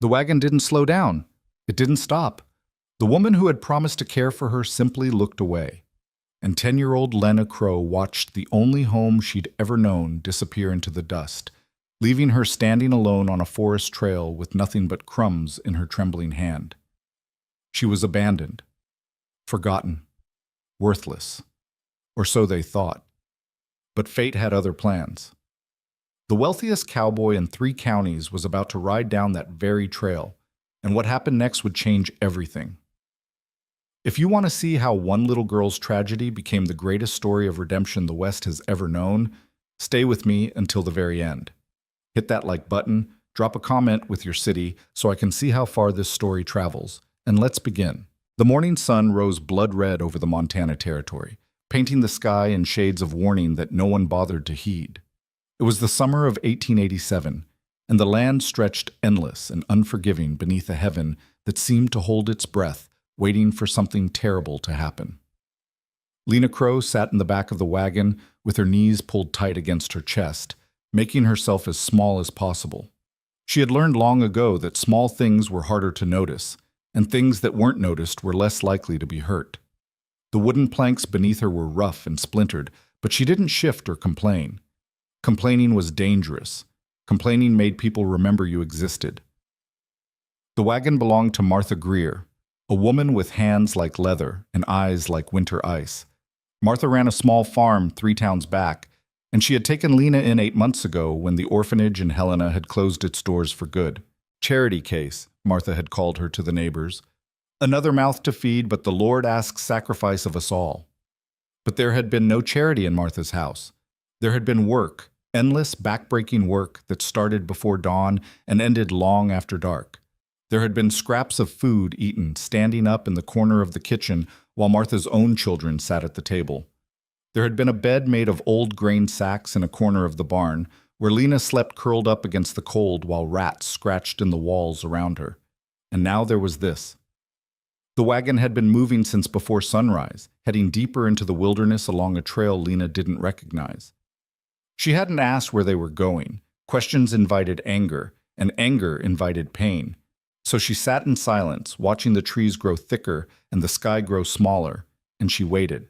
The wagon didn't slow down. It didn't stop. The woman who had promised to care for her simply looked away. And 10-year-old Lena Crow watched the only home she'd ever known disappear into the dust, leaving her standing alone on a forest trail with nothing but crumbs in her trembling hand. She was abandoned, forgotten, worthless, or so they thought. But fate had other plans. The wealthiest cowboy in 3 counties was about to ride down that very trail, and what happened next would change everything. If you want to see how one little girl's tragedy became the greatest story of redemption the West has ever known, stay with me until the very end. Hit that like button, drop a comment with your city so I can see how far this story travels, and let's begin. The morning sun rose blood red over the Montana territory, painting the sky in shades of warning that no one bothered to heed. It was the summer of 1887, and the land stretched endless and unforgiving beneath a heaven that seemed to hold its breath, waiting for something terrible to happen. Lena Crow sat in the back of the wagon with her knees pulled tight against her chest, making herself as small as possible. She had learned long ago that small things were harder to notice, and things that weren't noticed were less likely to be hurt. The wooden planks beneath her were rough and splintered, but she didn't shift or complain. Complaining was dangerous. Complaining made people remember you existed. The wagon belonged to Martha Greer, a woman with hands like leather and eyes like winter ice. Martha ran a small farm 3 towns back, and she had taken Lena in 8 months ago when the orphanage in Helena had closed its doors for good. Charity case, Martha had called her to the neighbors. Another mouth to feed, but the Lord asks sacrifice of us all. But there had been no charity in Martha's house. There had been work, endless, backbreaking work that started before dawn and ended long after dark. There had been scraps of food eaten standing up in the corner of the kitchen while Martha's own children sat at the table. There had been a bed made of old grain sacks in a corner of the barn, where Lena slept curled up against the cold while rats scratched in the walls around her. And now there was this. The wagon had been moving since before sunrise, heading deeper into the wilderness along a trail Lena didn't recognize. She hadn't asked where they were going. Questions invited anger, and anger invited pain. So she sat in silence, watching the trees grow thicker and the sky grow smaller, and she waited.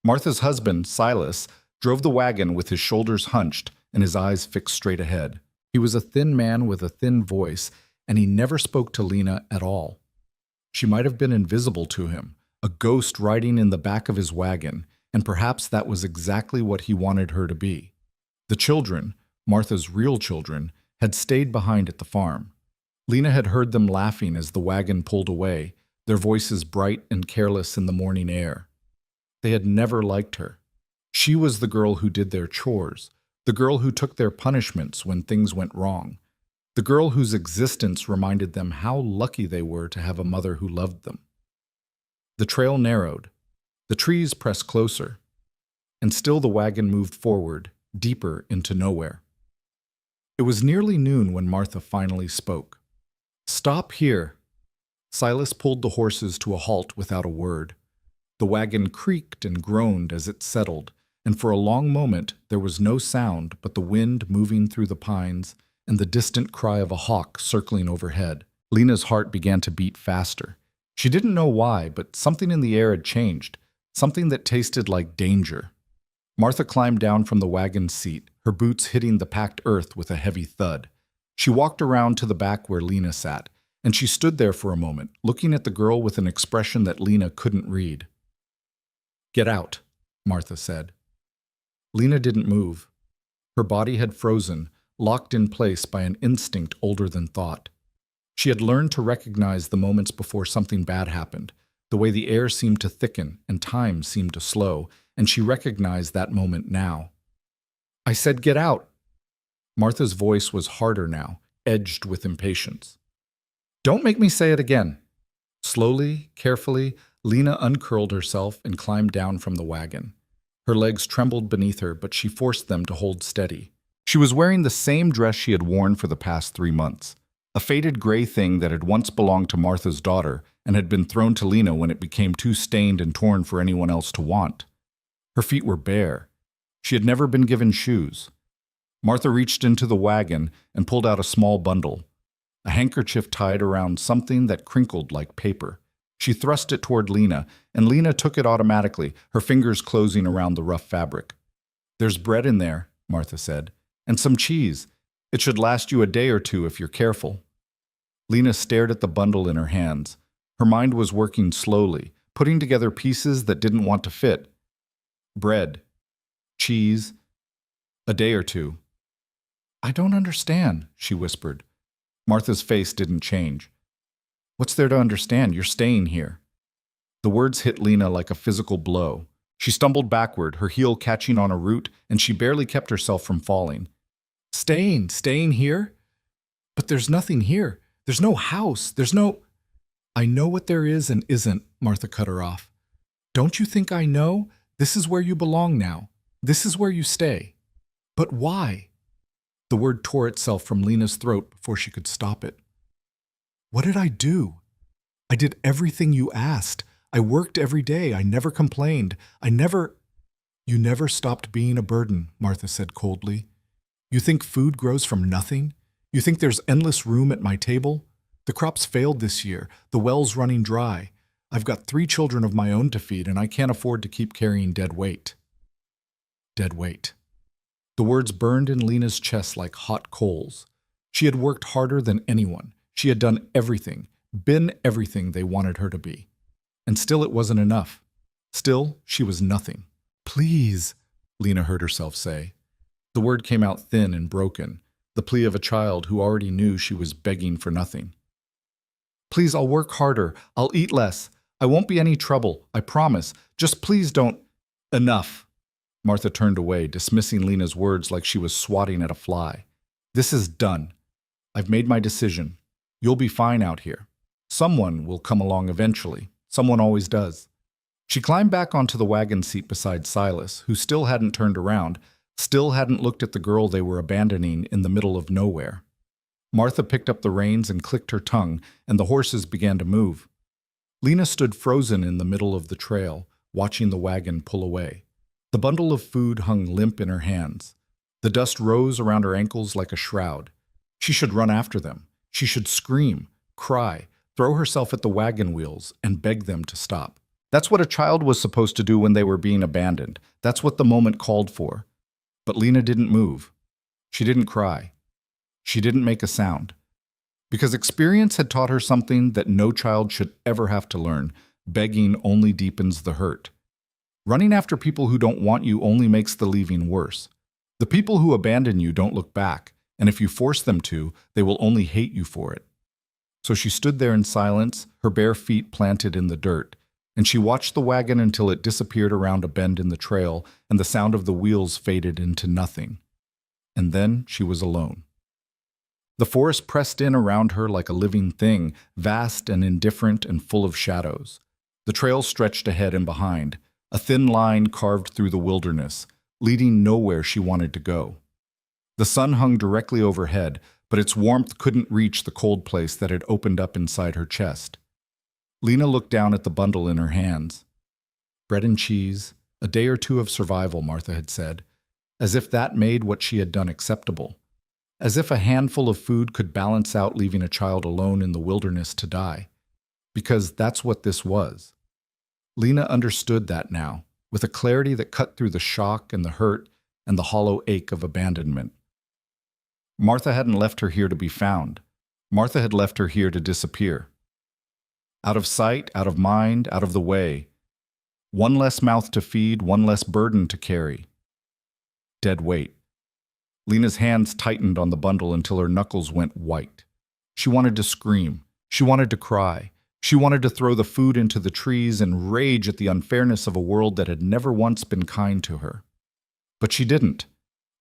Martha's husband, Silas, drove the wagon with his shoulders hunched and his eyes fixed straight ahead. He was a thin man with a thin voice, and he never spoke to Lena at all. She might have been invisible to him, a ghost riding in the back of his wagon, and perhaps that was exactly what he wanted her to be. The children, Martha's real children, had stayed behind at the farm. Lena had heard them laughing as the wagon pulled away, their voices bright and careless in the morning air. They had never liked her. She was the girl who did their chores, the girl who took their punishments when things went wrong, the girl whose existence reminded them how lucky they were to have a mother who loved them. The trail narrowed. The trees pressed closer. And still the wagon moved forward, deeper into nowhere. It was nearly noon when Martha finally spoke. "Stop here." Silas pulled the horses to a halt without a word. The wagon creaked and groaned as it settled, and for a long moment there was no sound but the wind moving through the pines and the distant cry of a hawk circling overhead. Lena's heart began to beat faster. She didn't know why, but something in the air had changed, something that tasted like danger. Martha climbed down from the wagon's seat, her boots hitting the packed earth with a heavy thud. She walked around to the back where Lena sat, and she stood there for a moment, looking at the girl with an expression that Lena couldn't read. "Get out," Martha said. Lena didn't move. Her body had frozen, locked in place by an instinct older than thought. She had learned to recognize the moments before something bad happened, the way the air seemed to thicken and time seemed to slow, and she recognized that moment now. "I said get out." Martha's voice was harder now, edged with impatience. "Don't make me say it again." Slowly, carefully, Lena uncurled herself and climbed down from the wagon. Her legs trembled beneath her, but she forced them to hold steady. She was wearing the same dress she had worn for the past 3 months, a faded gray thing that had once belonged to Martha's daughter and had been thrown to Lena when it became too stained and torn for anyone else to want. Her feet were bare. She had never been given shoes. Martha reached into the wagon and pulled out a small bundle. a handkerchief tied around something that crinkled like paper. She thrust it toward Lena, and Lena took it automatically, her fingers closing around the rough fabric. "There's bread in there," Martha said, "and some cheese. It should last you a day or two if you're careful." Lena stared at the bundle in her hands. Her mind was working slowly, putting together pieces that didn't want to fit. Bread, cheese, a day or two. "I don't understand," she whispered. Martha's face didn't change. "What's there to understand? You're staying here." The words hit Lena like a physical blow. She stumbled backward, her heel catching on a root, and she barely kept herself from falling. Staying here? But there's nothing here. There's no house. There's no—" "I know what there is and isn't," Martha cut her off. "Don't you think I know? This is where you belong now. This is where you stay." "But why?" The word tore itself from Lena's throat before she could stop it. "What did I do? I did everything you asked. I worked every day. I never complained. You never stopped being a burden," Martha said coldly. "You think food grows from nothing? You think there's endless room at my table? The crops failed this year. The well's running dry. I've got 3 children of my own to feed, and I can't afford to keep carrying dead weight." Dead weight. The words burned in Lena's chest like hot coals. She had worked harder than anyone. She had done everything, been everything they wanted her to be. And still it wasn't enough. Still, she was nothing. "Please," Lena heard herself say. The word came out thin and broken, the plea of a child who already knew she was begging for nothing. "Please, I'll work harder. I'll eat less. I won't be any trouble, I promise. Just please don't—" "Enough." Martha turned away, dismissing Lena's words like she was swatting at a fly. "This is done. I've made my decision. You'll be fine out here. Someone will come along eventually. Someone always does." She climbed back onto the wagon seat beside Silas, who still hadn't turned around, still hadn't looked at the girl they were abandoning in the middle of nowhere. Martha picked up the reins and clicked her tongue, and the horses began to move. Lena stood frozen in the middle of the trail, watching the wagon pull away. The bundle of food hung limp in her hands. The dust rose around her ankles like a shroud. She should run after them. She should scream, cry, throw herself at the wagon wheels, and beg them to stop. That's what a child was supposed to do when they were being abandoned. That's what the moment called for. But Lena didn't move. She didn't cry. She didn't make a sound. Because experience had taught her something that no child should ever have to learn. Begging only deepens the hurt. Running after people who don't want you only makes the leaving worse. The people who abandon you don't look back, and if you force them to, they will only hate you for it. So she stood there in silence, her bare feet planted in the dirt, and she watched the wagon until it disappeared around a bend in the trail and the sound of the wheels faded into nothing. And then she was alone. The forest pressed in around her like a living thing, vast and indifferent and full of shadows. The trail stretched ahead and behind, a thin line carved through the wilderness, leading nowhere she wanted to go. The sun hung directly overhead, but its warmth couldn't reach the cold place that had opened up inside her chest. Lena looked down at the bundle in her hands. Bread and cheese, a day or two of survival, Martha had said, as if that made what she had done acceptable, as if a handful of food could balance out leaving a child alone in the wilderness to die, because that's what this was. Lena understood that now, with a clarity that cut through the shock and the hurt and the hollow ache of abandonment. Martha hadn't left her here to be found. Martha had left her here to disappear. Out of sight, out of mind, out of the way. One less mouth to feed, one less burden to carry. Dead weight. Lena's hands tightened on the bundle until her knuckles went white. She wanted to scream. She wanted to cry. She wanted to throw the food into the trees and rage at the unfairness of a world that had never once been kind to her. But she didn't.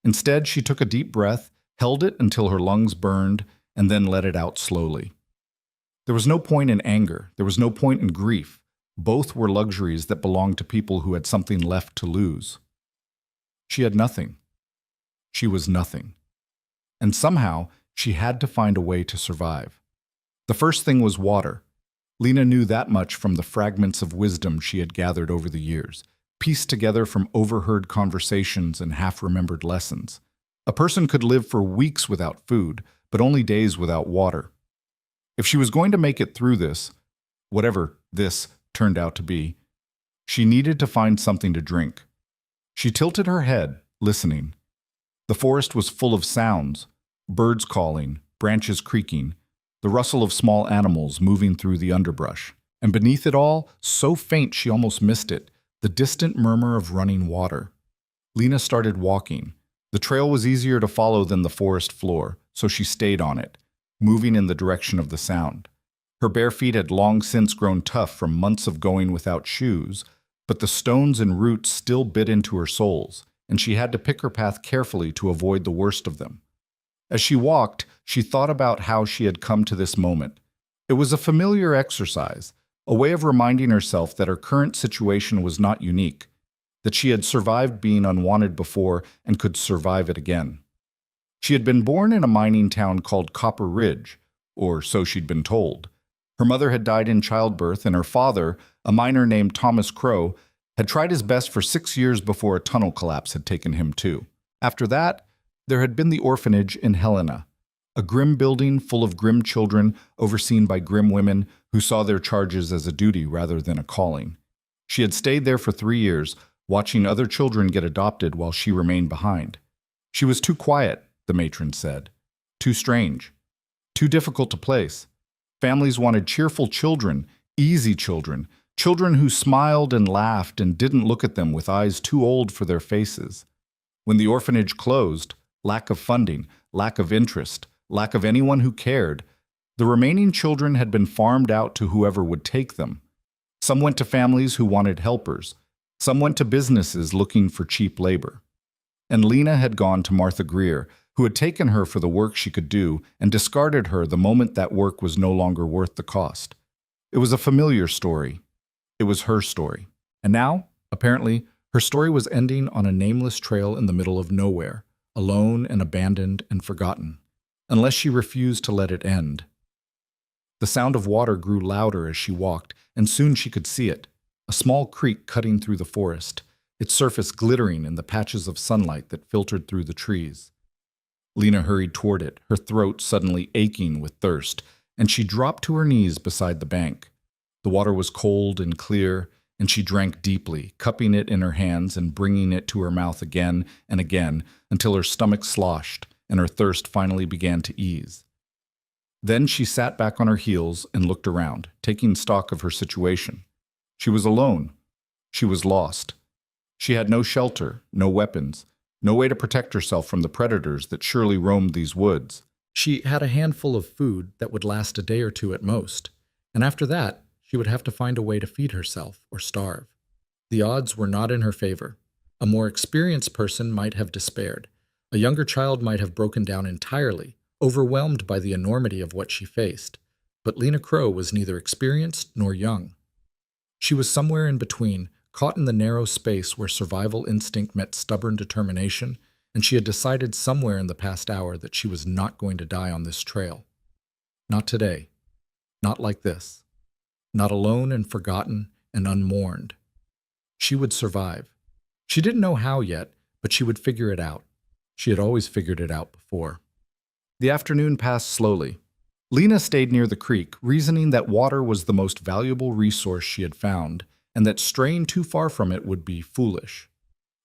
Instead, she took a deep breath, held it until her lungs burned, and then let it out slowly. There was no point in anger. There was no point in grief. Both were luxuries that belonged to people who had something left to lose. She had nothing. She was nothing. And somehow, she had to find a way to survive. The first thing was water. Lena knew that much from the fragments of wisdom she had gathered over the years, pieced together from overheard conversations and half-remembered lessons. A person could live for weeks without food, but only days without water. If she was going to make it through this, whatever this turned out to be, she needed to find something to drink. She tilted her head, listening. The forest was full of sounds, birds calling, branches creaking, the rustle of small animals moving through the underbrush. And beneath it all, so faint she almost missed it, the distant murmur of running water. Lena started walking. The trail was easier to follow than the forest floor, so she stayed on it, moving in the direction of the sound. Her bare feet had long since grown tough from months of going without shoes, but the stones and roots still bit into her soles, and she had to pick her path carefully to avoid the worst of them. As she walked, she thought about how she had come to this moment. It was a familiar exercise, a way of reminding herself that her current situation was not unique, that she had survived being unwanted before and could survive it again. She had been born in a mining town called Copper Ridge, or so she'd been told. Her mother had died in childbirth, and her father, a miner named Thomas Crow, had tried his best for 6 years before a tunnel collapse had taken him too. After that, there had been the orphanage in Helena, a grim building full of grim children overseen by grim women who saw their charges as a duty rather than a calling. She had stayed there for 3 years, watching other children get adopted while she remained behind. She was too quiet, the matron said. Too strange. Too difficult to place. Families wanted cheerful children, easy children, children who smiled and laughed and didn't look at them with eyes too old for their faces. When the orphanage closed, lack of funding, lack of interest, lack of anyone who cared, the remaining children had been farmed out to whoever would take them. Some went to families who wanted helpers. Some went to businesses looking for cheap labor. And Lena had gone to Martha Greer, who had taken her for the work she could do and discarded her the moment that work was no longer worth the cost. It was a familiar story. It was her story. And now, apparently, her story was ending on a nameless trail in the middle of nowhere, alone and abandoned and forgotten, unless she refused to let it end. The sound of water grew louder as she walked, and soon she could see it, a small creek cutting through the forest, its surface glittering in the patches of sunlight that filtered through the trees. Lena hurried toward it, her throat suddenly aching with thirst, and she dropped to her knees beside the bank. The water was cold and clear, and she drank deeply, cupping it in her hands and bringing it to her mouth again and again until her stomach sloshed and her thirst finally began to ease. Then she sat back on her heels and looked around, taking stock of her situation. She was alone. She was lost. She had no shelter, no weapons, no way to protect herself from the predators that surely roamed these woods. She had a handful of food that would last a day or two at most, and after that, she would have to find a way to feed herself or starve. The odds were not in her favor. A more experienced person might have despaired. A younger child might have broken down entirely, overwhelmed by the enormity of what she faced. But Lena Crow was neither experienced nor young. She was somewhere in between, caught in the narrow space where survival instinct met stubborn determination, and she had decided somewhere in the past hour that she was not going to die on this trail. Not today. Not like this. Not alone and forgotten and unmourned. She would survive. She didn't know how yet, but she would figure it out. She had always figured it out before. The afternoon passed slowly. Lena stayed near the creek, reasoning that water was the most valuable resource she had found, and that straying too far from it would be foolish.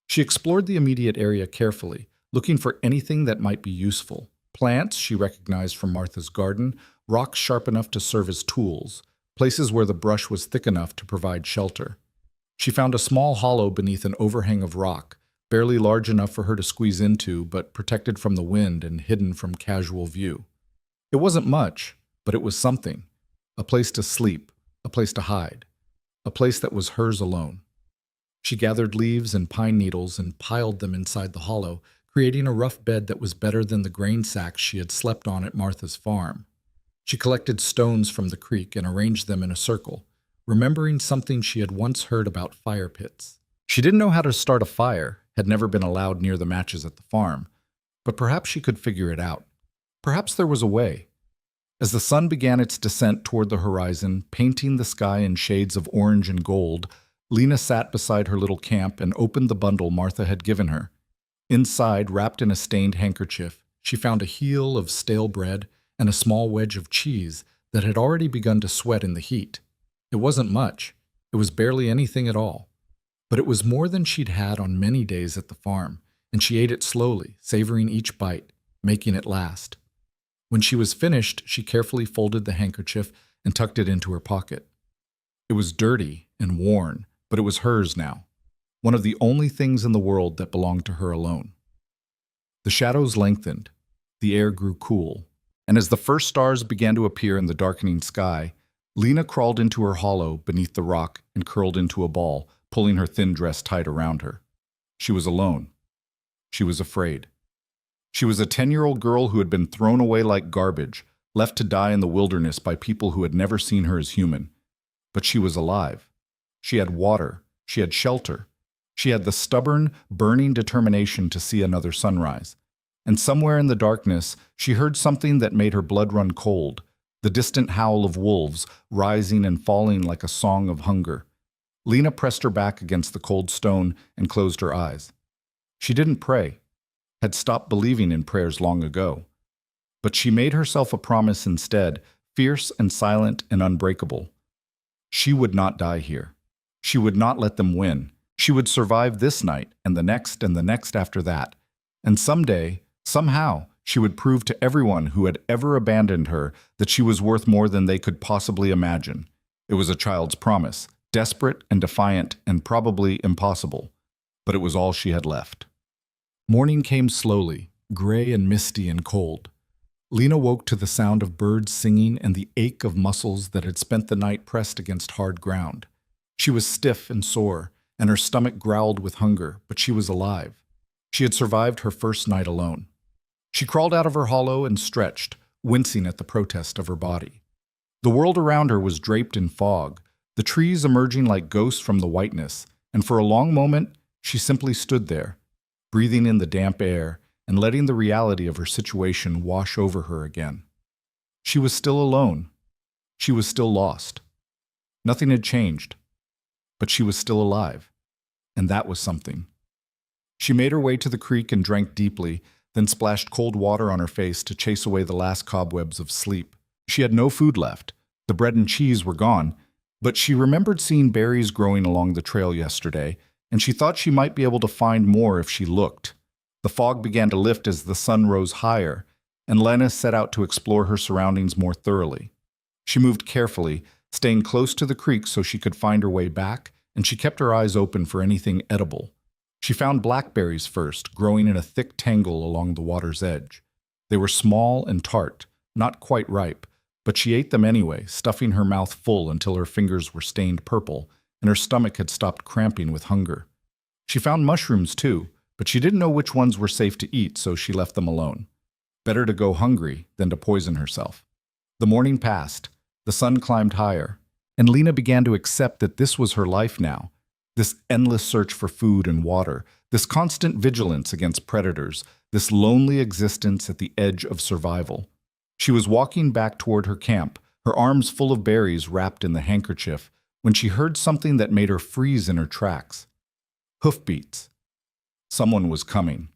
She explored the immediate area carefully, looking for anything that might be useful. Plants she recognized from Martha's garden, rocks sharp enough to serve as tools, places where the brush was thick enough to provide shelter. She found a small hollow beneath an overhang of rock, barely large enough for her to squeeze into, but protected from the wind and hidden from casual view. It wasn't much, but it was something. A place to sleep, a place to hide, a place that was hers alone. She gathered leaves and pine needles and piled them inside the hollow, creating a rough bed that was better than the grain sacks she had slept on at Martha's farm. She collected stones from the creek and arranged them in a circle, remembering something she had once heard about fire pits. She didn't know how to start a fire, had never been allowed near the matches at the farm, but perhaps she could figure it out. Perhaps there was a way. As the sun began its descent toward the horizon, painting the sky in shades of orange and gold, Lena sat beside her little camp and opened the bundle Martha had given her. Inside, wrapped in a stained handkerchief, she found a heel of stale bread and a small wedge of cheese that had already begun to sweat in the heat. It wasn't much. It was barely anything at all. But it was more than she'd had on many days at the farm, and she ate it slowly, savoring each bite, making it last. When she was finished, she carefully folded the handkerchief and tucked it into her pocket. It was dirty and worn, but it was hers now, one of the only things in the world that belonged to her alone. The shadows lengthened, the air grew cool, and as the first stars began to appear in the darkening sky, Lena crawled into her hollow beneath the rock and curled into a ball, pulling her thin dress tight around her. She was alone. She was afraid. She was a 10-year-old girl who had been thrown away like garbage, left to die in the wilderness by people who had never seen her as human. But she was alive. She had water. She had shelter. She had the stubborn, burning determination to see another sunrise. And somewhere in the darkness, she heard something that made her blood run cold, the distant howl of wolves, rising and falling like a song of hunger. Lena pressed her back against the cold stone and closed her eyes. She didn't pray, had stopped believing in prayers long ago. But she made herself a promise instead, fierce and silent and unbreakable. She would not die here. She would not let them win. She would survive this night and the next after that. And someday, somehow, she would prove to everyone who had ever abandoned her that she was worth more than they could possibly imagine. It was a child's promise, desperate and defiant and probably impossible. But it was all she had left. Morning came slowly, gray and misty and cold. Lena woke to the sound of birds singing and the ache of muscles that had spent the night pressed against hard ground. She was stiff and sore, and her stomach growled with hunger, but she was alive. She had survived her first night alone. She crawled out of her hollow and stretched, wincing at the protest of her body. The world around her was draped in fog, the trees emerging like ghosts from the whiteness, and for a long moment she simply stood there, breathing in the damp air and letting the reality of her situation wash over her again. She was still alone. She was still lost. Nothing had changed, but she was still alive, and that was something. She made her way to the creek and drank deeply, then splashed cold water on her face to chase away the last cobwebs of sleep. She had no food left. The bread and cheese were gone, but she remembered seeing berries growing along the trail yesterday, and she thought she might be able to find more if she looked. The fog began to lift as the sun rose higher, and Lena set out to explore her surroundings more thoroughly. She moved carefully, staying close to the creek so she could find her way back, and she kept her eyes open for anything edible. She found blackberries first, growing in a thick tangle along the water's edge. They were small and tart, not quite ripe, but she ate them anyway, stuffing her mouth full until her fingers were stained purple, and her stomach had stopped cramping with hunger. She found mushrooms too, but she didn't know which ones were safe to eat, so she left them alone. Better to go hungry than to poison herself. The morning passed, the sun climbed higher, and Lena began to accept that this was her life now, this endless search for food and water, this constant vigilance against predators, this lonely existence at the edge of survival. She was walking back toward her camp, her arms full of berries wrapped in the handkerchief, when she heard something that made her freeze in her tracks. Hoofbeats. Someone was coming.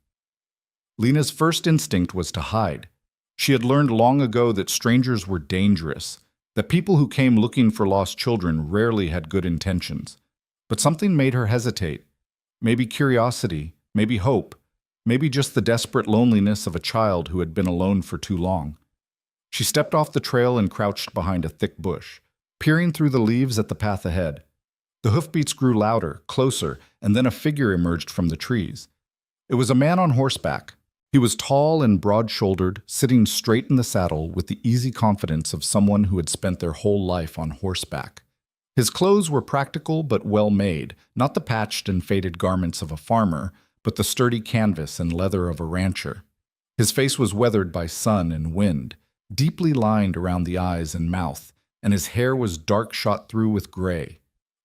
Lena's first instinct was to hide. She had learned long ago that strangers were dangerous, that people who came looking for lost children rarely had good intentions. But something made her hesitate. Maybe curiosity, maybe hope, maybe just the desperate loneliness of a child who had been alone for too long. She stepped off the trail and crouched behind a thick bush, peering through the leaves at the path ahead. The hoofbeats grew louder, closer, and then a figure emerged from the trees. It was a man on horseback. He was tall and broad-shouldered, sitting straight in the saddle with the easy confidence of someone who had spent their whole life on horseback. His clothes were practical but well-made, not the patched and faded garments of a farmer, but the sturdy canvas and leather of a rancher. His face was weathered by sun and wind, deeply lined around the eyes and mouth, and his hair was dark shot through with gray.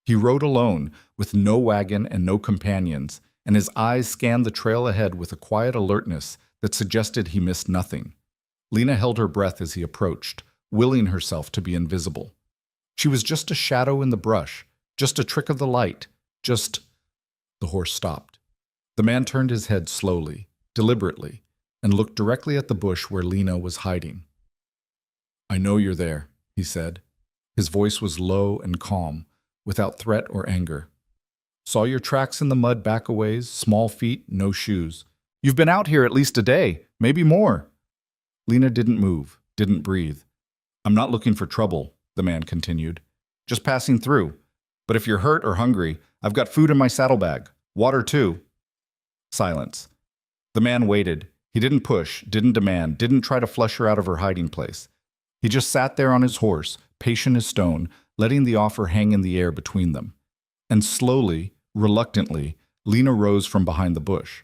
He rode alone, with no wagon and no companions, and his eyes scanned the trail ahead with a quiet alertness that suggested he missed nothing. Lena held her breath as he approached, willing herself to be invisible. She was just a shadow in the brush, just a trick of the light, just... The horse stopped. The man turned his head slowly, deliberately, and looked directly at the bush where Lena was hiding. "I know you're there," he said. His voice was low and calm, without threat or anger. Saw your tracks in the mud back a ways, small feet, no shoes. You've been out here at least a day, maybe more. Lena didn't move, didn't breathe. I'm not looking for trouble, the man continued. Just passing through. But if you're hurt or hungry, I've got food in my saddlebag. Water too. Silence. The man waited. He didn't push, didn't demand, didn't try to flush her out of her hiding place. He just sat there on his horse, patient as stone, letting the offer hang in the air between them. And slowly, reluctantly, Lena rose from behind the bush.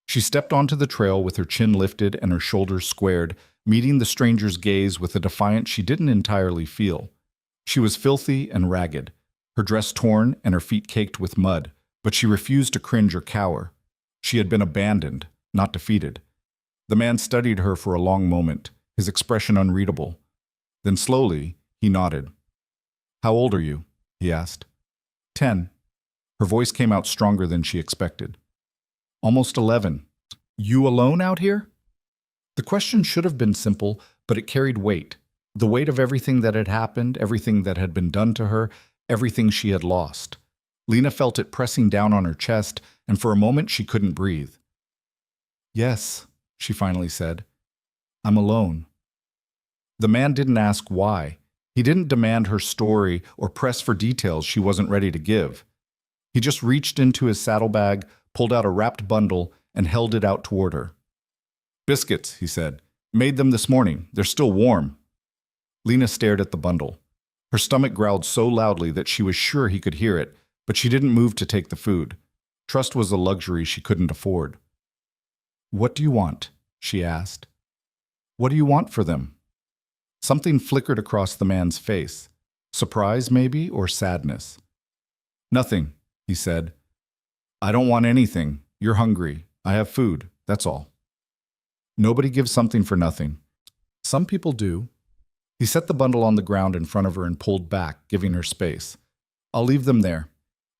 She stepped onto the trail with her chin lifted and her shoulders squared, meeting the stranger's gaze with a defiance she didn't entirely feel. She was filthy and ragged, her dress torn and her feet caked with mud, but she refused to cringe or cower. She had been abandoned, not defeated. The man studied her for a long moment, his expression unreadable. Then slowly, he nodded. How old are you? He asked. 10. Her voice came out stronger than she expected. Almost 11. You alone out here? The question should have been simple, but it carried weight. The weight of everything that had happened, everything that had been done to her, everything she had lost. Lena felt it pressing down on her chest, and for a moment she couldn't breathe. Yes, she finally said. I'm alone. The man didn't ask why. He didn't demand her story or press for details she wasn't ready to give. He just reached into his saddlebag, pulled out a wrapped bundle, and held it out toward her. Biscuits, he said. Made them this morning. They're still warm. Lena stared at the bundle. Her stomach growled so loudly that she was sure he could hear it, but she didn't move to take the food. Trust was a luxury she couldn't afford. What do you want? She asked. What do you want for them? Something flickered across the man's face. Surprise, maybe, or sadness. Nothing, he said. I don't want anything. You're hungry. I have food. That's all. Nobody gives something for nothing. Some people do. He set the bundle on the ground in front of her and pulled back, giving her space. I'll leave them there.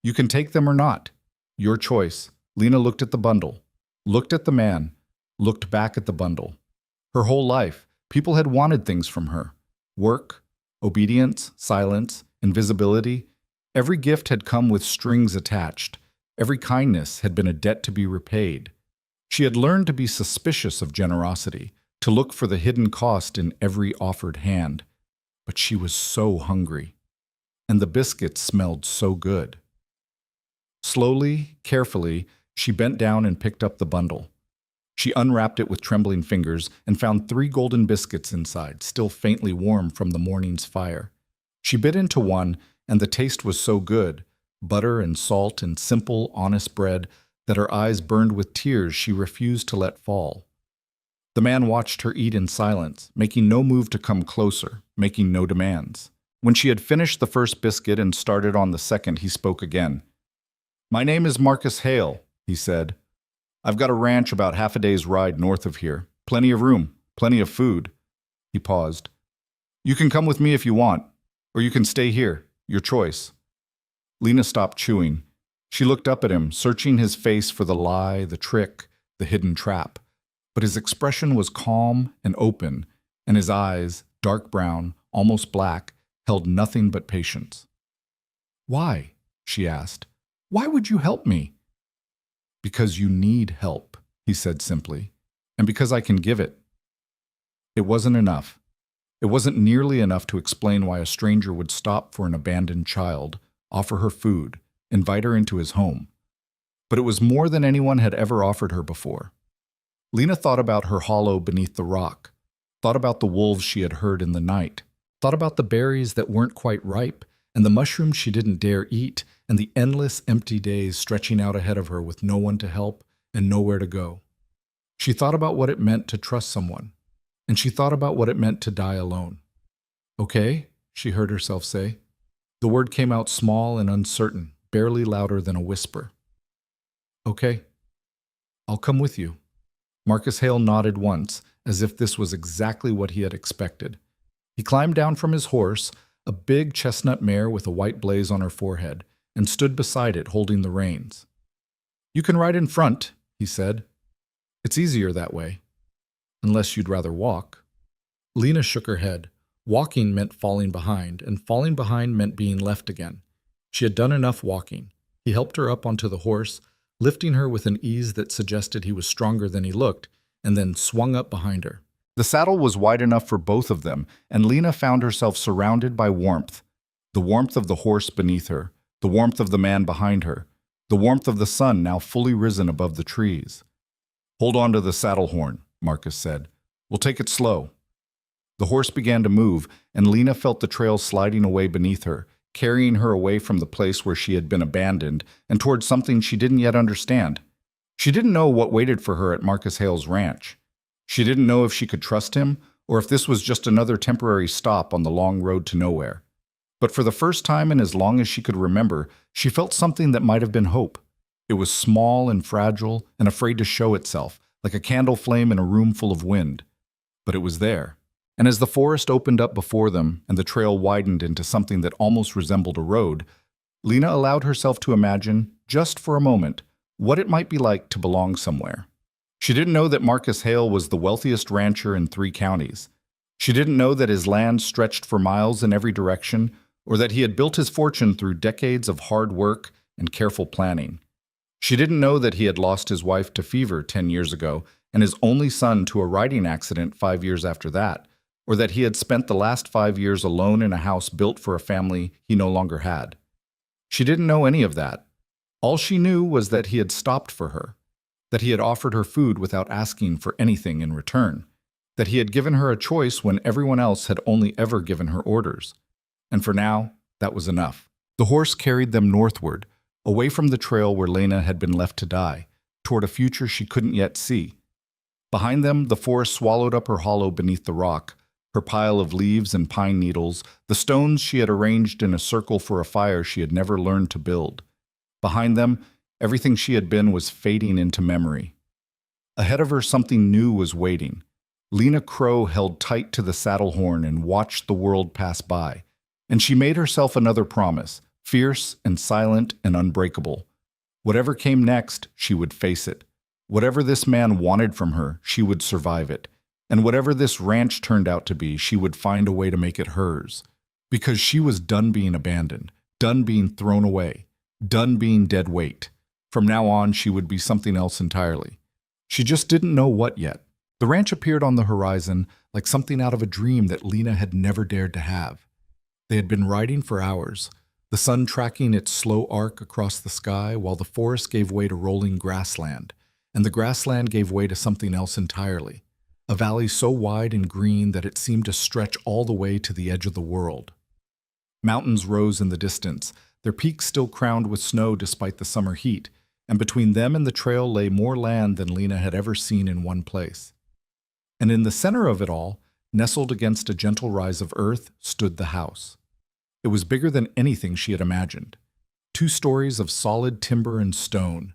You can take them or not. Your choice. Lena looked at the bundle, looked at the man, looked back at the bundle. Her whole life, people had wanted things from her. Work, obedience, silence, invisibility. Every gift had come with strings attached. Every kindness had been a debt to be repaid. She had learned to be suspicious of generosity, to look for the hidden cost in every offered hand. But she was so hungry. And the biscuits smelled so good. Slowly, carefully, she bent down and picked up the bundle. She unwrapped it with trembling fingers and found 3 golden biscuits inside, still faintly warm from the morning's fire. She bit into one, and the taste was so good, butter and salt and simple, honest bread, that her eyes burned with tears she refused to let fall. The man watched her eat in silence, making no move to come closer, making no demands. When she had finished the first biscuit and started on the second, he spoke again. My name is Marcus Hale, he said. I've got a ranch about half a day's ride north of here. Plenty of room, plenty of food. He paused. You can come with me if you want, or you can stay here. Your choice. Lena stopped chewing. She looked up at him, searching his face for the lie, the trick, the hidden trap. But his expression was calm and open, and his eyes, dark brown, almost black, held nothing but patience. Why? She asked. Why would you help me? Because you need help, he said simply, and because I can give it. It wasn't enough. It wasn't nearly enough to explain why a stranger would stop for an abandoned child, offer her food, invite her into his home. But it was more than anyone had ever offered her before. Lena thought about her hollow beneath the rock, thought about the wolves she had heard in the night, thought about the berries that weren't quite ripe, and the mushrooms she didn't dare eat, and the endless empty days stretching out ahead of her with no one to help and nowhere to go. She thought about what it meant to trust someone, and she thought about what it meant to die alone. Okay, she heard herself say. The word came out small and uncertain, barely louder than a whisper. Okay, I'll come with you. Marcus Hale nodded once, as if this was exactly what he had expected. He climbed down from his horse, a big chestnut mare with a white blaze on her forehead, and stood beside it holding the reins. You can ride in front, he said. It's easier that way. Unless you'd rather walk. Lena shook her head. Walking meant falling behind, and falling behind meant being left again. She had done enough walking. He helped her up onto the horse, lifting her with an ease that suggested he was stronger than he looked, and then swung up behind her. The saddle was wide enough for both of them, and Lena found herself surrounded by warmth. The warmth of the horse beneath her, the warmth of the man behind her, the warmth of the sun now fully risen above the trees. "Hold on to the saddle horn," Marcus said. "We'll take it slow." The horse began to move, and Lena felt the trail sliding away beneath her, carrying her away from the place where she had been abandoned and towards something she didn't yet understand. She didn't know what waited for her at Marcus Hale's ranch. She didn't know if she could trust him or if this was just another temporary stop on the long road to nowhere. But for the first time in as long as she could remember, she felt something that might have been hope. It was small and fragile and afraid to show itself, like a candle flame in a room full of wind. But it was there. And as the forest opened up before them and the trail widened into something that almost resembled a road, Lena allowed herself to imagine, just for a moment, what it might be like to belong somewhere. She didn't know that Marcus Hale was the wealthiest rancher in 3 counties. She didn't know that his land stretched for miles in every direction, or that he had built his fortune through decades of hard work and careful planning. She didn't know that he had lost his wife to fever 10 years ago and his only son to a riding accident 5 years after that, or that he had spent the last 5 years alone in a house built for a family he no longer had. She didn't know any of that. All she knew was that he had stopped for her, that he had offered her food without asking for anything in return, that he had given her a choice when everyone else had only ever given her orders. And for now, that was enough. The horse carried them northward, away from the trail where Lena had been left to die, toward a future she couldn't yet see. Behind them, the forest swallowed up her hollow beneath the rock, her pile of leaves and pine needles, the stones she had arranged in a circle for a fire she had never learned to build. Behind them, everything she had been was fading into memory. Ahead of her, something new was waiting. Lena Crow held tight to the saddle horn and watched the world pass by, and she made herself another promise, fierce and silent and unbreakable. Whatever came next, she would face it. Whatever this man wanted from her, she would survive it. And whatever this ranch turned out to be, she would find a way to make it hers. Because she was done being abandoned, done being thrown away, done being dead weight. From now on, she would be something else entirely. She just didn't know what yet. The ranch appeared on the horizon like something out of a dream that Lena had never dared to have. They had been riding for hours, the sun tracking its slow arc across the sky while the forest gave way to rolling grassland, and the grassland gave way to something else entirely. A valley so wide and green that it seemed to stretch all the way to the edge of the world. Mountains rose in the distance, their peaks still crowned with snow despite the summer heat, and between them and the trail lay more land than Lena had ever seen in one place. And in the center of it all, nestled against a gentle rise of earth, stood the house. It was bigger than anything she had imagined. 2 stories of solid timber and stone,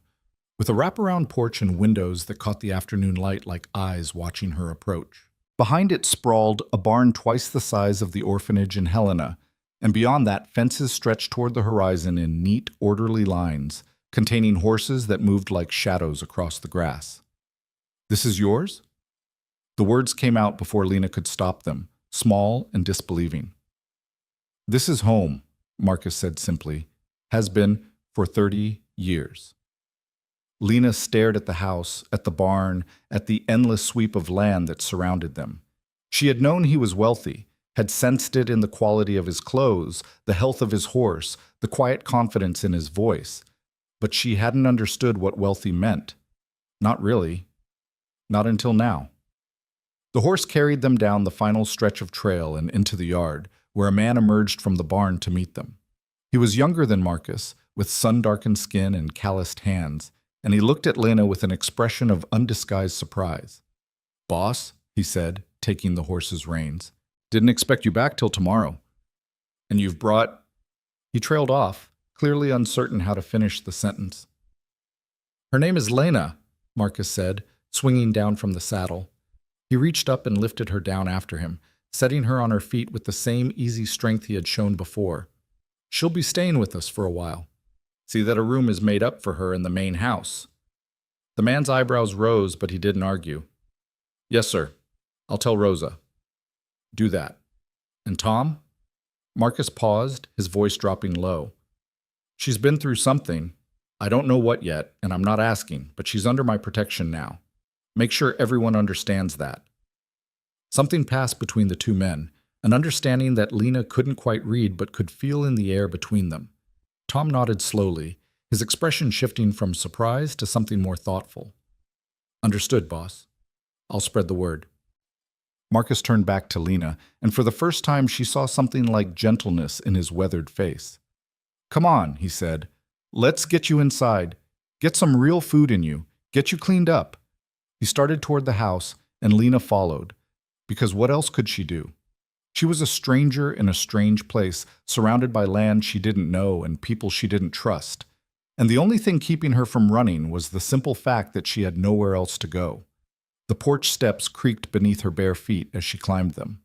with a wraparound porch and windows that caught the afternoon light like eyes watching her approach. Behind it sprawled a barn twice the size of the orphanage in Helena, and beyond that fences stretched toward the horizon in neat, orderly lines, containing horses that moved like shadows across the grass. "This is yours?" The words came out before Lena could stop them, small and disbelieving. "This is home," Marcus said simply. "Has been for 30 years. Lena stared at the house, at the barn, at the endless sweep of land that surrounded them. She had known he was wealthy, had sensed it in the quality of his clothes, the health of his horse, the quiet confidence in his voice. But she hadn't understood what wealthy meant. Not really. Not until now. The horse carried them down the final stretch of trail and into the yard, where a man emerged from the barn to meet them. He was younger than Marcus, with sun-darkened skin and calloused hands, and he looked at Lena with an expression of undisguised surprise. "Boss," he said, taking the horse's reins, "didn't expect you back till tomorrow. And you've brought—" He trailed off, clearly uncertain how to finish the sentence. "Her name is Lena," Marcus said, swinging down from the saddle. He reached up and lifted her down after him, setting her on her feet with the same easy strength he had shown before. "She'll be staying with us for a while. See that a room is made up for her in the main house." The man's eyebrows rose, but he didn't argue. "Yes, sir. I'll tell Rosa." "Do that." And Tom? Marcus paused, his voice dropping low. She's been through something. I don't know what yet, and I'm not asking, but she's under my protection now. Make sure everyone understands that. Something passed between the two men, an understanding that Lena couldn't quite read but could feel in the air between them. Tom nodded slowly, his expression shifting from surprise to something more thoughtful. Understood, boss. I'll spread the word. Marcus turned back to Lena, and for the first time she saw something like gentleness in his weathered face. Come on, he said. Let's get you inside. Get some real food in you. Get you cleaned up. He started toward the house, and Lena followed. Because what else could she do? She was a stranger in a strange place, surrounded by land she didn't know and people she didn't trust. And the only thing keeping her from running was the simple fact that she had nowhere else to go. The porch steps creaked beneath her bare feet as she climbed them.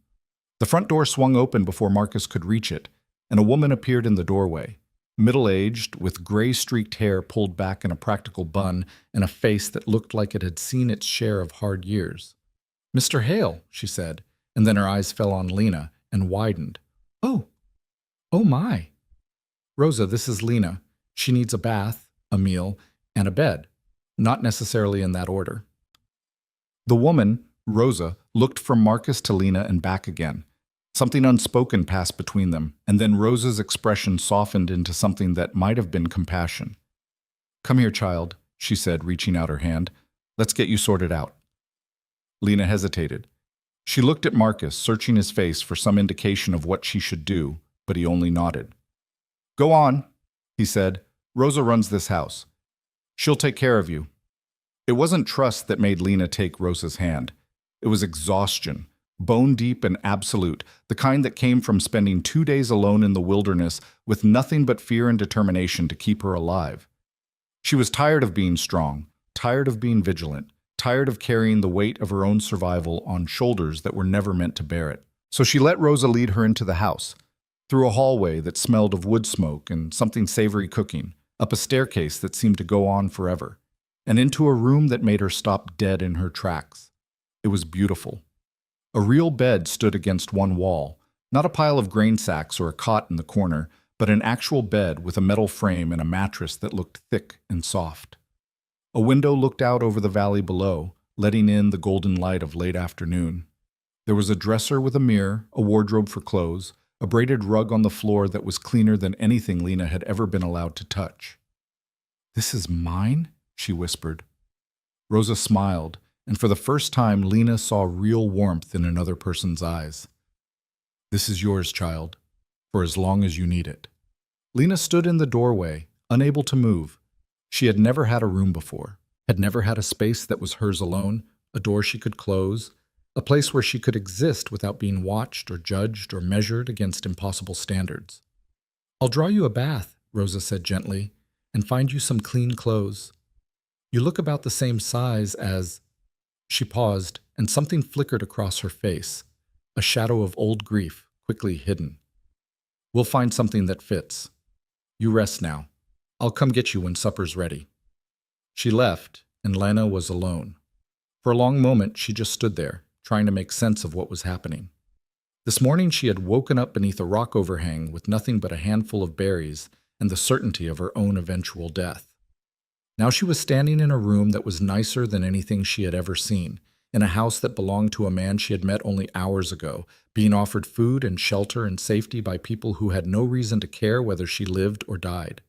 The front door swung open before Marcus could reach it, and a woman appeared in the doorway, middle-aged, with gray-streaked hair pulled back in a practical bun and a face that looked like it had seen its share of hard years. Mr. Hale, she said, and then her eyes fell on Lena and widened. Oh my. Rosa, this is Lena. She needs a bath, a meal, and a bed. Not necessarily in that order. The woman, Rosa, looked from Marcus to Lena and back again. Something unspoken passed between them, and then Rosa's expression softened into something that might have been compassion. Come here, child, she said, reaching out her hand. Let's get you sorted out. Lena hesitated. She looked at Marcus, searching his face for some indication of what she should do, but he only nodded. Go on, he said. Rosa runs this house. She'll take care of you. It wasn't trust that made Lena take Rosa's hand. It was exhaustion, bone deep and absolute, the kind that came from spending 2 days alone in the wilderness with nothing but fear and determination to keep her alive. She was tired of being strong, tired of being vigilant, tired of carrying the weight of her own survival on shoulders that were never meant to bear it. So she let Rosa lead her into the house, through a hallway that smelled of wood smoke and something savory cooking, up a staircase that seemed to go on forever, and into a room that made her stop dead in her tracks. It was beautiful. A real bed stood against one wall, not a pile of grain sacks or a cot in the corner, but an actual bed with a metal frame and a mattress that looked thick and soft. A window looked out over the valley below, letting in the golden light of late afternoon. There was a dresser with a mirror, a wardrobe for clothes, a braided rug on the floor that was cleaner than anything Lena had ever been allowed to touch. This is mine? She whispered. Rosa smiled, and for the first time Lena saw real warmth in another person's eyes. This is yours, child, for as long as you need it. Lena stood in the doorway, unable to move. She had never had a room before, had never had a space that was hers alone, a door she could close, a place where she could exist without being watched or judged or measured against impossible standards. I'll draw you a bath, Rosa said gently, and find you some clean clothes. You look about the same size as... She paused, and something flickered across her face, a shadow of old grief, quickly hidden. We'll find something that fits. You rest now. I'll come get you when supper's ready. She left, and Lena was alone. For a long moment, she just stood there, trying to make sense of what was happening. This morning, she had woken up beneath a rock overhang with nothing but a handful of berries and the certainty of her own eventual death. Now she was standing in a room that was nicer than anything she had ever seen, in a house that belonged to a man she had met only hours ago, being offered food and shelter and safety by people who had no reason to care whether she lived or died.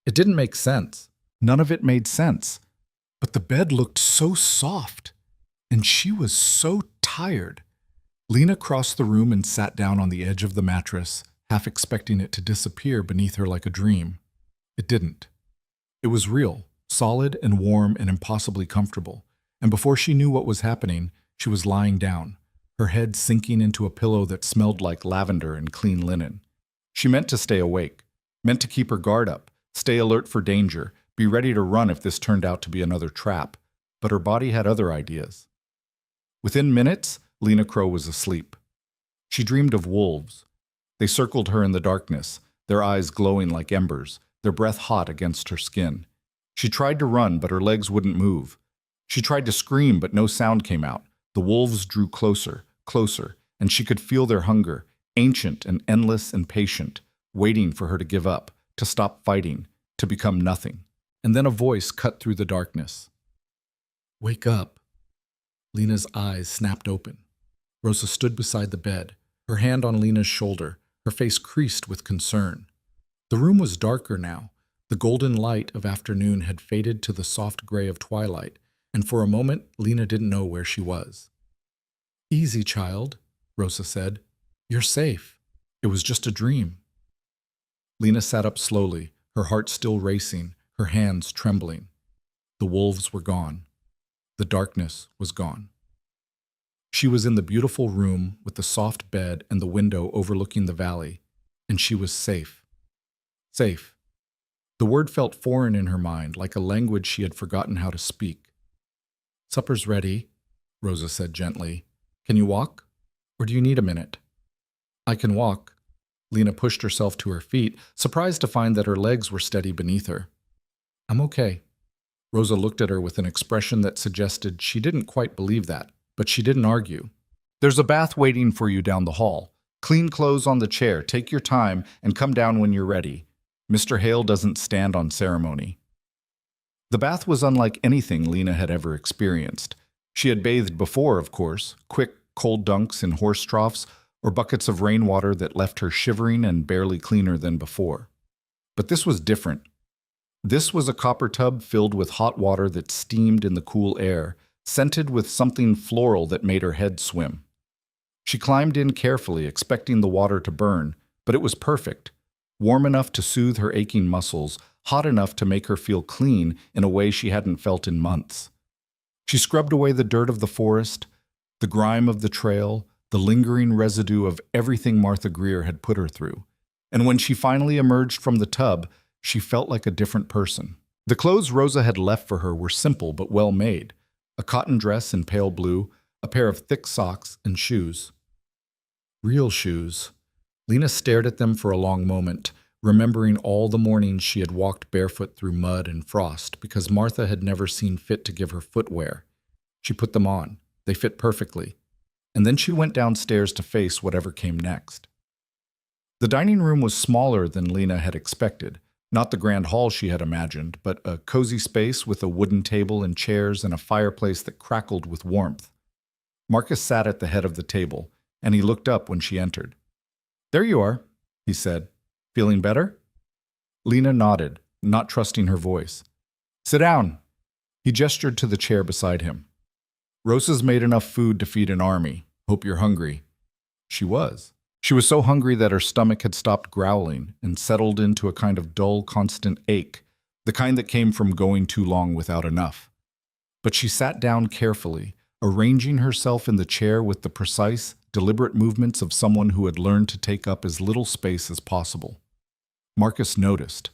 It didn't make sense. None of it made sense. But the bed looked so soft, and she was so tired. Lena crossed the room and sat down on the edge of the mattress, half expecting it to disappear beneath her like a dream. It didn't. It was real, solid and warm and impossibly comfortable, and before she knew what was happening, she was lying down, her head sinking into a pillow that smelled like lavender and clean linen. She meant to stay awake, meant to keep her guard up, stay alert for danger, be ready to run if this turned out to be another trap, but her body had other ideas. Within minutes, Lena Crow was asleep. She dreamed of wolves. They circled her in the darkness, their eyes glowing like embers, their breath hot against her skin. She tried to run, but her legs wouldn't move. She tried to scream, but no sound came out. The wolves drew closer, closer, and she could feel their hunger, ancient and endless and patient, waiting for her to give up, to stop fighting, to become nothing. And then a voice cut through the darkness. "Wake up." Lena's eyes snapped open. Rosa stood beside the bed, her hand on Lena's shoulder, her face creased with concern. The room was darker now. The golden light of afternoon had faded to the soft gray of twilight, and for a moment Lena didn't know where she was. "Easy, child," Rosa said. "You're safe. It was just a dream." Lena sat up slowly, her heart still racing, her hands trembling. The wolves were gone. The darkness was gone. She was in the beautiful room with the soft bed and the window overlooking the valley, and she was safe. Safe. The word felt foreign in her mind, like a language she had forgotten how to speak. "Supper's ready," Rosa said gently. "Can you walk? Or do you need a minute?" "I can walk." Lena pushed herself to her feet, surprised to find that her legs were steady beneath her. "I'm okay." Rosa looked at her with an expression that suggested she didn't quite believe that, but she didn't argue. "There's a bath waiting for you down the hall. Clean clothes on the chair, take your time, and come down when you're ready. Mr. Hale doesn't stand on ceremony." The bath was unlike anything Lena had ever experienced. She had bathed before, of course, quick, cold dunks in horse troughs or buckets of rainwater that left her shivering and barely cleaner than before. But this was different. This was a copper tub filled with hot water that steamed in the cool air, scented with something floral that made her head swim. She climbed in carefully, expecting the water to burn, but it was perfect. Warm enough to soothe her aching muscles, hot enough to make her feel clean in a way she hadn't felt in months. She scrubbed away the dirt of the forest, the grime of the trail, the lingering residue of everything Martha Greer had put her through. And when she finally emerged from the tub, she felt like a different person. The clothes Rosa had left for her were simple but well made. A cotton dress in pale blue, a pair of thick socks, and shoes. Real shoes. Lena stared at them for a long moment, remembering all the mornings she had walked barefoot through mud and frost because Martha had never seen fit to give her footwear. She put them on. They fit perfectly. And then she went downstairs to face whatever came next. The dining room was smaller than Lena had expected. Not the grand hall she had imagined, but a cozy space with a wooden table and chairs and a fireplace that crackled with warmth. Marcus sat at the head of the table, and he looked up when she entered. "There you are," he said. "Feeling better?" Lena nodded, not trusting her voice. "Sit down." He gestured to the chair beside him. "Rosa's made enough food to feed an army. Hope you're hungry." She was. She was so hungry that her stomach had stopped growling and settled into a kind of dull, constant ache, the kind that came from going too long without enough. But she sat down carefully, arranging herself in the chair with the precise, deliberate movements of someone who had learned to take up as little space as possible. Marcus noticed.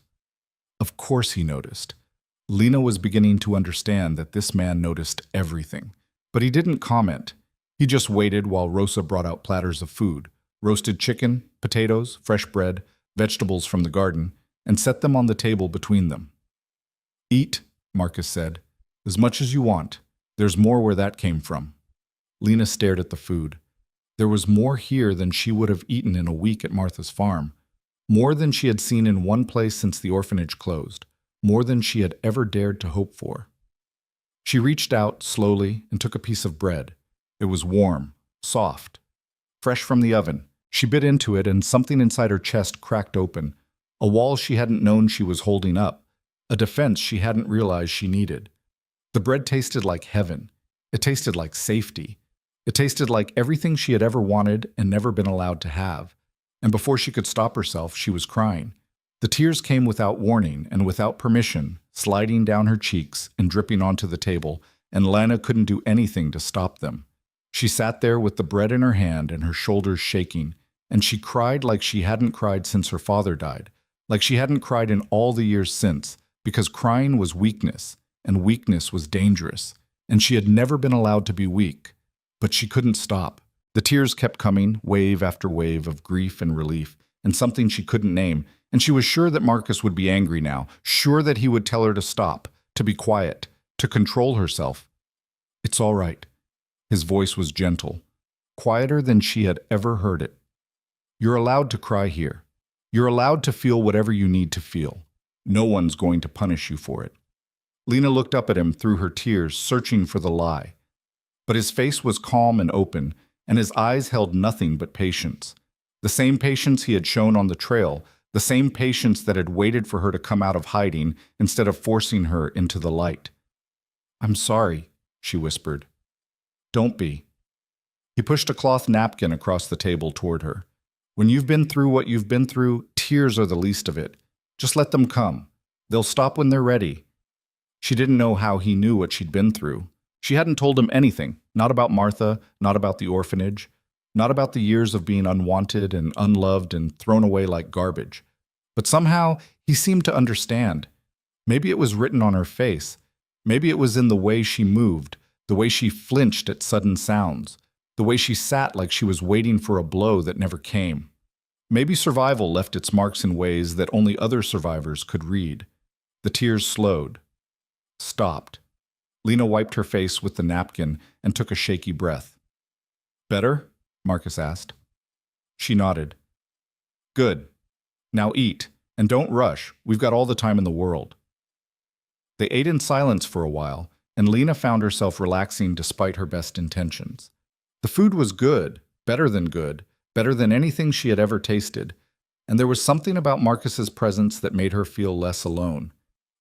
Of course he noticed. Lena was beginning to understand that this man noticed everything. But he didn't comment. He just waited while Rosa brought out platters of food. Roasted chicken, potatoes, fresh bread, vegetables from the garden, and set them on the table between them. "Eat," Marcus said, "as much as you want. There's more where that came from." Lena stared at the food. There was more here than she would have eaten in a week at Martha's farm. More than she had seen in one place since the orphanage closed. More than she had ever dared to hope for. She reached out slowly and took a piece of bread. It was warm, soft, fresh from the oven. She bit into it and something inside her chest cracked open. A wall she hadn't known she was holding up. A defense she hadn't realized she needed. The bread tasted like heaven. It tasted like safety. It tasted like everything she had ever wanted and never been allowed to have. And before she could stop herself, she was crying. The tears came without warning and without permission, sliding down her cheeks and dripping onto the table, and Lena couldn't do anything to stop them. She sat there with the bread in her hand and her shoulders shaking, and she cried like she hadn't cried since her father died, like she hadn't cried in all the years since, because crying was weakness, and weakness was dangerous, and she had never been allowed to be weak. But she couldn't stop. The tears kept coming, wave after wave of grief and relief, and something she couldn't name, and she was sure that Marcus would be angry now, sure that he would tell her to stop, to be quiet, to control herself. "It's all right." His voice was gentle, quieter than she had ever heard it. You're allowed to cry here. You're allowed to feel whatever you need to feel. No one's going to punish you for it." Lena looked up at him through her tears, searching for the lie. But his face was calm and open, and his eyes held nothing but patience. The same patience he had shown on the trail, the same patience that had waited for her to come out of hiding instead of forcing her into the light. "I'm sorry," she whispered. "Don't be." He pushed a cloth napkin across the table toward her. "When you've been through what you've been through, tears are the least of it. Just let them come. They'll stop when they're ready." She didn't know how he knew what she'd been through. She hadn't told him anything, not about Martha, not about the orphanage, not about the years of being unwanted and unloved and thrown away like garbage. But somehow, he seemed to understand. Maybe it was written on her face. Maybe it was in the way she moved, the way she flinched at sudden sounds, the way she sat like she was waiting for a blow that never came. Maybe survival left its marks in ways that only other survivors could read. The tears slowed. Stopped. Lena wiped her face with the napkin and took a shaky breath. "Better?" Marcus asked. She nodded. "Good. Now eat, and don't rush. We've got all the time in the world." They ate in silence for a while, and Lena found herself relaxing despite her best intentions. The food was good, better than anything she had ever tasted, and there was something about Marcus's presence that made her feel less alone.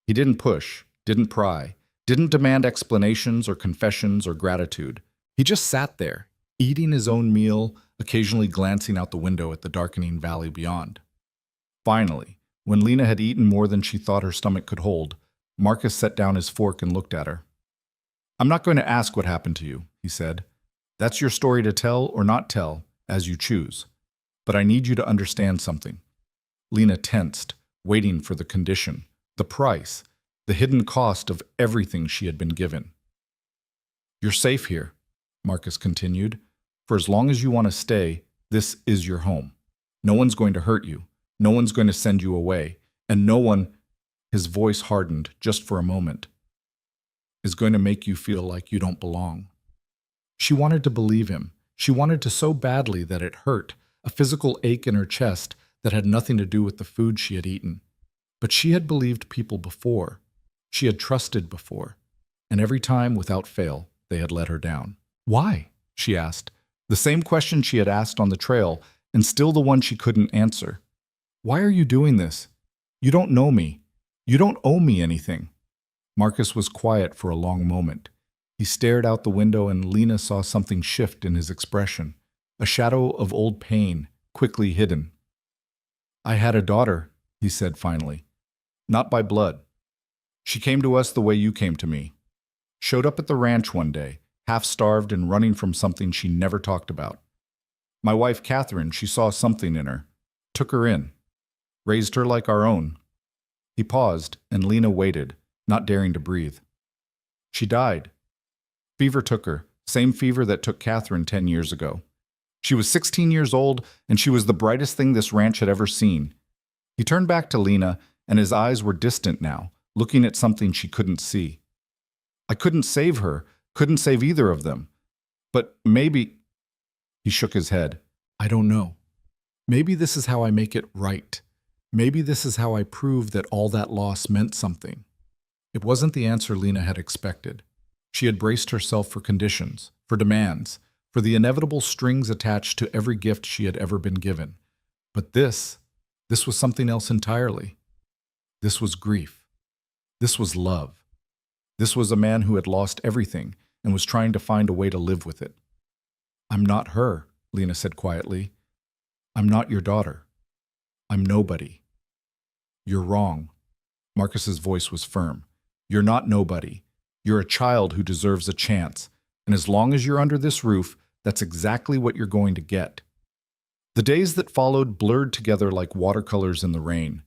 He didn't push, didn't pry, didn't demand explanations or confessions or gratitude. He just sat there, eating his own meal, occasionally glancing out the window at the darkening valley beyond. Finally, when Lena had eaten more than she thought her stomach could hold, Marcus set down his fork and looked at her. "I'm not going to ask what happened to you," he said. "That's your story to tell or not tell, as you choose. But I need you to understand something." Lena tensed, waiting for the condition, the price, the hidden cost of everything she had been given. "You're safe here," Marcus continued. "For as long as you want to stay, this is your home. No one's going to hurt you. No one's going to send you away. And no one," his voice hardened just for a moment, "is going to make you feel like you don't belong." She wanted to believe him. She wanted to so badly that it hurt, a physical ache in her chest that had nothing to do with the food she had eaten. But she had believed people before. She had trusted before. And every time, without fail, they had let her down. "Why?" she asked. The same question she had asked on the trail, and still the one she couldn't answer. "Why are you doing this? You don't know me. You don't owe me anything." Marcus was quiet for a long moment. He stared out the window, and Lena saw something shift in his expression, a shadow of old pain, quickly hidden. "I had a daughter," he said finally. "Not by blood. She came to us the way you came to me. Showed up at the ranch one day, half-starved and running from something she never talked about. My wife, Catherine, she saw something in her. Took her in. Raised her like our own." He paused, and Lena waited, not daring to breathe. "She died. Fever took her, same fever that took Catherine 10 years ago. She was 16 years old, and she was the brightest thing this ranch had ever seen." He turned back to Lena, and his eyes were distant now, looking at something she couldn't see. "I couldn't save her, couldn't save either of them. But maybe—" He shook his head. "I don't know. Maybe this is how I make it right. Maybe this is how I prove that all that loss meant something." It wasn't the answer Lena had expected. She had braced herself for conditions, for demands, for the inevitable strings attached to every gift she had ever been given. But this was something else entirely. This was grief. This was love. This was a man who had lost everything and was trying to find a way to live with it. "I'm not her," Lena said quietly. "I'm not your daughter. I'm nobody." "You're wrong." Marcus's voice was firm. "You're not nobody. You're a child who deserves a chance, and as long as you're under this roof, that's exactly what you're going to get." The days that followed blurred together like watercolors in the rain.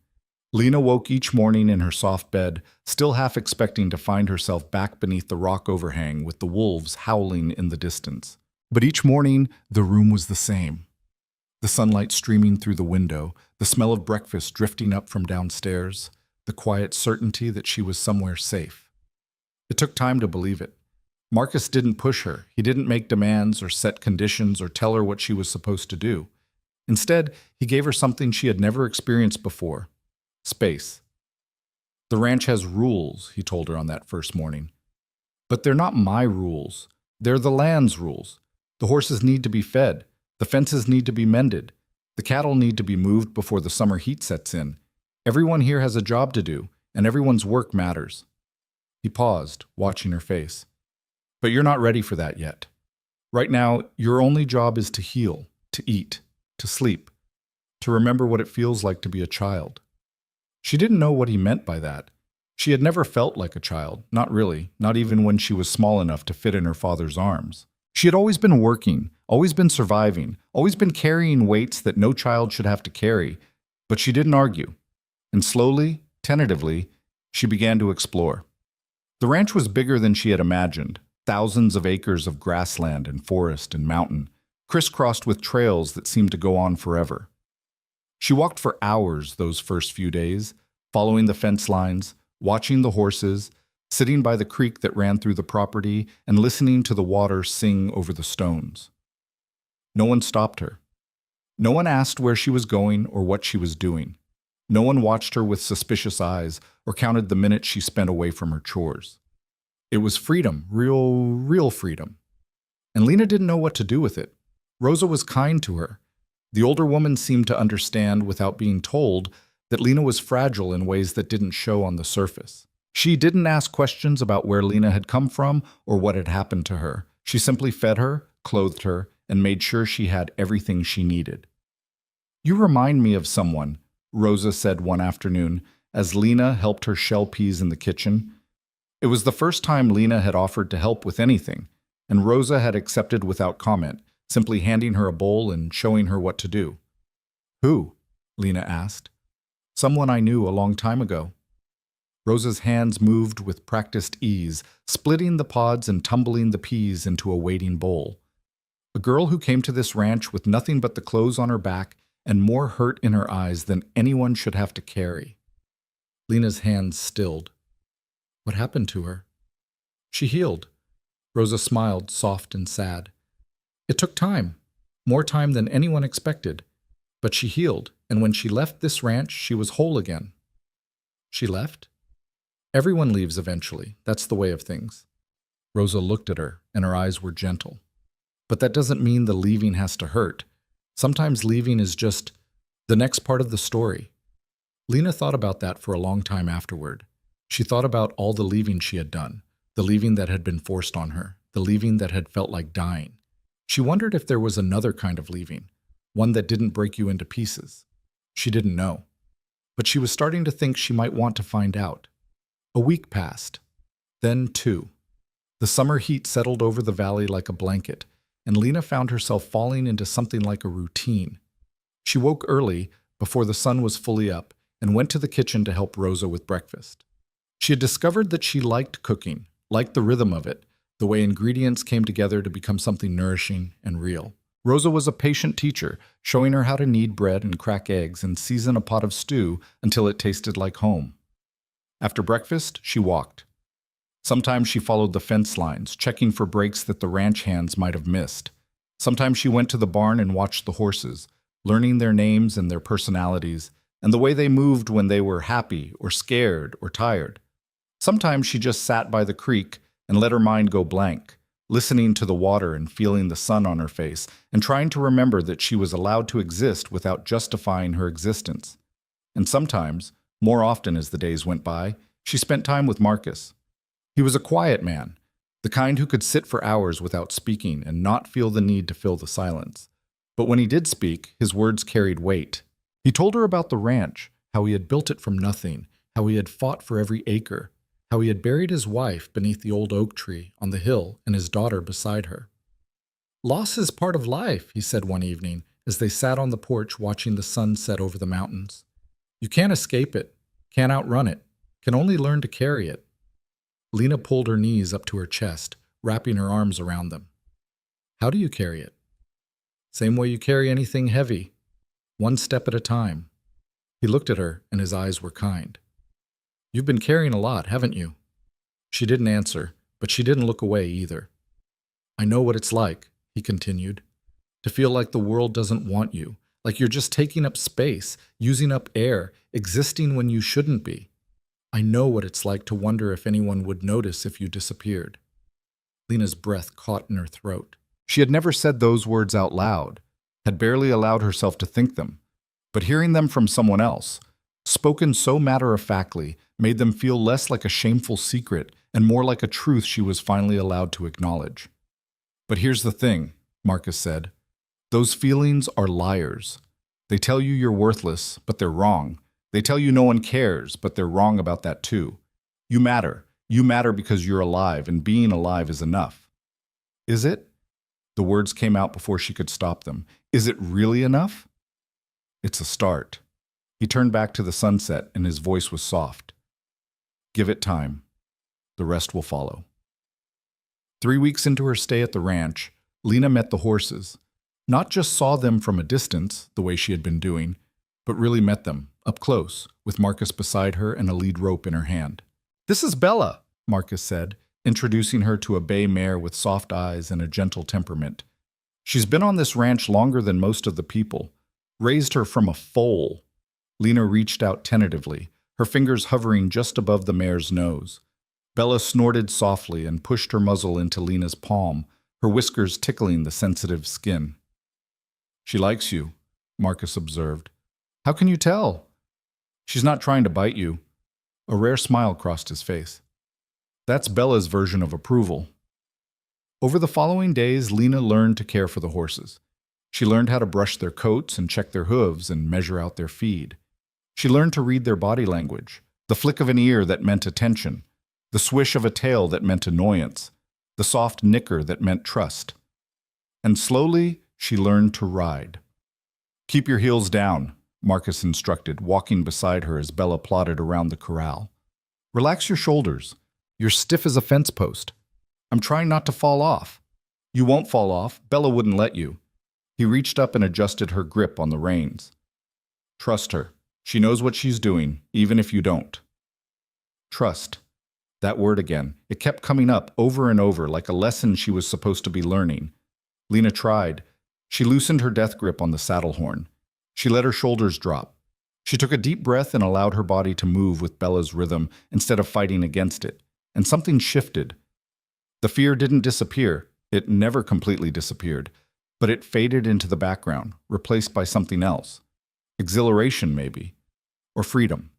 Lena woke each morning in her soft bed, still half expecting to find herself back beneath the rock overhang with the wolves howling in the distance. But each morning, the room was the same. The sunlight streaming through the window, the smell of breakfast drifting up from downstairs, the quiet certainty that she was somewhere safe. It took time to believe it. Marcus didn't push her. He didn't make demands or set conditions or tell her what she was supposed to do. Instead, he gave her something she had never experienced before: space. The ranch has rules, he told her on that first morning. But they're not my rules. They're the land's rules. The horses need to be fed. The fences need to be mended. The cattle need to be moved before the summer heat sets in. Everyone here has a job to do, and everyone's work matters. He paused, watching her face. But you're not ready for that yet. Right now, your only job is to heal, to eat, to sleep, to remember what it feels like to be a child. She didn't know what he meant by that. She had never felt like a child, not really, not even when she was small enough to fit in her father's arms. She had always been working, always been surviving, always been carrying weights that no child should have to carry, but she didn't argue. And slowly, tentatively, she began to explore. The ranch was bigger than she had imagined, thousands of acres of grassland and forest and mountain, crisscrossed with trails that seemed to go on forever. She walked for hours those first few days, following the fence lines, watching the horses, sitting by the creek that ran through the property, and listening to the water sing over the stones. No one stopped her. No one asked where she was going or what she was doing. No one watched her with suspicious eyes or counted the minutes she spent away from her chores. It was freedom, real freedom. And Lena didn't know what to do with it. Rosa was kind to her. The older woman seemed to understand without being told that Lena was fragile in ways that didn't show on the surface. She didn't ask questions about where Lena had come from or what had happened to her. She simply fed her, clothed her, and made sure she had everything she needed. "You remind me of someone," Rosa said one afternoon as Lena helped her shell peas in the kitchen. It was the first time Lena had offered to help with anything, and Rosa had accepted without comment, simply handing her a bowl and showing her what to do. "Who?" Lena asked. "Someone I knew a long time ago." Rosa's hands moved with practiced ease, splitting the pods and tumbling the peas into a waiting bowl. A girl who came to this ranch with nothing but the clothes on her back and more hurt in her eyes than anyone should have to carry. Lena's hands stilled. What happened to her? She healed. Rosa smiled, soft and sad. It took time, more time than anyone expected, but she healed, and when she left this ranch, she was whole again. She left? Everyone leaves eventually. That's the way of things. Rosa looked at her, and her eyes were gentle. But that doesn't mean the leaving has to hurt. Sometimes leaving is just the next part of the story. Lena thought about that for a long time afterward. She thought about all the leaving she had done, the leaving that had been forced on her, the leaving that had felt like dying. She wondered if there was another kind of leaving, one that didn't break you into pieces. She didn't know. But she was starting to think she might want to find out. A week passed. Then 2. The summer heat settled over the valley like a blanket, and Lena found herself falling into something like a routine. She woke early, before the sun was fully up, and went to the kitchen to help Rosa with breakfast. She had discovered that she liked cooking, liked the rhythm of it, the way ingredients came together to become something nourishing and real. Rosa was a patient teacher, showing her how to knead bread and crack eggs and season a pot of stew until it tasted like home. After breakfast, she walked. Sometimes she followed the fence lines, checking for breaks that the ranch hands might have missed. Sometimes she went to the barn and watched the horses, learning their names and their personalities, and the way they moved when they were happy or scared or tired. Sometimes she just sat by the creek and let her mind go blank, listening to the water and feeling the sun on her face, and trying to remember that she was allowed to exist without justifying her existence. And sometimes, more often as the days went by, she spent time with Marcus. He was a quiet man, the kind who could sit for hours without speaking and not feel the need to fill the silence. But when he did speak, his words carried weight. He told her about the ranch, how he had built it from nothing, how he had fought for every acre, how he had buried his wife beneath the old oak tree on the hill and his daughter beside her. "Loss is part of life," he said one evening as they sat on the porch watching the sun set over the mountains. "You can't escape it, can't outrun it, can only learn to carry it." Lena pulled her knees up to her chest, wrapping her arms around them. "How do you carry it?" "Same way you carry anything heavy, one step at a time." He looked at her, and his eyes were kind. "You've been carrying a lot, haven't you?" She didn't answer, but she didn't look away either. "I know what it's like," he continued, "to feel like the world doesn't want you, Like you're just taking up space, using up air, existing when you shouldn't be. I know what it's like to wonder if anyone would notice if you disappeared. Lena's breath caught in her throat. She had never said those words out loud, had barely allowed herself to think them, but hearing them from someone else, spoken so matter-of-factly, made them feel less like a shameful secret and more like a truth she was finally allowed to acknowledge. But here's the thing, Marcus said. Those feelings are liars. They tell you you're worthless, but they're wrong. They tell you no one cares, but they're wrong about that too. You matter. You matter because you're alive, and being alive is enough. Is it? The words came out before she could stop them. Is it really enough? It's a start. He turned back to the sunset, and his voice was soft. Give it time. The rest will follow. 3 weeks into her stay at the ranch, Lena met the horses. Not just saw them from a distance, the way she had been doing, but really met them, up close, with Marcus beside her and a lead rope in her hand. "This is Bella," Marcus said, introducing her to a bay mare with soft eyes and a gentle temperament. "She's been on this ranch longer than most of the people. Raised her from a foal." Lena reached out tentatively, her fingers hovering just above the mare's nose. Bella snorted softly and pushed her muzzle into Lena's palm, her whiskers tickling the sensitive skin. "She likes you," Marcus observed. "How can you tell?" "She's not trying to bite you." A rare smile crossed his face. "That's Bella's version of approval." Over the following days, Lena learned to care for the horses. She learned how to brush their coats and check their hooves and measure out their feed. She learned to read their body language, the flick of an ear that meant attention, the swish of a tail that meant annoyance, the soft nicker that meant trust. And slowly, she learned to ride. "Keep your heels down," Marcus instructed, walking beside her as Bella plodded around the corral. "Relax your shoulders. You're stiff as a fence post. I'm trying not to fall off." "You won't fall off. Bella wouldn't let you." He reached up and adjusted her grip on the reins. "Trust her. She knows what she's doing, even if you don't." Trust. That word again. It kept coming up over and over like a lesson she was supposed to be learning. Lena tried. She loosened her death grip on the saddle horn. She let her shoulders drop. She took a deep breath and allowed her body to move with Bella's rhythm instead of fighting against it. And something shifted. The fear didn't disappear. It never completely disappeared. But it faded into the background, replaced by something else. Exhilaration, maybe. Or freedom.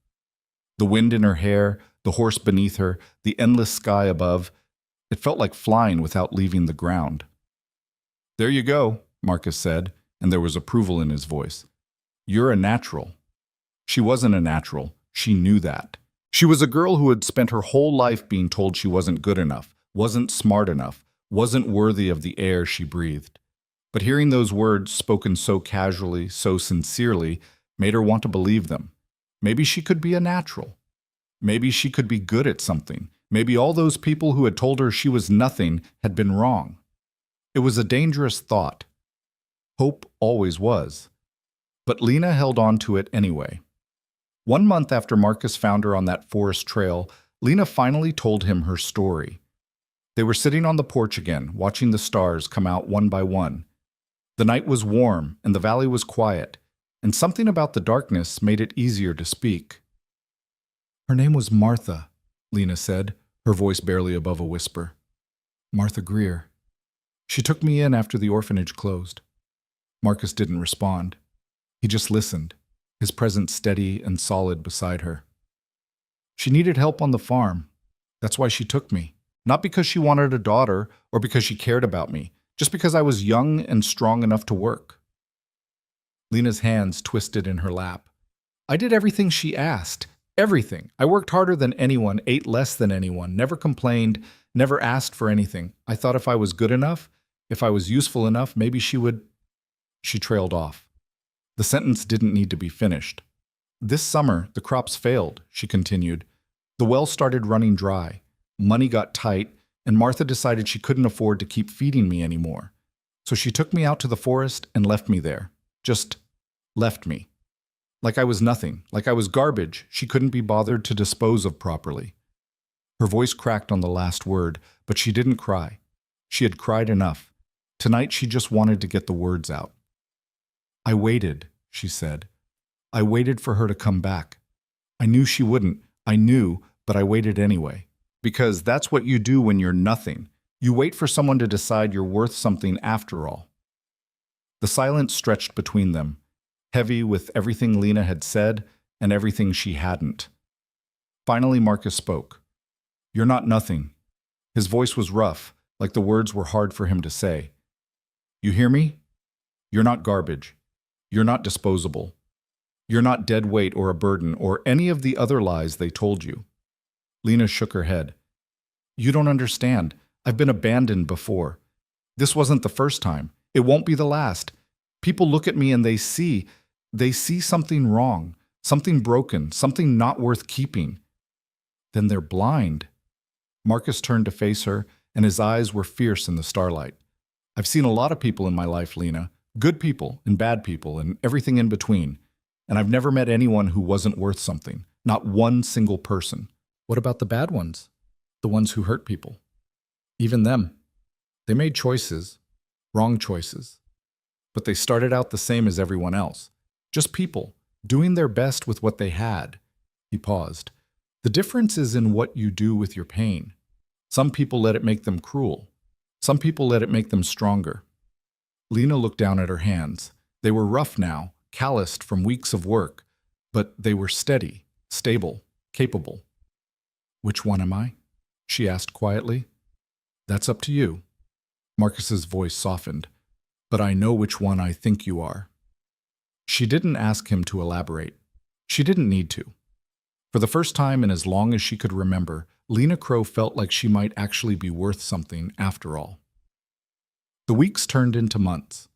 The wind in her hair, the horse beneath her, the endless sky above. It felt like flying without leaving the ground. "There you go," Marcus said, and there was approval in his voice. "You're a natural." She wasn't a natural. She knew that. She was a girl who had spent her whole life being told she wasn't good enough, wasn't smart enough, wasn't worthy of the air she breathed. But hearing those words spoken so casually, so sincerely, made her want to believe them. Maybe she could be a natural. Maybe she could be good at something. Maybe all those people who had told her she was nothing had been wrong. It was a dangerous thought. Hope always was. But Lena held on to it anyway. 1 month after Marcus found her on that forest trail, Lena finally told him her story. They were sitting on the porch again, watching the stars come out one by one. The night was warm, and the valley was quiet, and something about the darkness made it easier to speak. "Her name was Martha," Lena said, her voice barely above a whisper. "Martha Greer. She took me in after the orphanage closed." Marcus didn't respond. He just listened, his presence steady and solid beside her. "She needed help on the farm. That's why she took me. Not because she wanted a daughter or because she cared about me, just because I was young and strong enough to work." Lena's hands twisted in her lap. "I did everything she asked. Everything. I worked harder than anyone, ate less than anyone, never complained, never asked for anything. I thought if I was good enough, if I was useful enough, maybe she would—" She trailed off. The sentence didn't need to be finished. "This summer, the crops failed," she continued. "The well started running dry. Money got tight, and Martha decided she couldn't afford to keep feeding me anymore. So she took me out to the forest and left me there. Just left me. Like I was nothing, like I was garbage she couldn't be bothered to dispose of properly." Her voice cracked on the last word, but she didn't cry. She had cried enough. Tonight she just wanted to get the words out. "I waited," she said. I waited for her to come back. I knew she wouldn't. I knew, but I waited anyway. Because that's what you do when you're nothing. You wait for someone to decide you're worth something after all. The silence stretched between them, heavy with everything Lena had said and everything she hadn't. Finally, Marcus spoke. You're not nothing. His voice was rough, like the words were hard for him to say. You hear me? You're not garbage. You're not disposable. You're not dead weight or a burden or any of the other lies they told you. Lena shook her head. You don't understand. I've been abandoned before. This wasn't the first time. It won't be the last. People look at me and they see something wrong, something broken, something not worth keeping. Then they're blind. Marcus turned to face her, and his eyes were fierce in the starlight. I've seen a lot of people in my life, Lena. Good people and bad people and everything in between. And I've never met anyone who wasn't worth something. Not one single person. What about the bad ones? The ones who hurt people? Even them. They made choices, wrong choices. But they started out the same as everyone else. Just people, doing their best with what they had. He paused. The difference is in what you do with your pain. Some people let it make them cruel. Some people let it make them stronger. Lena looked down at her hands. They were rough now, calloused from weeks of work, but they were steady, stable, capable. Which one am I? She asked quietly. That's up to you. Marcus's voice softened. But I know which one I think you are. She didn't ask him to elaborate. She didn't need to. For the first time in as long as she could remember, Lena Crow felt like she might actually be worth something after all. The weeks turned into months.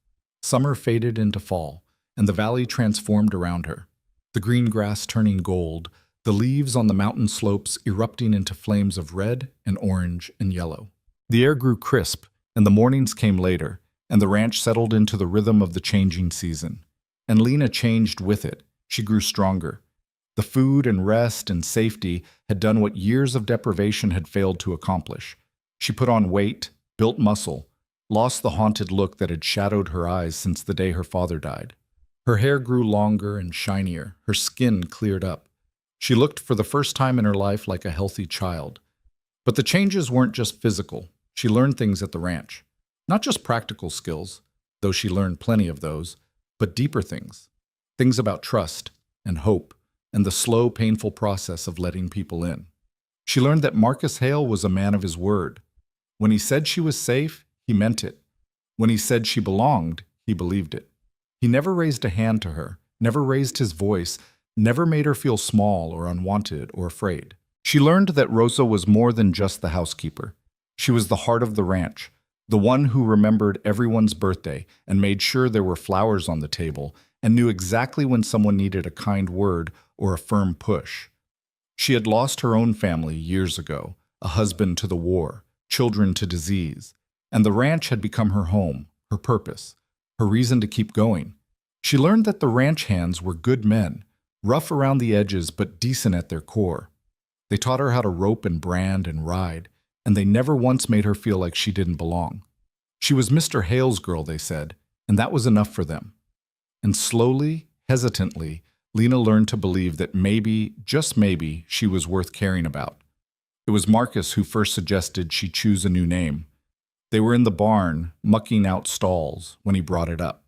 Summer faded into fall, and the valley transformed around her. The green grass turning gold, the leaves on the mountain slopes erupting into flames of red and orange and yellow. The air grew crisp, and the mornings came later, and the ranch settled into the rhythm of the changing season. And Lena changed with it. She grew stronger. The food and rest and safety had done what years of deprivation had failed to accomplish. She put on weight, built muscle, lost the haunted look that had shadowed her eyes since the day her father died. Her hair grew longer and shinier, her skin cleared up. She looked for the first time in her life like a healthy child. But the changes weren't just physical. She learned things at the ranch. Not just practical skills, though she learned plenty of those, but deeper things. Things about trust and hope and the slow, painful process of letting people in. She learned that Marcus Hale was a man of his word. When he said she was safe, he meant it. When he said she belonged, he believed it. He never raised a hand to her, never raised his voice, never made her feel small or unwanted or afraid. She learned that Rosa was more than just the housekeeper. She was the heart of the ranch, the one who remembered everyone's birthday and made sure there were flowers on the table and knew exactly when someone needed a kind word or a firm push. She had lost her own family years ago, a husband to the war, children to disease, and the ranch had become her home, her purpose, her reason to keep going. She learned that the ranch hands were good men, rough around the edges but decent at their core. They taught her how to rope and brand and ride, and they never once made her feel like she didn't belong. She was Mr. Hale's girl, they said, and that was enough for them. And slowly, hesitantly, Lena learned to believe that maybe, just maybe, she was worth caring about. It was Marcus who first suggested she choose a new name. They were in the barn, mucking out stalls, when he brought it up.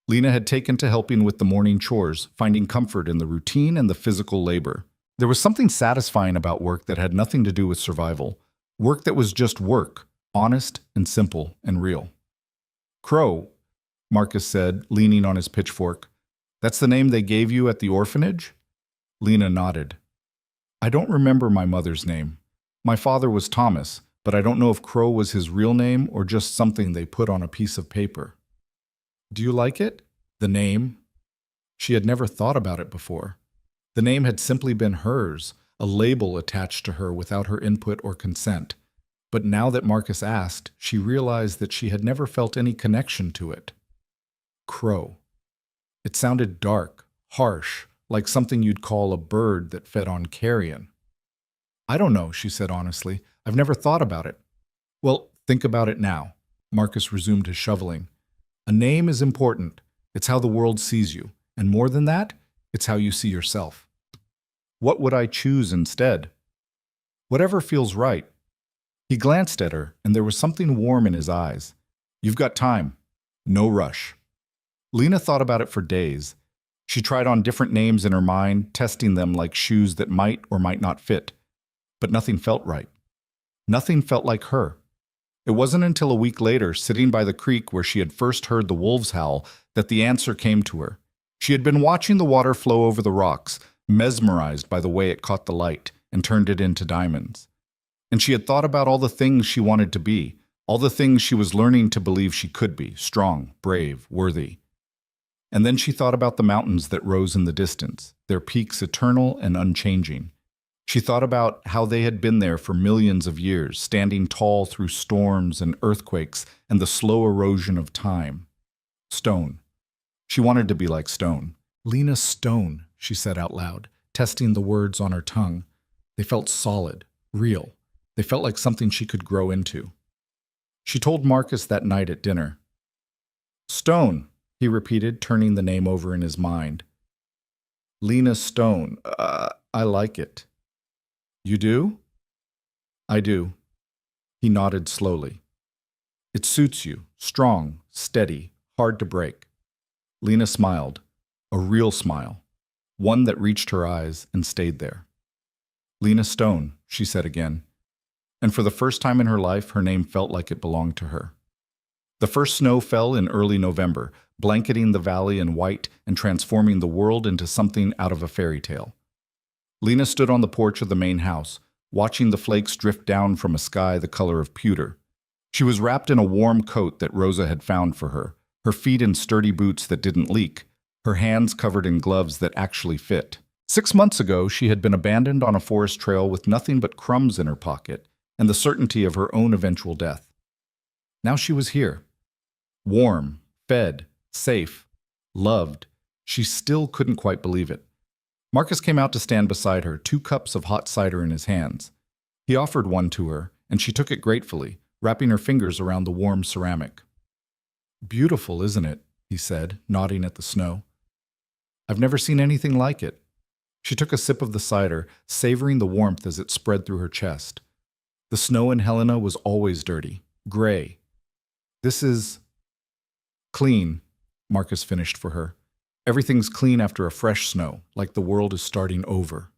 Lena had taken to helping with the morning chores, finding comfort in the routine and the physical labor. There was something satisfying about work that had nothing to do with survival. Work that was just work, honest and simple and real. Crow, Marcus said, leaning on his pitchfork. That's the name they gave you at the orphanage? Lena nodded. I don't remember my mother's name. My father was Thomas, but I don't know if Crow was his real name or just something they put on a piece of paper. Do you like it? The name? She had never thought about it before. The name had simply been hers, a label attached to her without her input or consent. But now that Marcus asked, she realized that she had never felt any connection to it. Crow. It sounded dark, harsh, like something you'd call a bird that fed on carrion. I don't know, she said honestly. I've never thought about it. Well, think about it now. Marcus resumed his shoveling. A name is important. It's how the world sees you. And more than that, it's how you see yourself. What would I choose instead? Whatever feels right. He glanced at her, and there was something warm in his eyes. You've got time. No rush. Lena thought about it for days. She tried on different names in her mind, testing them like shoes that might or might not fit. But nothing felt right. Nothing felt like her. It wasn't until a week later, sitting by the creek where she had first heard the wolves howl, that the answer came to her. She had been watching the water flow over the rocks, mesmerized by the way it caught the light and turned it into diamonds. And she had thought about all the things she wanted to be, all the things she was learning to believe she could be, strong, brave, worthy. And then she thought about the mountains that rose in the distance, their peaks eternal and unchanging. She thought about how they had been there for millions of years, standing tall through storms and earthquakes and the slow erosion of time. Stone. She wanted to be like stone. Lena Stone, she said out loud, testing the words on her tongue. They felt solid, real. They felt like something she could grow into. She told Marcus that night at dinner. Stone, he repeated, turning the name over in his mind. Lena Stone. I like it. You do? I do. He nodded slowly. It suits you, strong, steady, hard to break. Lena smiled, a real smile, one that reached her eyes and stayed there. Lena Stone, she said again, and for the first time in her life, her name felt like it belonged to her. The first snow fell in early November, blanketing the valley in white and transforming the world into something out of a fairy tale. Lena stood on the porch of the main house, watching the flakes drift down from a sky the color of pewter. She was wrapped in a warm coat that Rosa had found for her feet in sturdy boots that didn't leak, her hands covered in gloves that actually fit. 6 months ago, she had been abandoned on a forest trail with nothing but crumbs in her pocket and the certainty of her own eventual death. Now she was here. Warm, fed, safe, loved. She still couldn't quite believe it. Marcus came out to stand beside her, 2 cups of hot cider in his hands. He offered one to her, and she took it gratefully, wrapping her fingers around the warm ceramic. Beautiful, isn't it? He said, nodding at the snow. I've never seen anything like it. She took a sip of the cider, savoring the warmth as it spread through her chest. The snow in Helena was always dirty, gray. This is clean, Marcus finished for her. Everything's clean after a fresh snow, like the world is starting over.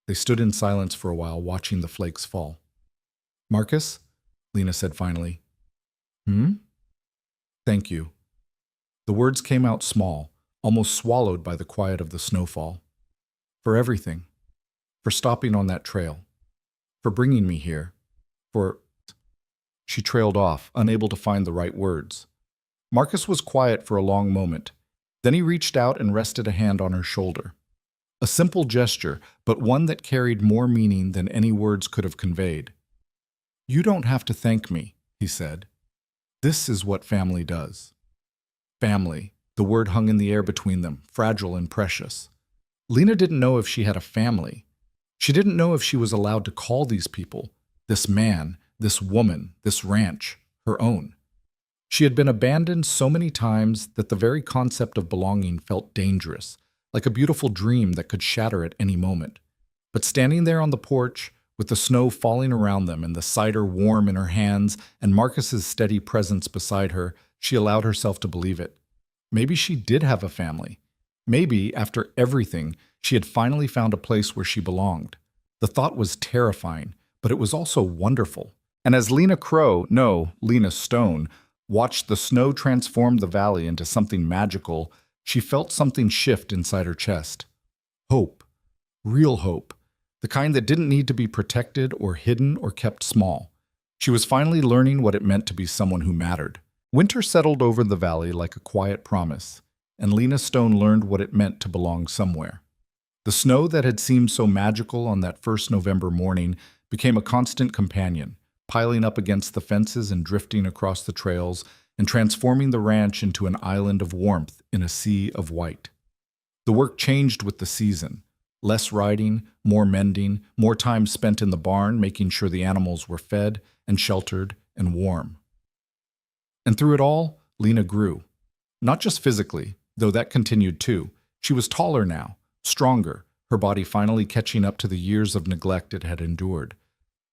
They stood in silence for a while, watching the flakes fall. Marcus, Lena said finally. Thank you. The words came out small, almost swallowed by the quiet of the snowfall. For everything. For stopping on that trail. For bringing me here. For... She trailed off, unable to find the right words. Marcus was quiet for a long moment. Then he reached out and rested a hand on her shoulder. A simple gesture, but one that carried more meaning than any words could have conveyed. You don't have to thank me, he said. This is what family does. Family. The word hung in the air between them, fragile and precious. Lena didn't know if she had a family. She didn't know if she was allowed to call these people, this man, this woman, this ranch, her own. She had been abandoned so many times that the very concept of belonging felt dangerous, like a beautiful dream that could shatter at any moment. But standing there on the porch, with the snow falling around them and the cider warm in her hands and Marcus's steady presence beside her, she allowed herself to believe it. Maybe she did have a family. Maybe, after everything, she had finally found a place where she belonged. The thought was terrifying, but it was also wonderful. And as Lena Stone, watched the snow transform the valley into something magical, she felt something shift inside her chest. Hope. Real hope. The kind that didn't need to be protected or hidden or kept small. She was finally learning what it meant to be someone who mattered. Winter settled over the valley like a quiet promise, and Lena Stone learned what it meant to belong somewhere. The snow that had seemed so magical on that first November morning became a constant companion, piling up against the fences and drifting across the trails and transforming the ranch into an island of warmth in a sea of white. The work changed with the season. Less riding, more mending, more time spent in the barn making sure the animals were fed and sheltered and warm. And through it all, Lena grew. Not just physically, though that continued too. She was taller now, stronger, her body finally catching up to the years of neglect it had endured.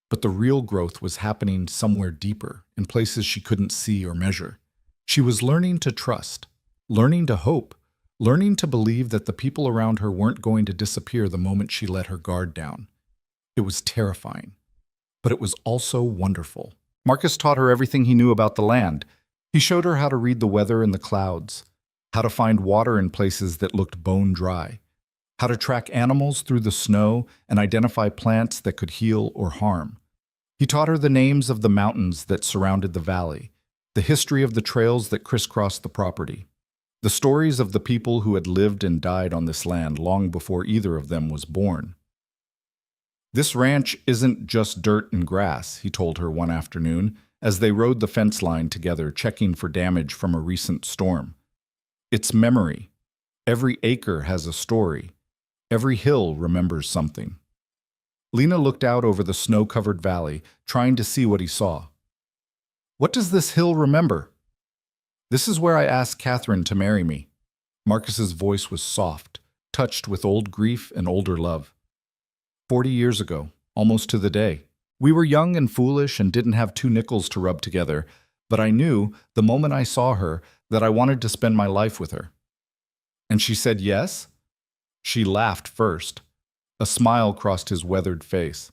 But the real growth was happening somewhere deeper, in places she couldn't see or measure. She was learning to trust, learning to hope, learning to believe that the people around her weren't going to disappear the moment she let her guard down. It was terrifying, but it was also wonderful. Marcus taught her everything he knew about the land. He showed her how to read the weather and the clouds, how to find water in places that looked bone dry, how to track animals through the snow and identify plants that could heal or harm. He taught her the names of the mountains that surrounded the valley, the history of the trails that crisscrossed the property, the stories of the people who had lived and died on this land long before either of them was born. "This ranch isn't just dirt and grass," he told her one afternoon as they rode the fence line together, checking for damage from a recent storm. "It's memory. Every acre has a story. Every hill remembers something." Lena looked out over the snow-covered valley, trying to see what he saw. "What does this hill remember?" "This is where I asked Catherine to marry me." Marcus's voice was soft, touched with old grief and older love. 40 years ago, almost to the day. We were young and foolish and didn't have 2 nickels to rub together, but I knew, the moment I saw her, that I wanted to spend my life with her." "And she said yes?" "She laughed first." A smile crossed his weathered face.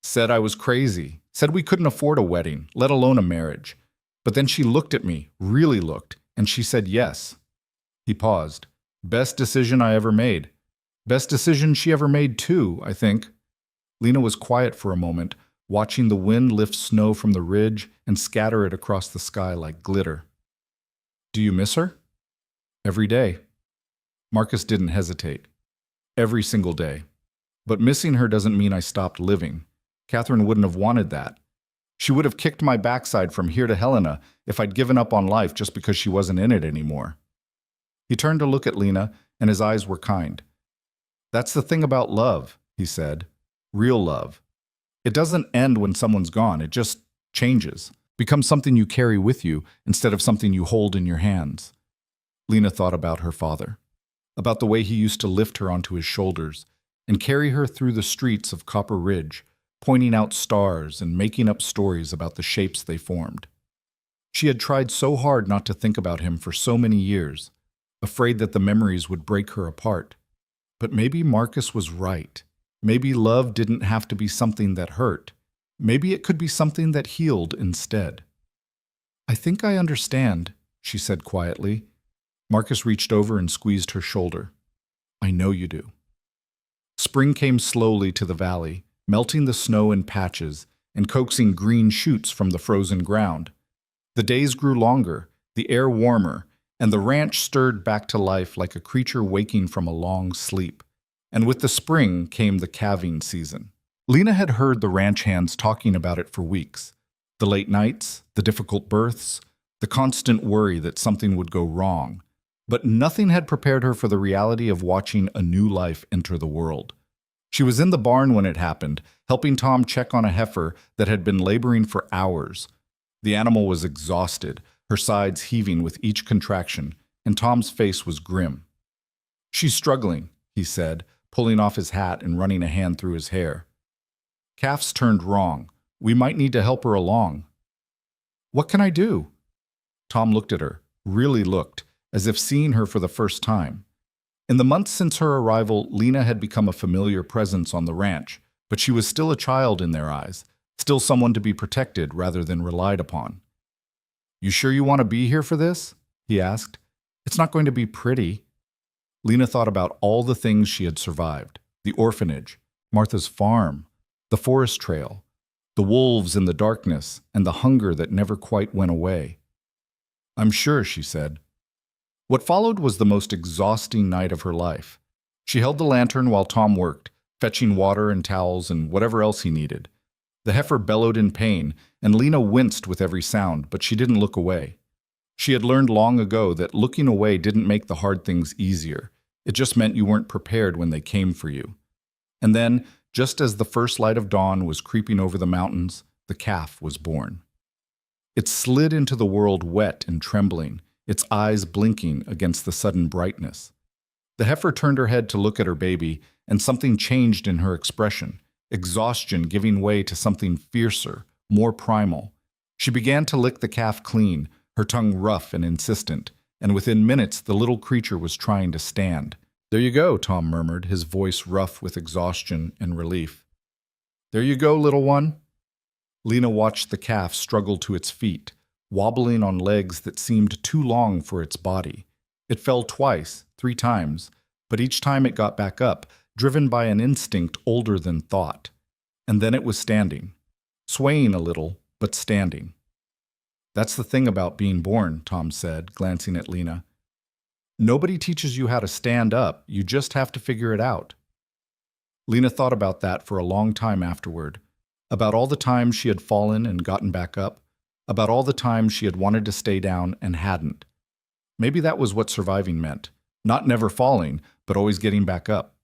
"Said I was crazy, said we couldn't afford a wedding, let alone a marriage. But then she looked at me, really looked, and she said yes." He paused. "Best decision I ever made. Best decision she ever made too, I think." Lena was quiet for a moment, watching the wind lift snow from the ridge and scatter it across the sky like glitter. "Do you miss her?" "Every day." Marcus didn't hesitate. "Every single day. But missing her doesn't mean I stopped living. Catherine wouldn't have wanted that. She would have kicked my backside from here to Helena if I'd given up on life just because she wasn't in it anymore." He turned to look at Lena, and his eyes were kind. "That's the thing about love," he said. "Real love. It doesn't end when someone's gone, it just changes. Becomes something you carry with you instead of something you hold in your hands." Lena thought about her father, about the way he used to lift her onto his shoulders and carry her through the streets of Copper Ridge, pointing out stars and making up stories about the shapes they formed. She had tried so hard not to think about him for so many years, afraid that the memories would break her apart. But maybe Marcus was right. Maybe love didn't have to be something that hurt. Maybe it could be something that healed instead. "I think I understand," she said quietly. Marcus reached over and squeezed her shoulder. "I know you do." Spring came slowly to the valley, melting the snow in patches and coaxing green shoots from the frozen ground. The days grew longer, the air warmer, and the ranch stirred back to life like a creature waking from a long sleep. And with the spring came the calving season. Lena had heard the ranch hands talking about it for weeks. The late nights, the difficult births, the constant worry that something would go wrong. But nothing had prepared her for the reality of watching a new life enter the world. She was in the barn when it happened, helping Tom check on a heifer that had been laboring for hours. The animal was exhausted, her sides heaving with each contraction, and Tom's face was grim. "She's struggling," he said, pulling off his hat and running a hand through his hair. "Calf's turned wrong. We might need to help her along." "What can I do?" Tom looked at her, really looked, as if seeing her for the first time. In the months since her arrival, Lena had become a familiar presence on the ranch, but she was still a child in their eyes, still someone to be protected rather than relied upon. "You sure you want to be here for this?" he asked. "It's not going to be pretty." Lena thought about all the things she had survived: the orphanage, Martha's farm, the forest trail, the wolves in the darkness, and the hunger that never quite went away. "I'm sure," she said. What followed was the most exhausting night of her life. She held the lantern while Tom worked, fetching water and towels and whatever else he needed. The heifer bellowed in pain, and Lena winced with every sound, but she didn't look away. She had learned long ago that looking away didn't make the hard things easier. It just meant you weren't prepared when they came for you. And then, just as the first light of dawn was creeping over the mountains, the calf was born. It slid into the world wet and trembling, its eyes blinking against the sudden brightness. The heifer turned her head to look at her baby, and something changed in her expression, exhaustion giving way to something fiercer, more primal. She began to lick the calf clean, her tongue rough and insistent, and within minutes the little creature was trying to stand. "There you go," Tom murmured, his voice rough with exhaustion and relief. "There you go, little one." Lena watched the calf struggle to its feet, wobbling on legs that seemed too long for its body. It fell twice, 3 times, but each time it got back up, driven by an instinct older than thought. And then it was standing, swaying a little, but standing. "That's the thing about being born," Tom said, glancing at Lena. "Nobody teaches you how to stand up, you just have to figure it out." Lena thought about that for a long time afterward, about all the times she had fallen and gotten back up, about all the times she had wanted to stay down and hadn't. Maybe that was what surviving meant, not never falling, but always getting back up.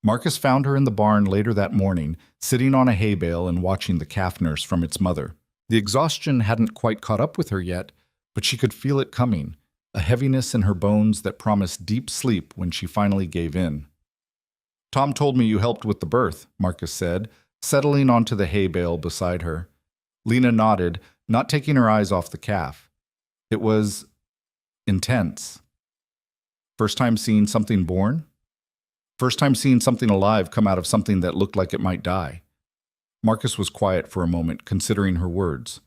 Marcus found her in the barn later that morning, sitting on a hay bale and watching the calf nurse from its mother. The exhaustion hadn't quite caught up with her yet, but she could feel it coming, a heaviness in her bones that promised deep sleep when she finally gave in. "Tom told me you helped with the birth," Marcus said, settling onto the hay bale beside her. Lena nodded, not taking her eyes off the calf. "It was intense." "First time seeing something born?" "First time seeing something alive come out of something that looked like it might die." Marcus was quiet for a moment, considering her words.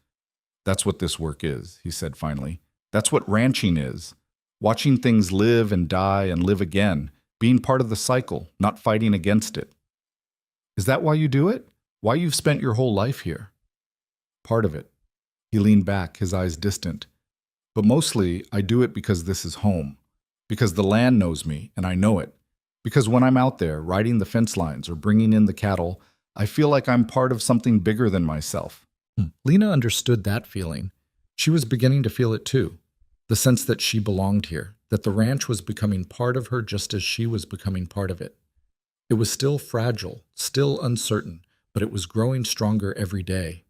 "That's what this work is," he said finally. "That's what ranching is. Watching things live and die and live again, being part of the cycle, not fighting against it." "Is that why you do it? Why you've spent your whole life here?" "Part of it." He leaned back, his eyes distant. "But mostly, I do it because this is home. Because the land knows me, and I know it. Because when I'm out there, riding the fence lines or bringing in the cattle, I feel like I'm part of something bigger than myself." Lena understood that feeling. She was beginning to feel it too. The sense that she belonged here, that the ranch was becoming part of her just as she was becoming part of it. It was still fragile, still uncertain, but it was growing stronger every day.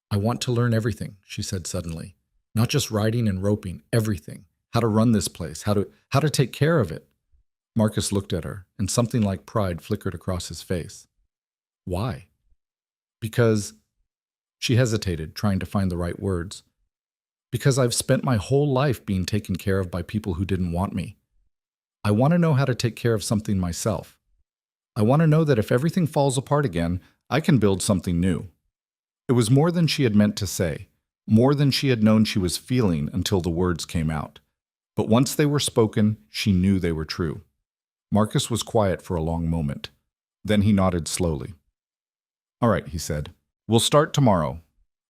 "I want to learn everything," she said suddenly. "Not just riding and roping, everything. How to run this place, how to take care of it." Marcus looked at her, and something like pride flickered across his face. "Why?" "Because," she hesitated, trying to find the right words, "because I've spent my whole life being taken care of by people who didn't want me. I want to know how to take care of something myself. I want to know that if everything falls apart again, I can build something new." It was more than she had meant to say, more than she had known she was feeling until the words came out. But once they were spoken, she knew they were true. Marcus was quiet for a long moment. Then he nodded slowly. "All right," he said. "We'll start tomorrow.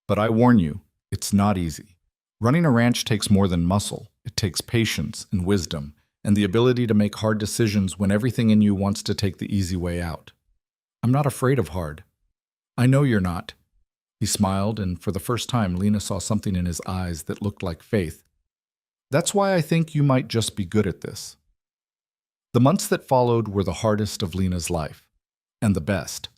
But I warn you, it's not easy. Running a ranch takes more than muscle. It takes patience and wisdom, and the ability to make hard decisions when everything in you wants to take the easy way out. I'm not afraid of hard. I know you're not." He smiled, and for the first time, Lena saw something in his eyes that looked like faith. "That's why I think you might just be good at this." The months that followed were the hardest of Lena's life, and the best.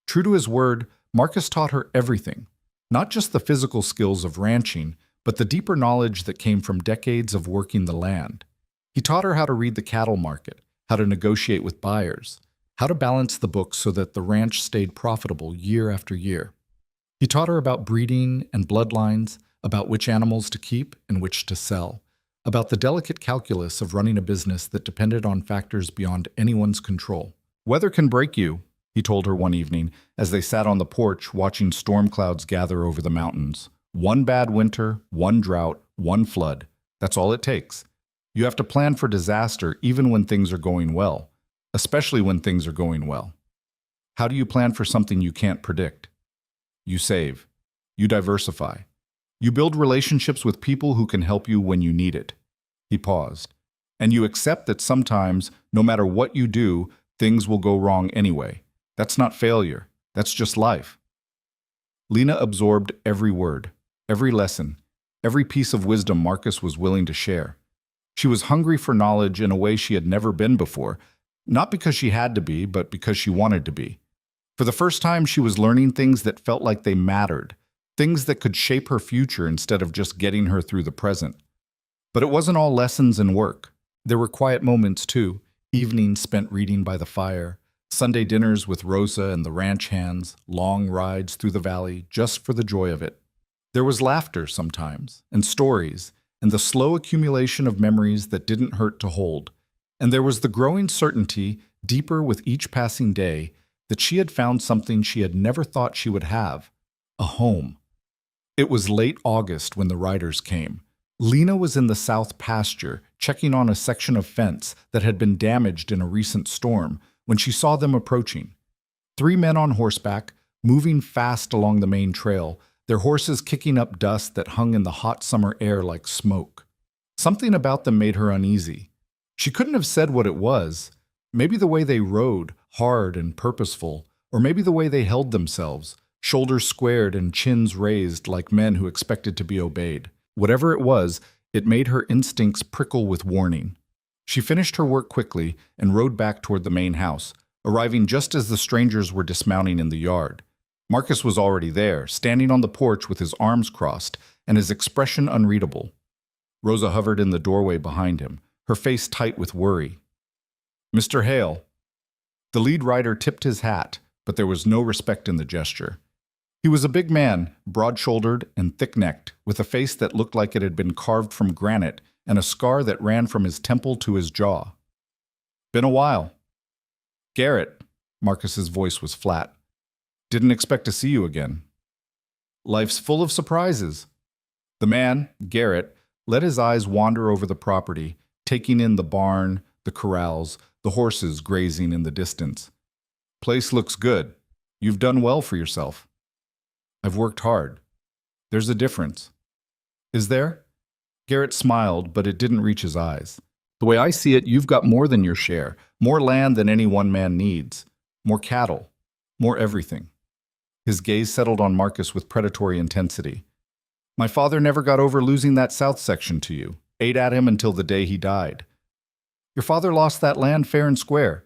True to his word, Marcus taught her everything, not just the physical skills of ranching, but the deeper knowledge that came from decades of working the land. He taught her how to read the cattle market, how to negotiate with buyers, how to balance the books so that the ranch stayed profitable year after year. He taught her about breeding and bloodlines, about which animals to keep and which to sell, about the delicate calculus of running a business that depended on factors beyond anyone's control. "Weather can break you," he told her one evening as they sat on the porch watching storm clouds gather over the mountains. "One bad winter, one drought, one flood. That's all it takes. You have to plan for disaster even when things are going well, especially when things are going well. How do you plan for something you can't predict? You save. You diversify. You build relationships with people who can help you when you need it." He paused. "And you accept that sometimes, no matter what you do, things will go wrong anyway. That's not failure. That's just life." Lena absorbed every word, every lesson, every piece of wisdom Marcus was willing to share. She was hungry for knowledge in a way she had never been before, not because she had to be, but because she wanted to be. For the first time, she was learning things that felt like they mattered, things that could shape her future instead of just getting her through the present. But it wasn't all lessons and work. There were quiet moments, too, Evenings spent reading by the fire, Sunday dinners with Rosa and the ranch hands, long rides through the valley just for the joy of it. There was laughter sometimes, and stories, and the slow accumulation of memories that didn't hurt to hold. And there was the growing certainty, deeper with each passing day, that she had found something she had never thought she would have: a home. It was late August when the riders came. Lena was in the south pasture, checking on a section of fence that had been damaged in a recent storm, when she saw them approaching. 3 men on horseback, moving fast along the main trail, their horses kicking up dust that hung in the hot summer air like smoke. Something about them made her uneasy. She couldn't have said what it was. Maybe the way they rode, hard and purposeful, or maybe the way they held themselves, shoulders squared and chins raised like men who expected to be obeyed. Whatever it was, it made her instincts prickle with warning. She finished her work quickly and rode back toward the main house, arriving just as the strangers were dismounting in the yard. Marcus was already there, standing on the porch with his arms crossed and his expression unreadable. Rosa hovered in the doorway behind him, her face tight with worry. "Mr. Hale." The lead rider tipped his hat, but there was no respect in the gesture. He was a big man, broad-shouldered and thick-necked, with a face that looked like it had been carved from granite and a scar that ran from his temple to his jaw. "Been a while." "Garrett," Marcus's voice was flat. "Didn't expect to see you again." "Life's full of surprises." The man, Garrett, let his eyes wander over the property, taking in the barn, the corrals, the horses grazing in the distance. "Place looks good. You've done well for yourself." "I've worked hard." "There's a difference." "Is there?" Garrett smiled, but it didn't reach his eyes. "The way I see it, you've got more than your share, more land than any one man needs, more cattle, more everything." His gaze settled on Marcus with predatory intensity. "My father never got over losing that south section to you, ate at him until the day he died." "Your father lost that land fair and square.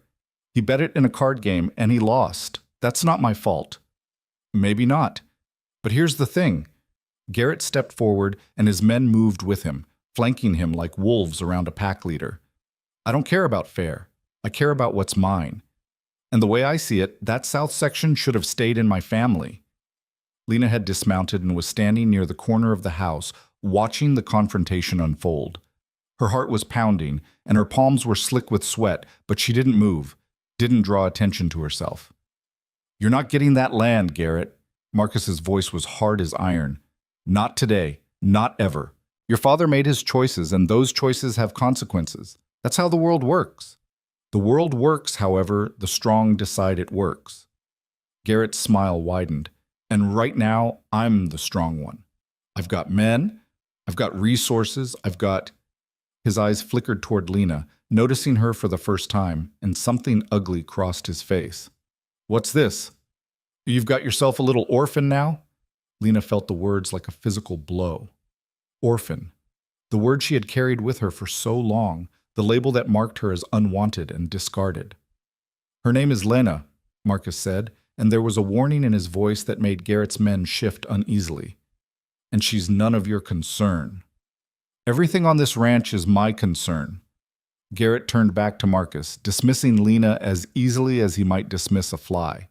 He bet it in a card game, and he lost. That's not my fault." "Maybe not. But here's the thing." Garrett stepped forward, and his men moved with him, flanking him like wolves around a pack leader. "I don't care about fair. I care about what's mine. And the way I see it, that south section should have stayed in my family." Lena had dismounted and was standing near the corner of the house, watching the confrontation unfold. Her heart was pounding, and her palms were slick with sweat, but she didn't move, didn't draw attention to herself. "You're not getting that land, Garrett." Marcus's voice was hard as iron. "Not today. Not ever. Your father made his choices, and those choices have consequences. That's how the world works. The world works, however, the strong decide it works." Garrett's smile widened. "And right now, I'm the strong one. I've got men, I've got resources, I've got—" His eyes flickered toward Lena, noticing her for the first time, and something ugly crossed his face. "What's this? You've got yourself a little orphan now?" Lena felt the words like a physical blow. Orphan. The word she had carried with her for so long, the label that marked her as unwanted and discarded. "Her name is Lena," Marcus said, and there was a warning in his voice that made Garrett's men shift uneasily. "And she's none of your concern." "Everything on this ranch is my concern." Garrett turned back to Marcus, dismissing Lena as easily as he might dismiss a fly.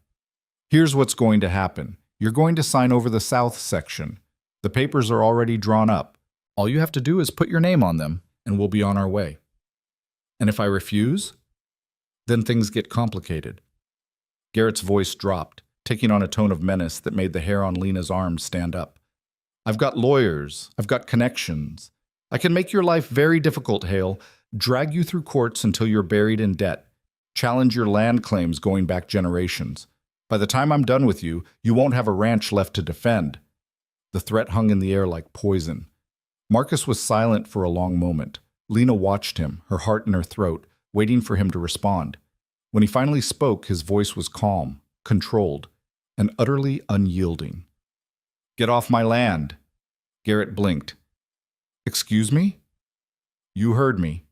"Here's what's going to happen. You're going to sign over the south section. The papers are already drawn up. All you have to do is put your name on them, and we'll be on our way." "And if I refuse?" "Then things get complicated." Garrett's voice dropped, taking on a tone of menace that made the hair on Lena's arms stand up. "I've got lawyers. I've got connections. I can make your life very difficult, Hale, drag you through courts until you're buried in debt, challenge your land claims going back generations. By the time I'm done with you, you won't have a ranch left to defend." The threat hung in the air like poison. Marcus was silent for a long moment. Lena watched him, her heart in her throat, waiting for him to respond. When he finally spoke, his voice was calm, controlled, and utterly unyielding. "Get off my land." Garrett blinked. "Excuse me?" "You heard me.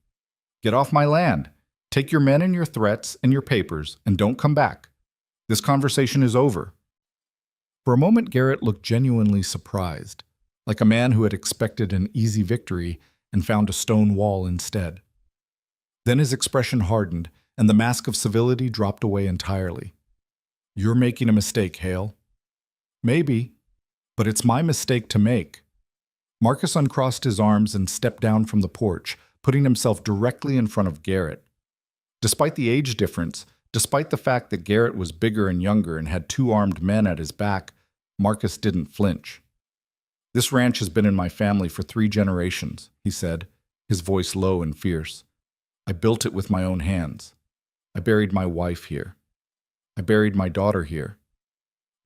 Get off my land. Take your men and your threats and your papers, and don't come back. This conversation is over." For a moment, Garrett looked genuinely surprised, like a man who had expected an easy victory and found a stone wall instead. Then his expression hardened, and the mask of civility dropped away entirely. "You're making a mistake, Hale." "Maybe, but it's my mistake to make." Marcus uncrossed his arms and stepped down from the porch, putting himself directly in front of Garrett. Despite the age difference, despite the fact that Garrett was bigger and younger and had two armed men at his back, Marcus didn't flinch. "This ranch has been in my family for 3 generations," he said, his voice low and fierce. "I built it with my own hands. I buried my wife here. I buried my daughter here.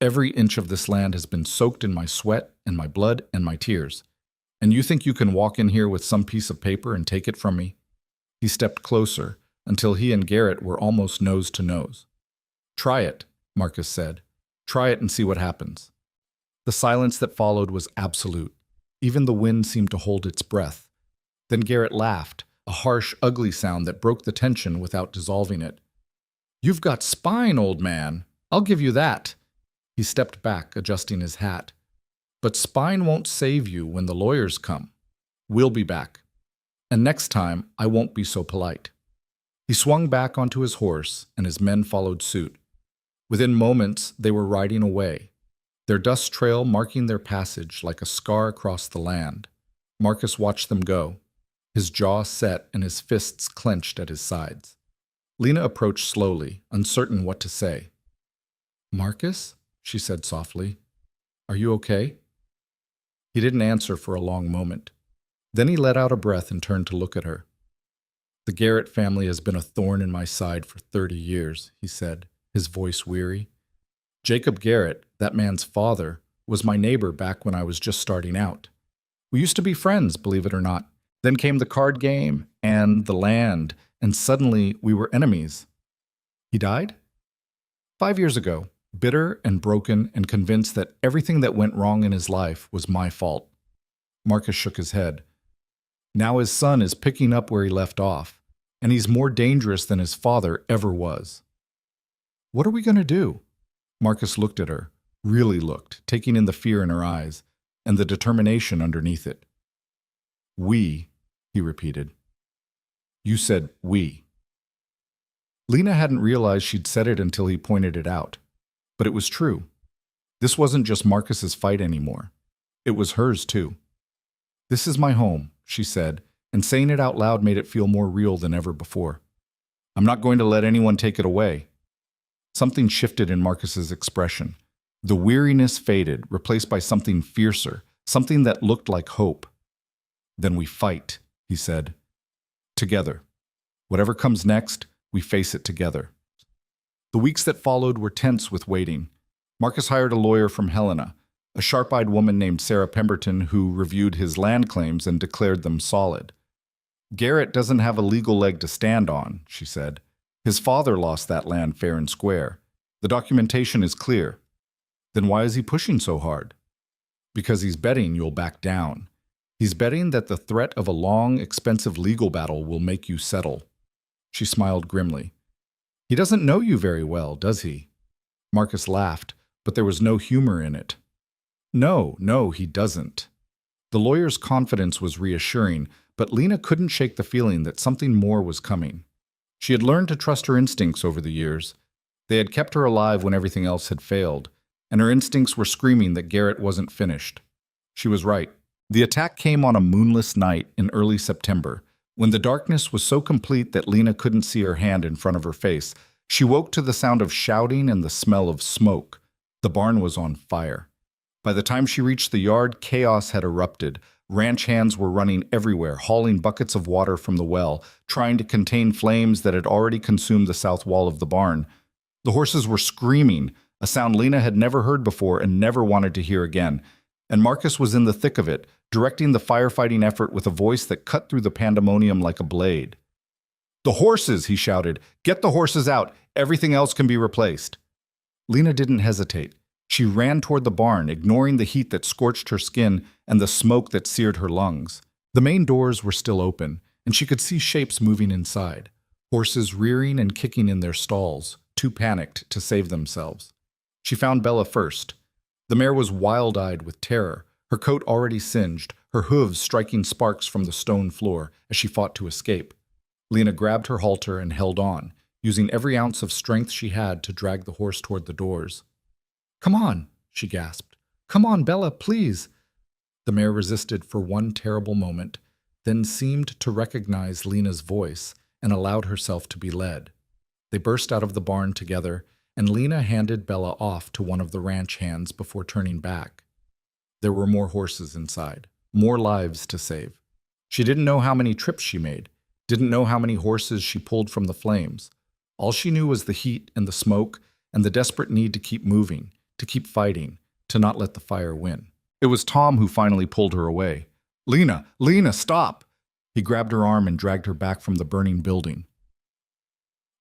Every inch of this land has been soaked in my sweat and my blood and my tears. And you think you can walk in here with some piece of paper and take it from me?" He stepped closer until he and Garrett were almost nose to nose. "Try it," Marcus said. "Try it and see what happens." The silence that followed was absolute. Even the wind seemed to hold its breath. Then Garrett laughed, a harsh, ugly sound that broke the tension without dissolving it. "You've got spine, old man. I'll give you that." He stepped back, adjusting his hat. "But spine won't save you when the lawyers come. We'll be back. And next time, I won't be so polite." He swung back onto his horse, and his men followed suit. Within moments, they were riding away, their dust trail marking their passage like a scar across the land. Marcus watched them go, his jaw set and his fists clenched at his sides. Lena approached slowly, uncertain what to say. "Marcus?" she said softly. "Are you okay?" He didn't answer for a long moment. Then he let out a breath and turned to look at her. "The Garrett family has been a thorn in my side for 30 years, he said, his voice weary. "Jacob Garrett, that man's father, was my neighbor back when I was just starting out. We used to be friends, believe it or not. Then came the card game and the land, and suddenly we were enemies." "He died?" "5 years ago, bitter and broken and convinced that everything that went wrong in his life was my fault." Marcus shook his head. "Now his son is picking up where he left off, and he's more dangerous than his father ever was." "What are we going to do?" Marcus looked at her, really looked, taking in the fear in her eyes, and the determination underneath it. "We," he repeated. "You said we." Lena hadn't realized she'd said it until he pointed it out. But it was true. This wasn't just Marcus's fight anymore. It was hers too. "This is my home," she said, and saying it out loud made it feel more real than ever before. "I'm not going to let anyone take it away." Something shifted in Marcus's expression. The weariness faded, replaced by something fiercer, something that looked like hope. "Then we fight," he said. "Together. Whatever comes next, we face it together." The weeks that followed were tense with waiting. Marcus hired a lawyer from Helena, a sharp-eyed woman named Sarah Pemberton who reviewed his land claims and declared them solid. "Garrett doesn't have a legal leg to stand on," she said. "His father lost that land fair and square. The documentation is clear." "Then why is he pushing so hard?" "Because he's betting you'll back down. He's betting that the threat of a long, expensive legal battle will make you settle." She smiled grimly. "He doesn't know you very well, does he?" Marcus laughed, but there was no humor in it. No, he doesn't." The lawyer's confidence was reassuring, but Lena couldn't shake the feeling that something more was coming. She had learned to trust her instincts over the years. They had kept her alive when everything else had failed, and her instincts were screaming that Garrett wasn't finished. She was right. The attack came on a moonless night in early September, when the darkness was so complete that Lena couldn't see her hand in front of her face. She woke to the sound of shouting and the smell of smoke. The barn was on fire. By the time she reached the yard, chaos had erupted. Ranch hands were running everywhere, hauling buckets of water from the well, trying to contain flames that had already consumed the south wall of the barn. The horses were screaming, a sound Lena had never heard before and never wanted to hear again. And Marcus was in the thick of it, directing the firefighting effort with a voice that cut through the pandemonium like a blade. "The horses!" he shouted. "Get the horses out! Everything else can be replaced." Lena didn't hesitate. She ran toward the barn, ignoring the heat that scorched her skin and the smoke that seared her lungs. The main doors were still open, and she could see shapes moving inside, horses rearing and kicking in their stalls, too panicked to save themselves. She found Bella first. The mare was wild-eyed with terror, her coat already singed, her hooves striking sparks from the stone floor as she fought to escape. Lena grabbed her halter and held on, using every ounce of strength she had to drag the horse toward the doors. "Come on," she gasped. "Come on, Bella, please." The mare resisted for one terrible moment, then seemed to recognize Lena's voice and allowed herself to be led. They burst out of the barn together, and Lena handed Bella off to one of the ranch hands before turning back. There were more horses inside, more lives to save. She didn't know how many trips she made, didn't know how many horses she pulled from the flames. All she knew was the heat and the smoke and the desperate need to keep moving, to keep fighting, to not let the fire win. It was Tom who finally pulled her away. Lena, stop! He grabbed her arm and dragged her back from the burning building.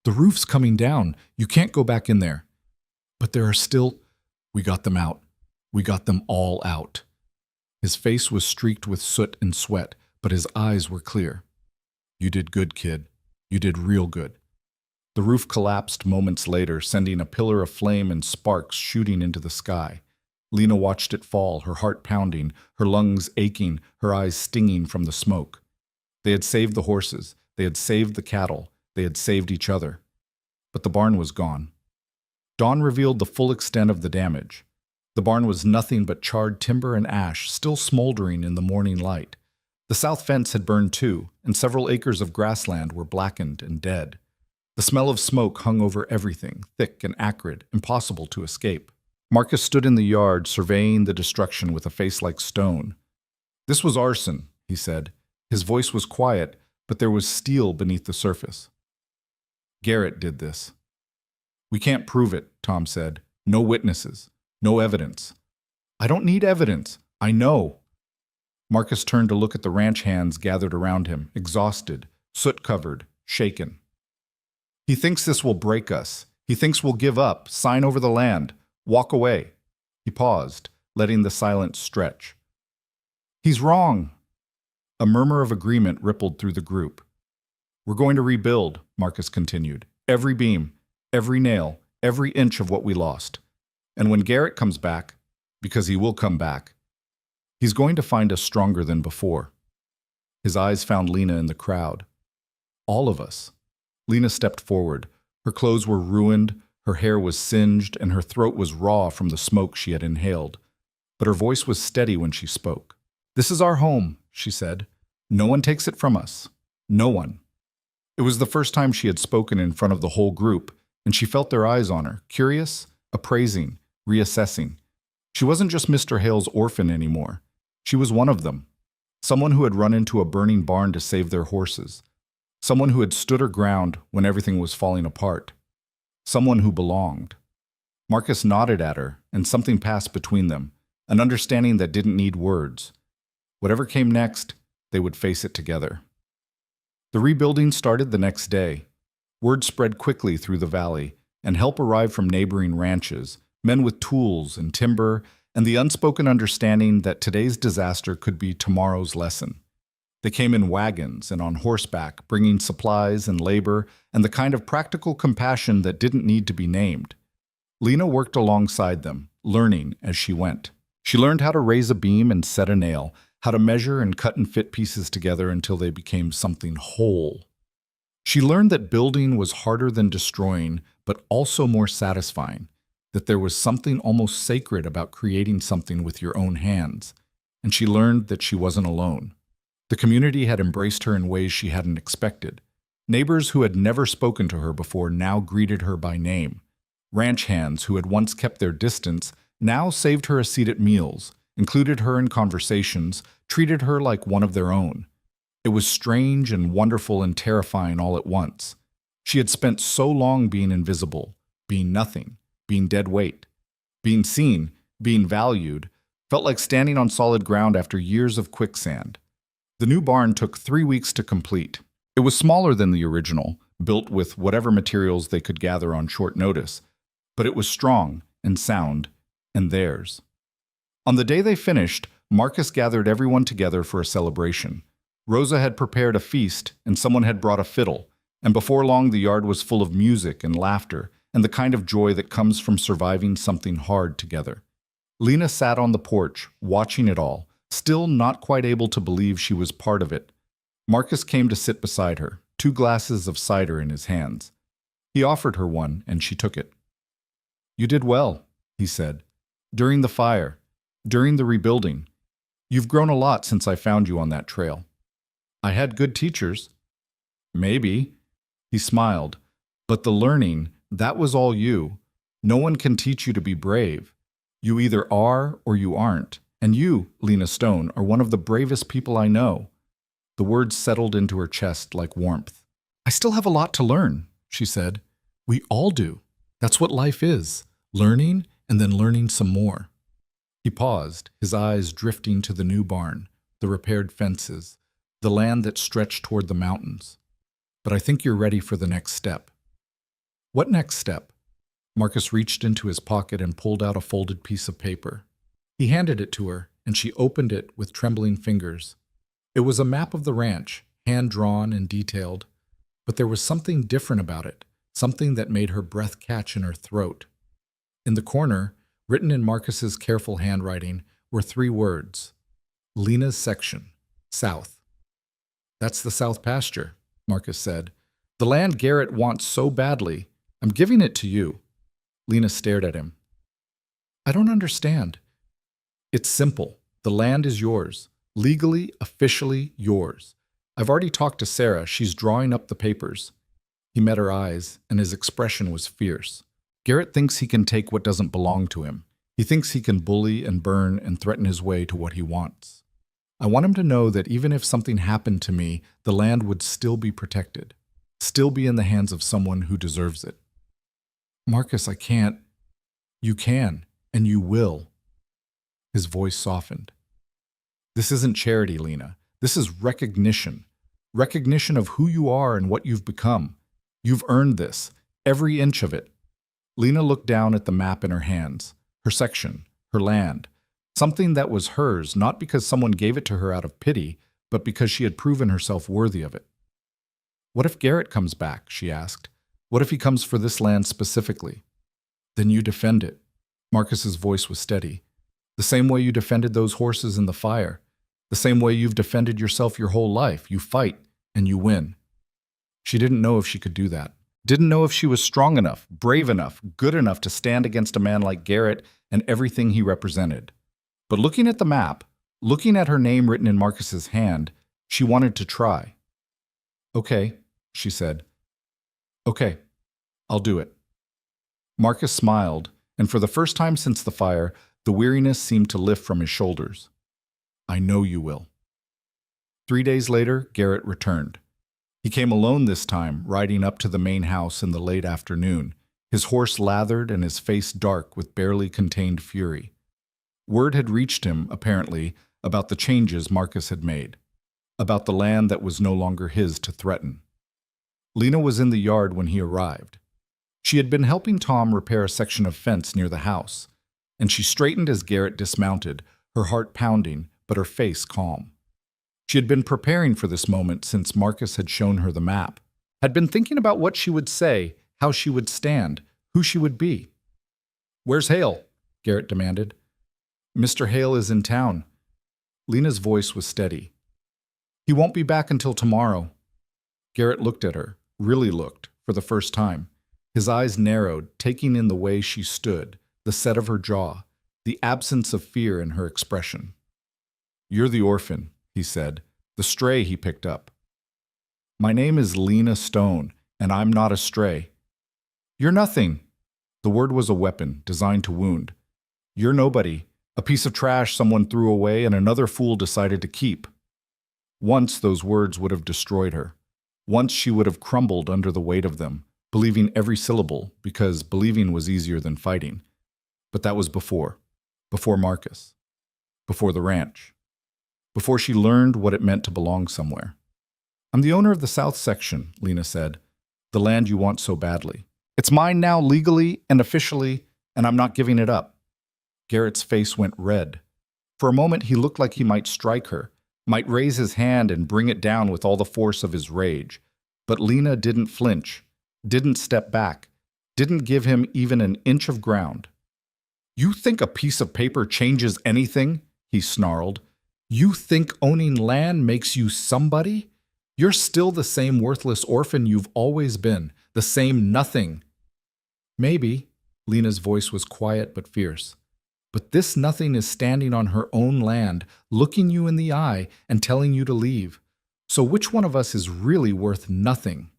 "The roof's coming down. You can't go back in there." "But there are still—" "We got them out. We got them all out." His face was streaked with soot and sweat, but his eyes were clear. "You did good, kid. You did real good." The roof collapsed moments later, sending a pillar of flame and sparks shooting into the sky. Lena watched it fall, her heart pounding, her lungs aching, her eyes stinging from the smoke. They had saved the horses, they had saved the cattle, they had saved each other. But the barn was gone. Dawn revealed the full extent of the damage. The barn was nothing but charred timber and ash, still smoldering in the morning light. The south fence had burned too, and several acres of grassland were blackened and dead. The smell of smoke hung over everything, thick and acrid, impossible to escape. Marcus stood in the yard, surveying the destruction with a face like stone. "This was arson," he said. His voice was quiet, but there was steel beneath the surface. "Garrett did this." "We can't prove it," Tom said. "No witnesses. No evidence." "I don't need evidence. I know." Marcus turned to look at the ranch hands gathered around him, exhausted, soot-covered, shaken. "He thinks this will break us. He thinks we'll give up, sign over the land, walk away." He paused, letting the silence stretch. "He's wrong." A murmur of agreement rippled through the group. "We're going to rebuild," Marcus continued. "Every beam, every nail, every inch of what we lost. And when Garrett comes back, because he will come back, he's going to find us stronger than before." His eyes found Lena in the crowd. "All of us." Lena stepped forward. Her clothes were ruined, her hair was singed, and her throat was raw from the smoke she had inhaled. But her voice was steady when she spoke. "This is our home," she said. "No one takes it from us. No one." It was the first time she had spoken in front of the whole group, and she felt their eyes on her, curious, appraising, reassessing. She wasn't just Mr. Hale's orphan anymore. She was one of them. Someone who had run into a burning barn to save their horses. Someone who had stood her ground when everything was falling apart. Someone who belonged. Marcus nodded at her, and something passed between them, an understanding that didn't need words. Whatever came next, they would face it together. The rebuilding started the next day. Word spread quickly through the valley, and help arrived from neighboring ranches, men with tools and timber, and the unspoken understanding that today's disaster could be tomorrow's lesson. They came in wagons and on horseback, bringing supplies and labor and the kind of practical compassion that didn't need to be named. Lena worked alongside them, learning as she went. She learned how to raise a beam and set a nail, how to measure and cut and fit pieces together until they became something whole. She learned that building was harder than destroying, but also more satisfying, that there was something almost sacred about creating something with your own hands. And she learned that she wasn't alone. The community had embraced her in ways she hadn't expected. Neighbors who had never spoken to her before now greeted her by name. Ranch hands who had once kept their distance now saved her a seat at meals, included her in conversations, treated her like one of their own. It was strange and wonderful and terrifying all at once. She had spent so long being invisible, being nothing, being dead weight. Being seen, being valued, felt like standing on solid ground after years of quicksand. The new barn took 3 weeks to complete. It was smaller than the original, built with whatever materials they could gather on short notice, but it was strong and sound, and theirs. On the day they finished, Marcus gathered everyone together for a celebration. Rosa had prepared a feast, and someone had brought a fiddle, and before long the yard was full of music and laughter, and the kind of joy that comes from surviving something hard together. Lena sat on the porch, watching it all, still not quite able to believe she was part of it. Marcus came to sit beside her, 2 glasses of cider in his hands. He offered her one, and she took it. "You did well," he said. "During the fire, during the rebuilding. You've grown a lot since I found you on that trail." "I had good teachers." "Maybe." He smiled. "But the learning, that was all you. No one can teach you to be brave. You either are or you aren't. And you, Lena Stone, are one of the bravest people I know." The words settled into her chest like warmth. "I still have a lot to learn," she said. "We all do. That's what life is. Learning and then learning some more." He paused, his eyes drifting to the new barn, the repaired fences, the land that stretched toward the mountains. "But I think you're ready for the next step." "What next step?" Marcus reached into his pocket and pulled out a folded piece of paper. He handed it to her, and she opened it with trembling fingers. It was a map of the ranch, hand-drawn and detailed, but there was something different about it, something that made her breath catch in her throat. In the corner, written in Marcus's careful handwriting, were 3 words: Lena's section, south. "That's the south pasture," Marcus said. "The land Garrett wants so badly. I'm giving it to you." Lena stared at him. "I don't understand." "It's simple. The land is yours. Legally, officially yours. I've already talked to Sarah. She's drawing up the papers." He met her eyes, and his expression was fierce. "Garrett thinks he can take what doesn't belong to him. He thinks he can bully and burn and threaten his way to what he wants. I want him to know that even if something happened to me, the land would still be protected, still be in the hands of someone who deserves it." "Marcus, I can't." "You can, and you will." His voice softened. "This isn't charity, Lena. This is recognition. Recognition of who you are and what you've become. You've earned this, every inch of it." Lena looked down at the map in her hands, her section, her land, something that was hers not because someone gave it to her out of pity, but because she had proven herself worthy of it. "What if Garrett comes back?" she asked. "What if he comes for this land specifically?" "Then you defend it." Marcus's voice was steady. "The same way you defended those horses in the fire. The same way you've defended yourself your whole life. You fight, and you win." She didn't know if she could do that. Didn't know if she was strong enough, brave enough, good enough to stand against a man like Garrett and everything he represented. But looking at the map, looking at her name written in Marcus's hand, she wanted to try. "Okay," she said. "Okay, I'll do it." Marcus smiled, and for the first time since the fire, the weariness seemed to lift from his shoulders. "I know you will." 3 days later, Garrett returned. He came alone this time, riding up to the main house in the late afternoon, his horse lathered and his face dark with barely contained fury. Word had reached him, apparently, about the changes Marcus had made, about the land that was no longer his to threaten. Lena was in the yard when he arrived. She had been helping Tom repair a section of fence near the house, and she straightened as Garrett dismounted, her heart pounding, but her face calm. She had been preparing for this moment since Marcus had shown her the map, had been thinking about what she would say, how she would stand, who she would be. "Where's Hale?" Garrett demanded. "Mr. Hale is in town." Lena's voice was steady. "He won't be back until tomorrow." Garrett looked at her, really looked, for the first time. His eyes narrowed, taking in the way she stood, the set of her jaw, the absence of fear in her expression. "You're the orphan," he said, "the stray he picked up." "My name is Lena Stone, and I'm not a stray." "You're nothing." The word was a weapon, designed to wound. "You're nobody, a piece of trash someone threw away and another fool decided to keep." Once those words would have destroyed her. Once she would have crumbled under the weight of them, believing every syllable, because believing was easier than fighting. But that was before Marcus, before the ranch, before she learned what it meant to belong somewhere. "I'm the owner of the south section," Lena said, "the land you want so badly. It's mine now legally and officially, and I'm not giving it up." Garrett's face went red. For a moment he looked like he might strike her, might raise his hand and bring it down with all the force of his rage. But Lena didn't flinch, didn't step back, didn't give him even an inch of ground. "You think a piece of paper changes anything?" he snarled. "You think owning land makes you somebody? You're still the same worthless orphan you've always been, the same nothing. Maybe, Lena's voice was quiet but fierce, but this nothing is standing on her own land, looking you in the eye and telling you to leave. So which one of us is really worth nothing?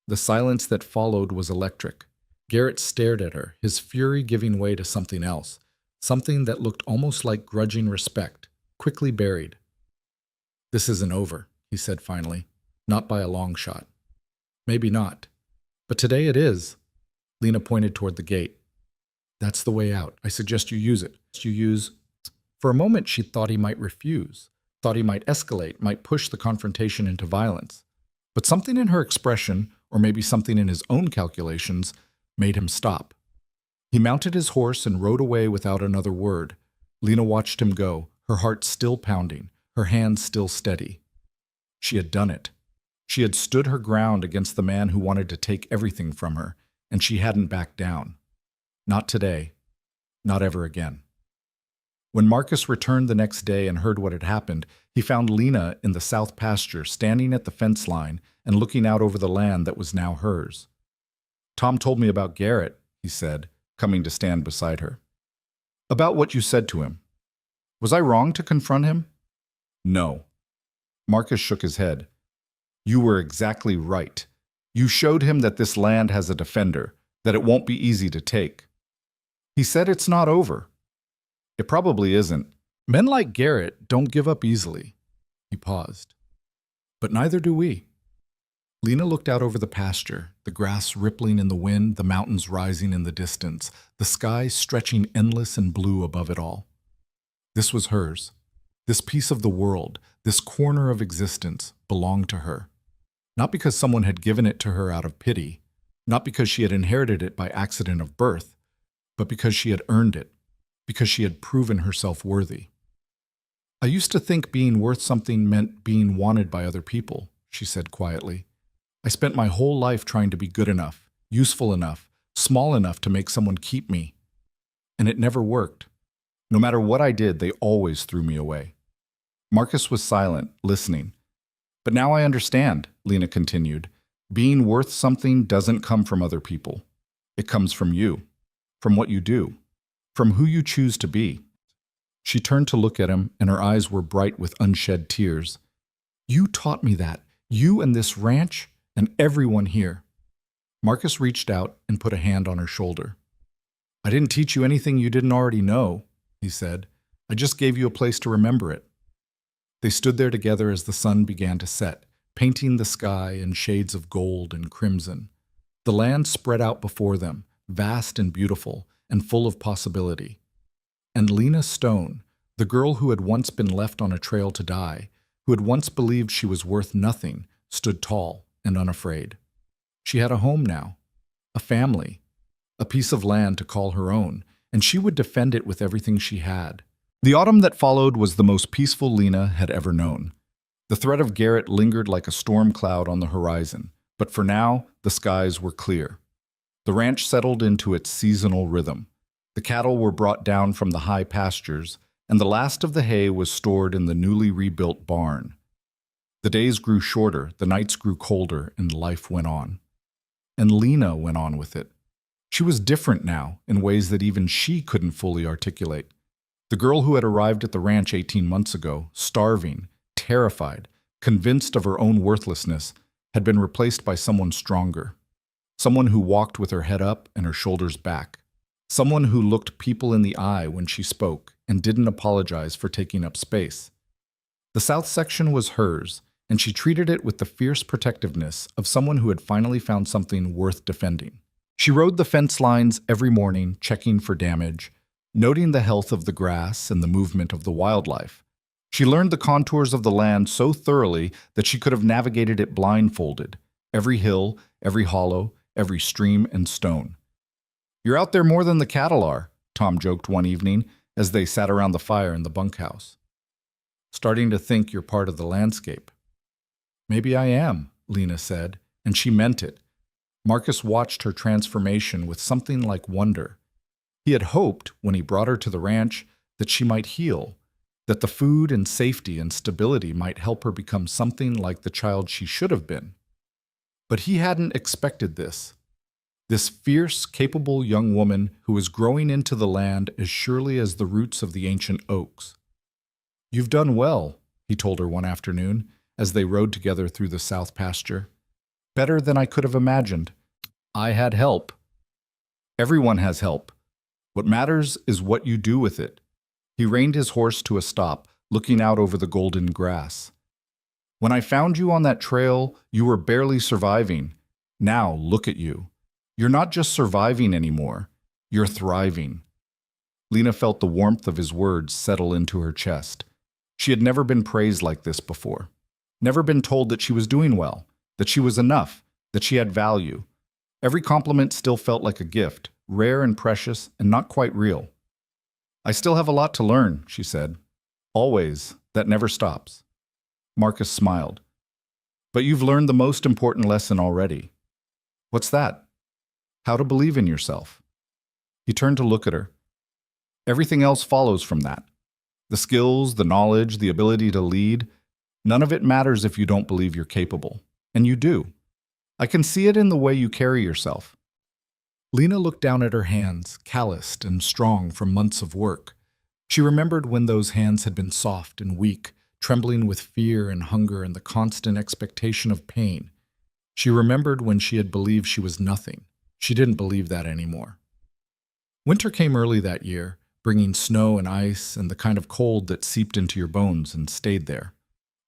The silence that followed was electric. Garrett stared at her, his fury giving way to something else, something that looked almost like grudging respect, quickly buried. "This isn't over," he said finally, "not by a long shot." "Maybe not. But today it is." Lena pointed toward the gate. "That's the way out. I suggest you use it. For a moment she thought he might refuse, thought he might escalate, might push the confrontation into violence. But something in her expression, or maybe something in his own calculations, made him stop. He mounted his horse and rode away without another word. Lena watched him go, her heart still pounding, her hands still steady. She had done it. She had stood her ground against the man who wanted to take everything from her, and she hadn't backed down. Not today. Not ever again. When Marcus returned the next day and heard what had happened, he found Lena in the south pasture, standing at the fence line and looking out over the land that was now hers. "Tom told me about Garrett," he said, coming to stand beside her. "About what you said to him. Was I wrong to confront him?" "No." Marcus shook his head. "You were exactly right. You showed him that this land has a defender, that it won't be easy to take. He said it's not over. It probably isn't. Men like Garrett don't give up easily." He paused. "But neither do we." Lena looked out over the pasture, the grass rippling in the wind, the mountains rising in the distance, the sky stretching endless and blue above it all. This was hers. This piece of the world, this corner of existence, belonged to her. Not because someone had given it to her out of pity, not because she had inherited it by accident of birth, but because she had earned it, because she had proven herself worthy. "I used to think being worth something meant being wanted by other people," she said quietly. "I spent my whole life trying to be good enough, useful enough, small enough to make someone keep me. And it never worked. No matter what I did, they always threw me away." Marcus was silent, listening. "But now I understand," Lena continued. "Being worth something doesn't come from other people. It comes from you, from what you do, from who you choose to be." She turned to look at him, and her eyes were bright with unshed tears. "You taught me that, you and this ranch, and everyone here." Marcus reached out and put a hand on her shoulder. "I didn't teach you anything you didn't already know," he said. "I just gave you a place to remember it." They stood there together as the sun began to set, painting the sky in shades of gold and crimson. The land spread out before them, vast and beautiful, and full of possibility. And Lena Stone, the girl who had once been left on a trail to die, who had once believed she was worth nothing, stood tall and unafraid. She had a home now, a family, a piece of land to call her own, and she would defend it with everything she had. The autumn that followed was the most peaceful Lena had ever known. The threat of Garrett lingered like a storm cloud on the horizon, but for now, the skies were clear. The ranch settled into its seasonal rhythm. The cattle were brought down from the high pastures, and the last of the hay was stored in the newly rebuilt barn. The days grew shorter, the nights grew colder, and life went on. And Lena went on with it. She was different now, in ways that even she couldn't fully articulate. The girl who had arrived at the ranch 18 months ago, starving, terrified, convinced of her own worthlessness, had been replaced by someone stronger. Someone who walked with her head up and her shoulders back. Someone who looked people in the eye when she spoke and didn't apologize for taking up space. The south section was hers, and she treated it with the fierce protectiveness of someone who had finally found something worth defending. She rode the fence lines every morning, checking for damage, noting the health of the grass and the movement of the wildlife. She learned the contours of the land so thoroughly that she could have navigated it blindfolded, every hill, every hollow, every stream and stone. "You're out there more than the cattle are," Tom joked one evening as they sat around the fire in the bunkhouse. "Starting to think you're part of the landscape." "Maybe I am," Lena said, and she meant it. Marcus watched her transformation with something like wonder. He had hoped, when he brought her to the ranch, that she might heal, that the food and safety and stability might help her become something like the child she should have been. But he hadn't expected this. This fierce, capable young woman who was growing into the land as surely as the roots of the ancient oaks. "You've done well," he told her one afternoon as they rode together through the south pasture. "Better than I could have imagined. I had help. Everyone has help. What matters is what you do with it." He reined his horse to a stop, looking out over the golden grass. "When I found you on that trail, you were barely surviving. Now look at you. You're not just surviving anymore. You're thriving." Lena felt the warmth of his words settle into her chest. She had never been praised like this before. Never been told that she was doing well, that she was enough, that she had value. Every compliment still felt like a gift, rare and precious and not quite real. "I still have a lot to learn," she said. "Always. That never stops." Marcus smiled. "But you've learned the most important lesson already." "What's that?" "How to believe in yourself." He turned to look at her. "Everything else follows from that. The skills, the knowledge, the ability to lead. None of it matters if you don't believe you're capable. And you do. I can see it in the way you carry yourself." Lena looked down at her hands, calloused and strong from months of work. She remembered when those hands had been soft and weak, trembling with fear and hunger and the constant expectation of pain. She remembered when she had believed she was nothing. She didn't believe that anymore. Winter came early that year, bringing snow and ice and the kind of cold that seeped into your bones and stayed there.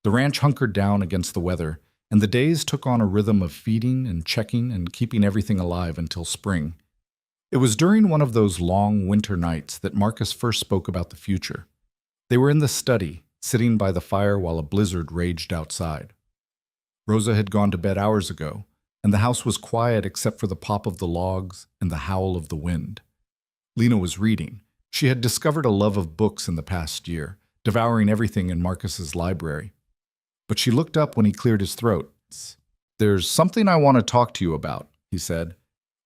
The ranch hunkered down against the weather, and the days took on a rhythm of feeding and checking and keeping everything alive until spring. It was during one of those long winter nights that Marcus first spoke about the future. They were in the study, sitting by the fire while a blizzard raged outside. Rosa had gone to bed hours ago, and the house was quiet except for the pop of the logs and the howl of the wind. Lena was reading. She had discovered a love of books in the past year, devouring everything in Marcus's library. But she looked up when he cleared his throat. "There's something I want to talk to you about," he said.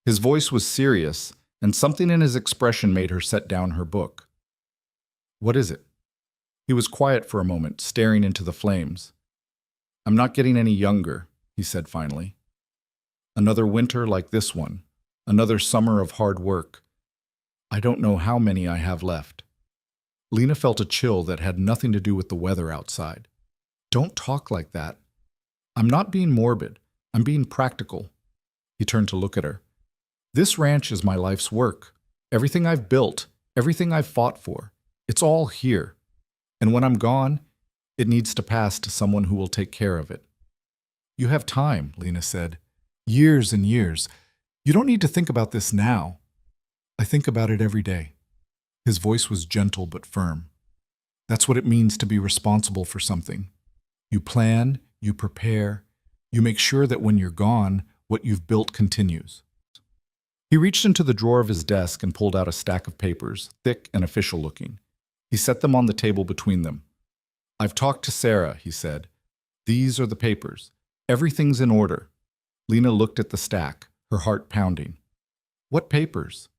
His voice was serious, and something in his expression made her set down her book. "What is it?" He was quiet for a moment, staring into the flames. "I'm not getting any younger," he said finally. "Another winter like this one. Another summer of hard work. I don't know how many I have left." Lena felt a chill that had nothing to do with the weather outside. "Don't talk like that." "I'm not being morbid. I'm being practical." He turned to look at her. "This ranch is my life's work. Everything I've built, everything I've fought for. It's all here. And when I'm gone, it needs to pass to someone who will take care of it." "You have time," Lena said. "Years and years. You don't need to think about this now." "I think about it every day." His voice was gentle but firm. "That's what it means to be responsible for something. You plan, you prepare, you make sure that when you're gone, what you've built continues." He reached into the drawer of his desk and pulled out a stack of papers, thick and official-looking. He set them on the table between them. "I've talked to Sarah," he said. "These are the papers. Everything's in order." Lena looked at the stack, her heart pounding. "What papers?"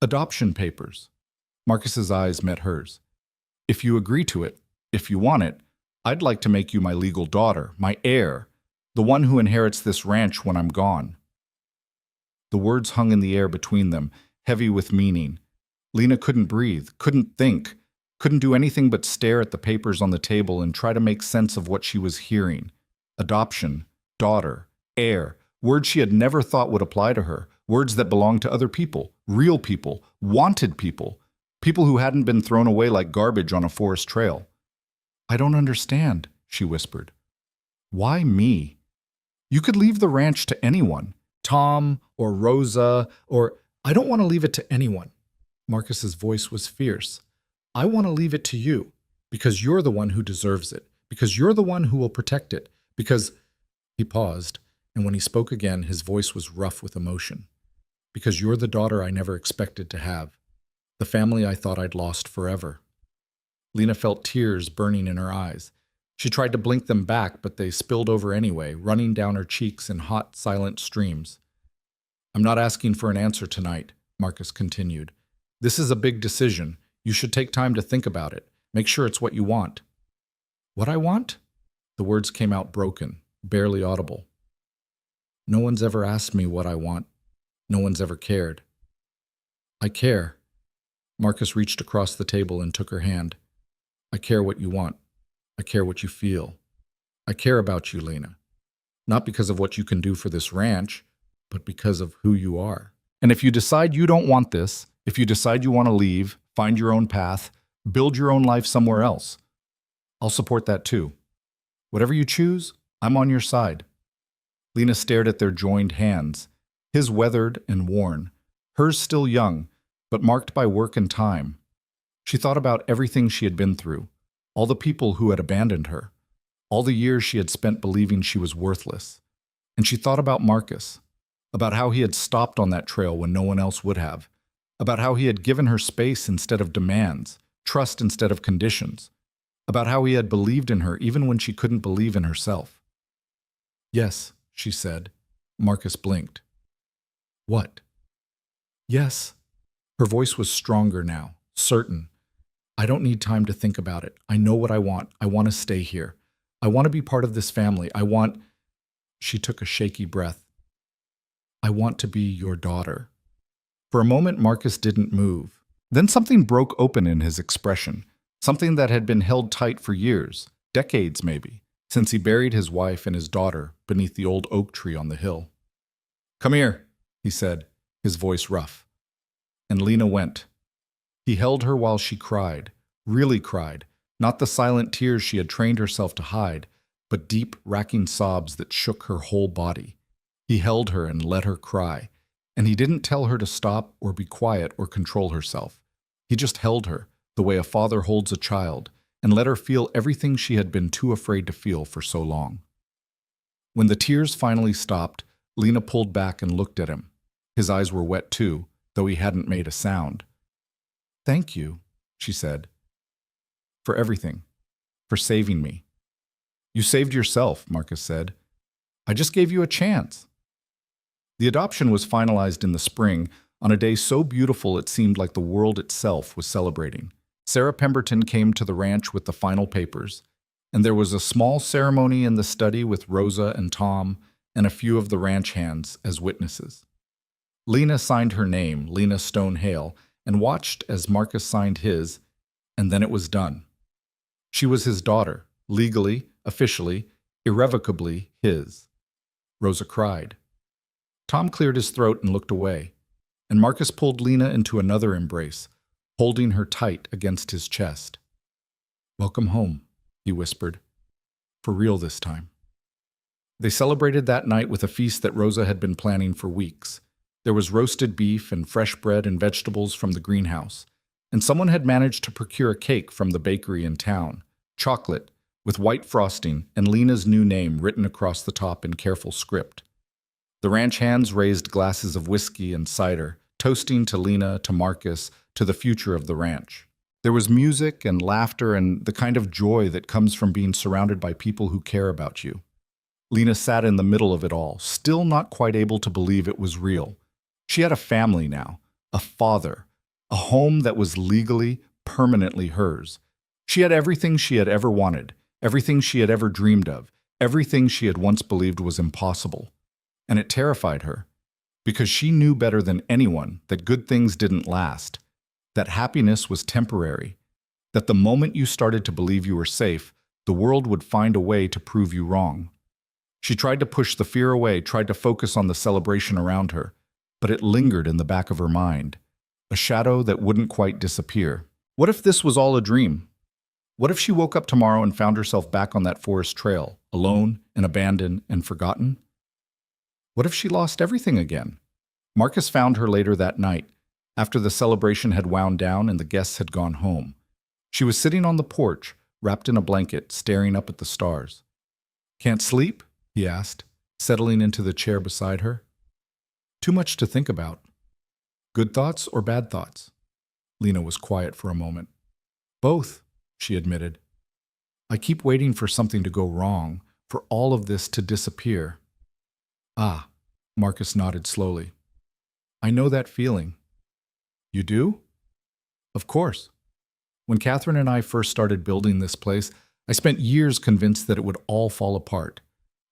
"Adoption papers." Marcus's eyes met hers. "If you agree to it, if you want it, I'd like to make you my legal daughter, my heir, the one who inherits this ranch when I'm gone." The words hung in the air between them, heavy with meaning. Lena couldn't breathe, couldn't think, couldn't do anything but stare at the papers on the table and try to make sense of what she was hearing. Adoption, daughter, heir, words she had never thought would apply to her, words that belonged to other people, real people, wanted people, people who hadn't been thrown away like garbage on a forest trail. "I don't understand," she whispered. "Why me? You could leave the ranch to anyone, Tom or Rosa, or I don't want to leave it to anyone." Marcus's voice was fierce. "I want to leave it to you, because you're the one who deserves it, because you're the one who will protect it, because—" He paused, and when he spoke again, his voice was rough with emotion. "Because you're the daughter I never expected to have, the family I thought I'd lost forever." Lena felt tears burning in her eyes. She tried to blink them back, but they spilled over anyway, running down her cheeks in hot, silent streams. "I'm not asking for an answer tonight," Marcus continued. "This is a big decision. You should take time to think about it. Make sure it's what you want." "What I want?" The words came out broken, barely audible. "No one's ever asked me what I want. No one's ever cared." "I care." Marcus reached across the table and took her hand. "I care what you want. I care what you feel. I care about you, Lena. Not because of what you can do for this ranch, but because of who you are. And if you decide you don't want this, if you decide you want to leave, find your own path, build your own life somewhere else, I'll support that too. Whatever you choose, I'm on your side." Lena stared at their joined hands, his weathered and worn, hers still young, but marked by work and time. She thought about everything she had been through, all the people who had abandoned her, all the years she had spent believing she was worthless. And she thought about Marcus, about how he had stopped on that trail when no one else would have, about how he had given her space instead of demands, trust instead of conditions, about how he had believed in her even when she couldn't believe in herself. "Yes," she said. Marcus blinked. "What?" "Yes." Her voice was stronger now, certain. "I don't need time to think about it. I know what I want. I want to stay here. I want to be part of this family. I want—" She took a shaky breath. "I want to be your daughter." For a moment, Marcus didn't move. Then something broke open in his expression, something that had been held tight for years, decades maybe, since he buried his wife and his daughter beneath the old oak tree on the hill. "Come here," he said, his voice rough. And Lena went. He held her while she cried, really cried, not the silent tears she had trained herself to hide, but deep, racking sobs that shook her whole body. He held her and let her cry, and he didn't tell her to stop or be quiet or control herself. He just held her, the way a father holds a child, and let her feel everything she had been too afraid to feel for so long. When the tears finally stopped, Lena pulled back and looked at him. His eyes were wet too, though he hadn't made a sound. "Thank you," she said. "For everything. For saving me." "You saved yourself," Marcus said. "I just gave you a chance." The adoption was finalized in the spring, on a day so beautiful it seemed like the world itself was celebrating. Sarah Pemberton came to the ranch with the final papers, and there was a small ceremony in the study with Rosa and Tom and a few of the ranch hands as witnesses. Lena signed her name, Lena Stonehale, and watched as Marcus signed his, and then it was done. She was his daughter, legally, officially, irrevocably his. Rosa cried. Tom cleared his throat and looked away, and Marcus pulled Lena into another embrace, holding her tight against his chest. "Welcome home," he whispered. "For real this time." They celebrated that night with a feast that Rosa had been planning for weeks. There was roasted beef and fresh bread and vegetables from the greenhouse, and someone had managed to procure a cake from the bakery in town, chocolate, with white frosting and Lena's new name written across the top in careful script. The ranch hands raised glasses of whiskey and cider, toasting to Lena, to Marcus, to the future of the ranch. There was music and laughter and the kind of joy that comes from being surrounded by people who care about you. Lena sat in the middle of it all, still not quite able to believe it was real. She had a family now, a father, a home that was legally, permanently hers. She had everything she had ever wanted, everything she had ever dreamed of, everything she had once believed was impossible. And it terrified her, because she knew better than anyone that good things didn't last, that happiness was temporary, that the moment you started to believe you were safe, the world would find a way to prove you wrong. She tried to push the fear away, tried to focus on the celebration around her, but it lingered in the back of her mind, a shadow that wouldn't quite disappear. What if this was all a dream? What if she woke up tomorrow and found herself back on that forest trail, alone and abandoned and forgotten? What if she lost everything again? Marcus found her later that night, after the celebration had wound down and the guests had gone home. She was sitting on the porch, wrapped in a blanket, staring up at the stars. "Can't sleep?" he asked, settling into the chair beside her. "Too much to think about." "Good thoughts or bad thoughts?" Lena was quiet for a moment. "Both," she admitted. "I keep waiting for something to go wrong, for all of this to disappear." "Ah," Marcus nodded slowly. "I know that feeling." "You do?" "Of course." When Catherine and I first started building this place, I spent years convinced that it would all fall apart,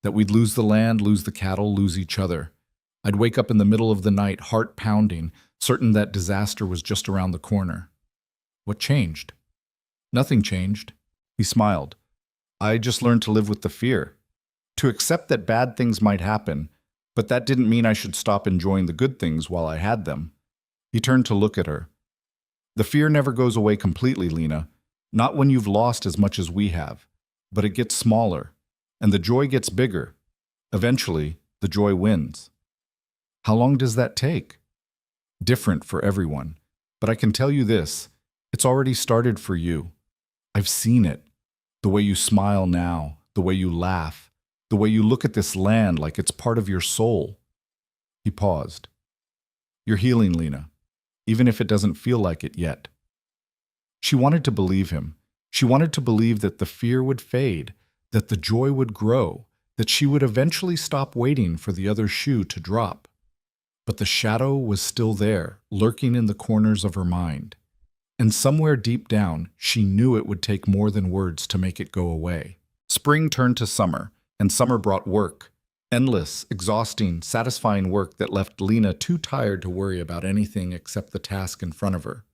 that we'd lose the land, lose the cattle, lose each other. I'd wake up in the middle of the night, heart pounding, certain that disaster was just around the corner. What changed? Nothing changed. He smiled. I just learned to live with the fear, to accept that bad things might happen, but that didn't mean I should stop enjoying the good things while I had them. He turned to look at her. The fear never goes away completely, Lena. Not when you've lost as much as we have. But it gets smaller, and the joy gets bigger. Eventually, the joy wins. How long does that take? Different for everyone. But I can tell you this, it's already started for you. I've seen it. The way you smile now, the way you laugh, the way you look at this land like it's part of your soul. He paused. You're healing, Lena, even if it doesn't feel like it yet. She wanted to believe him. She wanted to believe that the fear would fade, that the joy would grow, that she would eventually stop waiting for the other shoe to drop. But the shadow was still there, lurking in the corners of her mind. And somewhere deep down, she knew it would take more than words to make it go away. Spring turned to summer, and summer brought work. Endless, exhausting, satisfying work that left Lena too tired to worry about anything except the task in front of her.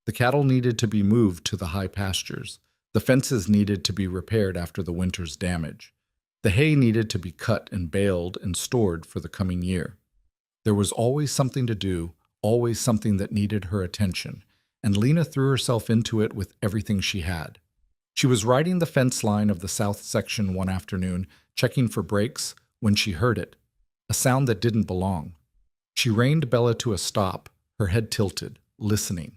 The cattle needed to be moved to the high pastures. The fences needed to be repaired after the winter's damage. The hay needed to be cut and baled and stored for the coming year. There was always something to do, always something that needed her attention, and Lena threw herself into it with everything she had. She was riding the fence line of the south section one afternoon, checking for breaks, when she heard it, a sound that didn't belong. She reined Bella to a stop, her head tilted, listening.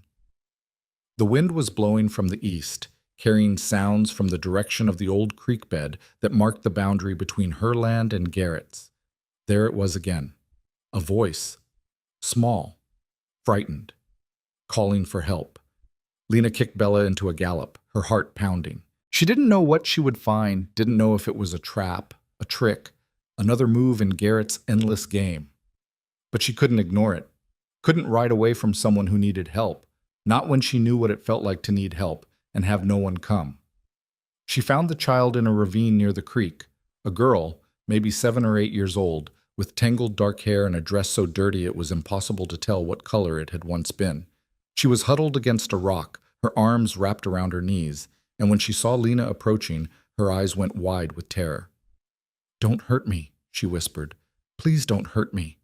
The wind was blowing from the east, carrying sounds from the direction of the old creek bed that marked the boundary between her land and Garrett's. There it was again, a voice, small, frightened, calling for help. Lena kicked Bella into a gallop, her heart pounding. She didn't know what she would find, didn't know if it was a trap, a trick, another move in Garrett's endless game. But she couldn't ignore it, couldn't ride away from someone who needed help, not when she knew what it felt like to need help and have no one come. She found the child in a ravine near the creek, a girl, maybe 7 or 8 years old, with tangled dark hair and a dress so dirty it was impossible to tell what color it had once been. She was huddled against a rock, her arms wrapped around her knees, and when she saw Lena approaching, her eyes went wide with terror. "Don't hurt me," she whispered. "Please don't hurt me."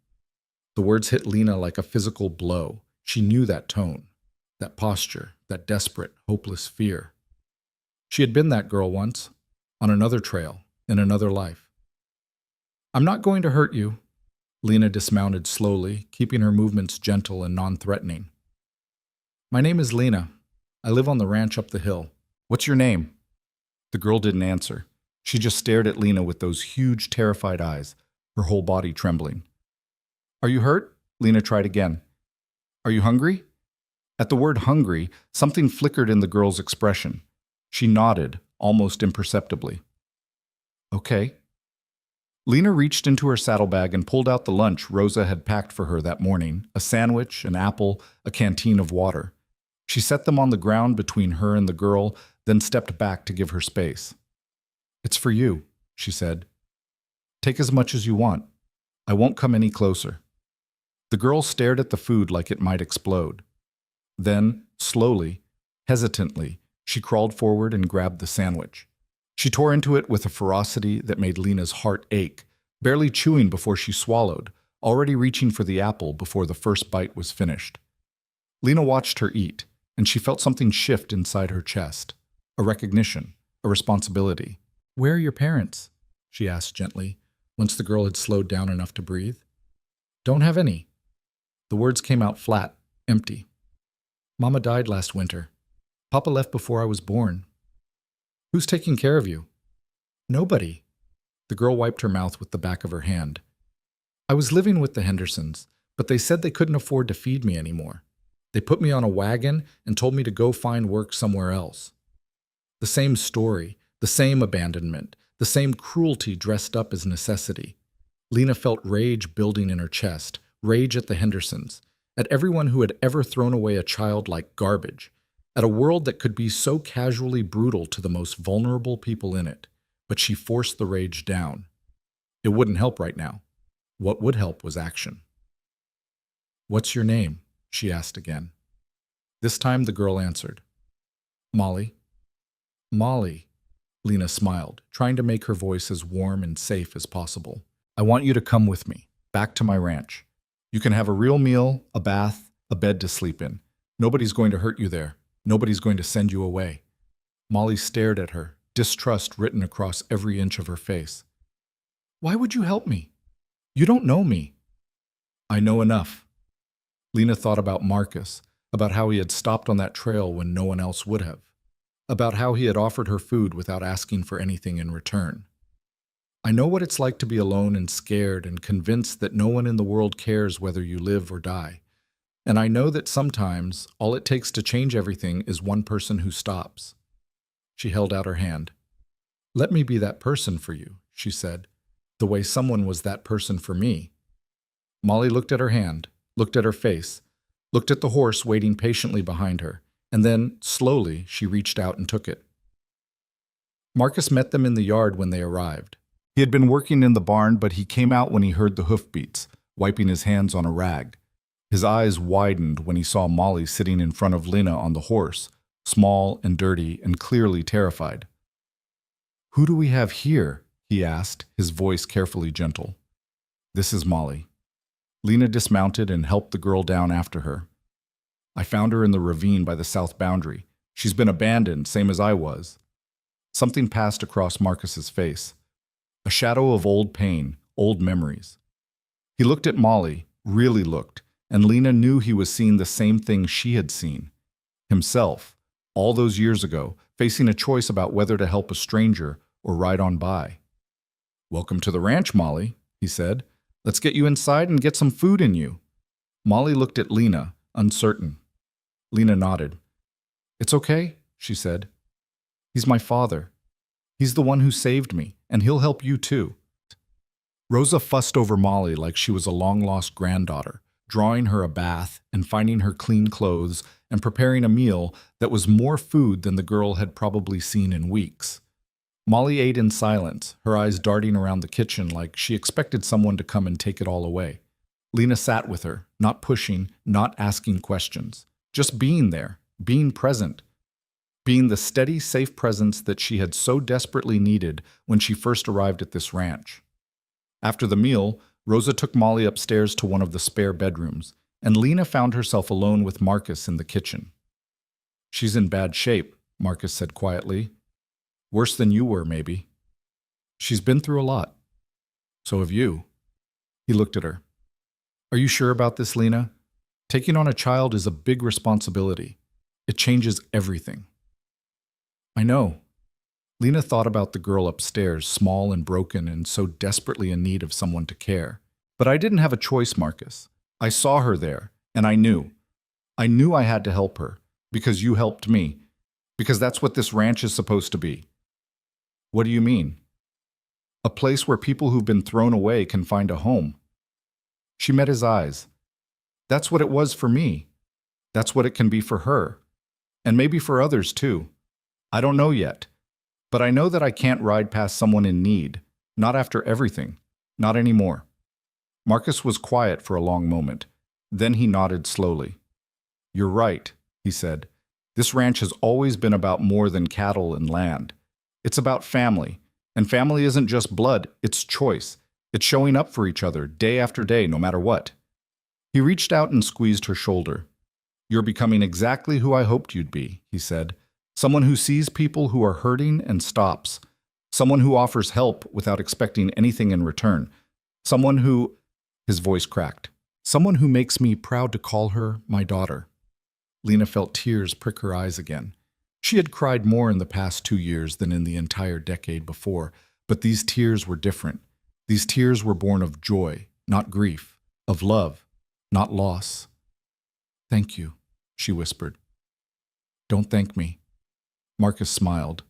The words hit Lena like a physical blow. She knew that tone, that posture, that desperate, hopeless fear. She had been that girl once, on another trail, in another life. "I'm not going to hurt you." Lena dismounted slowly, keeping her movements gentle and non-threatening. "My name is Lena. I live on the ranch up the hill. What's your name?" The girl didn't answer. She just stared at Lena with those huge, terrified eyes, her whole body trembling. "Are you hurt?" Lena tried again. "Are you hungry?" At the word hungry, something flickered in the girl's expression. She nodded, almost imperceptibly. "Okay." Lena reached into her saddlebag and pulled out the lunch Rosa had packed for her that morning, a sandwich, an apple, a canteen of water. She set them on the ground between her and the girl, then stepped back to give her space. "It's for you," she said. "Take as much as you want. I won't come any closer." The girl stared at the food like it might explode. Then, slowly, hesitantly, she crawled forward and grabbed the sandwich. She tore into it with a ferocity that made Lena's heart ache, barely chewing before she swallowed, already reaching for the apple before the first bite was finished. Lena watched her eat, and she felt something shift inside her chest, a recognition, a responsibility. "Where are your parents?" she asked gently, once the girl had slowed down enough to breathe. "Don't have any." The words came out flat, empty. "Mama died last winter. Papa left before I was born." "Who's taking care of you?" "Nobody." The girl wiped her mouth with the back of her hand. "I was living with the Hendersons, but they said they couldn't afford to feed me anymore. They put me on a wagon and told me to go find work somewhere else." The same story, the same abandonment, the same cruelty dressed up as necessity. Lena felt rage building in her chest, rage at the Hendersons, at everyone who had ever thrown away a child like garbage. at a world that could be so casually brutal to the most vulnerable people in it, but she forced the rage down. It wouldn't help right now. What would help was action. "What's your name?" she asked again. This time the girl answered. "Molly." "Molly," Lena smiled, trying to make her voice as warm and safe as possible. "I want you to come with me, back to my ranch. You can have a real meal, a bath, a bed to sleep in. Nobody's going to hurt you there. Nobody's going to send you away." Molly stared at her, distrust written across every inch of her face. "Why would you help me? You don't know me." "I know enough." Lena thought about Marcus, about how he had stopped on that trail when no one else would have, about how he had offered her food without asking for anything in return. "I know what it's like to be alone and scared and convinced that no one in the world cares whether you live or die. And I know that sometimes all it takes to change everything is one person who stops." She held out her hand. "Let me be that person for you," she said, "the way someone was that person for me." Molly looked at her hand, looked at her face, looked at the horse waiting patiently behind her, and then, slowly, she reached out and took it. Marcus met them in the yard when they arrived. He had been working in the barn, but he came out when he heard the hoofbeats, wiping his hands on a rag. His eyes widened when he saw Molly sitting in front of Lena on the horse, small and dirty and clearly terrified. "Who do we have here?" he asked, his voice carefully gentle. "This is Molly." Lena dismounted and helped the girl down after her. "I found her in the ravine by the south boundary. She's been abandoned, same as I was." Something passed across Marcus's face. A shadow of old pain, old memories. He looked at Molly, really looked, and Lena knew he was seeing the same thing she had seen. Himself, all those years ago, facing a choice about whether to help a stranger or ride on by. "Welcome to the ranch, Molly," he said. "Let's get you inside and get some food in you." Molly looked at Lena, uncertain. Lena nodded. "It's okay," she said. "He's my father. He's the one who saved me, and he'll help you too." Rosa fussed over Molly like she was a long-lost granddaughter, drawing her a bath and finding her clean clothes and preparing a meal that was more food than the girl had probably seen in weeks. Molly ate in silence, her eyes darting around the kitchen like she expected someone to come and take it all away. Lena sat with her, not pushing, not asking questions, just being there, being present, being the steady, safe presence that she had so desperately needed when she first arrived at this ranch. After the meal, Rosa took Molly upstairs to one of the spare bedrooms, and Lena found herself alone with Marcus in the kitchen. "She's in bad shape," Marcus said quietly. "Worse than you were, maybe. She's been through a lot. So have you." He looked at her. "Are you sure about this, Lena? Taking on a child is a big responsibility. It changes everything." "I know." Lena thought about the girl upstairs, small and broken and so desperately in need of someone to care. "But I didn't have a choice, Marcus. I saw her there, and I knew. I knew I had to help her, because you helped me, because that's what this ranch is supposed to be." "What do you mean?" "A place where people who've been thrown away can find a home." She met his eyes. "That's what it was for me. That's what it can be for her. And maybe for others too. I don't know yet. But I know that I can't ride past someone in need, not after everything, not anymore." Marcus was quiet for a long moment. Then he nodded slowly. "You're right," he said. "This ranch has always been about more than cattle and land. It's about family, and family isn't just blood, it's choice. It's showing up for each other day after day, no matter what." He reached out and squeezed her shoulder. "You're becoming exactly who I hoped you'd be," he said. "Someone who sees people who are hurting and stops. Someone who offers help without expecting anything in return. Someone who—" His voice cracked. "Someone who makes me proud to call her my daughter." Lena felt tears prick her eyes again. She had cried more in the past 2 years than in the entire decade before, but these tears were different. These tears were born of joy, not grief, of love, not loss. "Thank you," she whispered. "Don't thank me." Marcus smiled.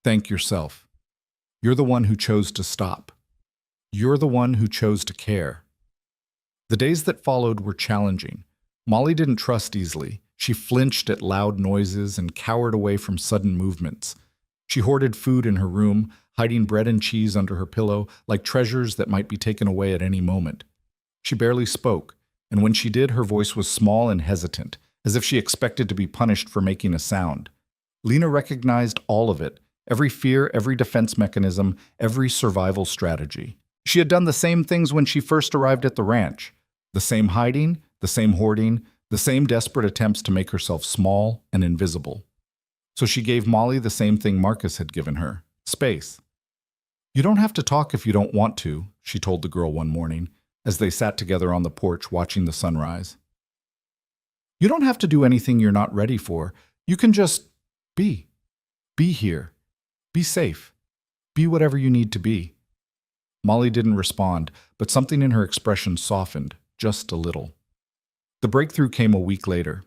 "Thank yourself. You're the one who chose to stop. You're the one who chose to care." The days that followed were challenging. Molly didn't trust easily, She flinched at loud noises and cowered away from sudden movements. She hoarded food in her room, hiding bread and cheese under her pillow like treasures that might be taken away at any moment. She barely spoke, and when she did, her voice was small and hesitant, as if she expected to be punished for making a sound. Lena recognized all of it, every fear, every defense mechanism, every survival strategy. She had done the same things when she first arrived at the ranch. The same hiding, the same hoarding, the same desperate attempts to make herself small and invisible. So she gave Molly the same thing Marcus had given her: space. "You don't have to talk if you don't want to," she told the girl one morning, as they sat together on the porch watching the sunrise. "You don't have to do anything you're not ready for. You can just be. Be here. Be safe. Be whatever you need to be." Molly didn't respond, but something in her expression softened, just a little. The breakthrough came a week later.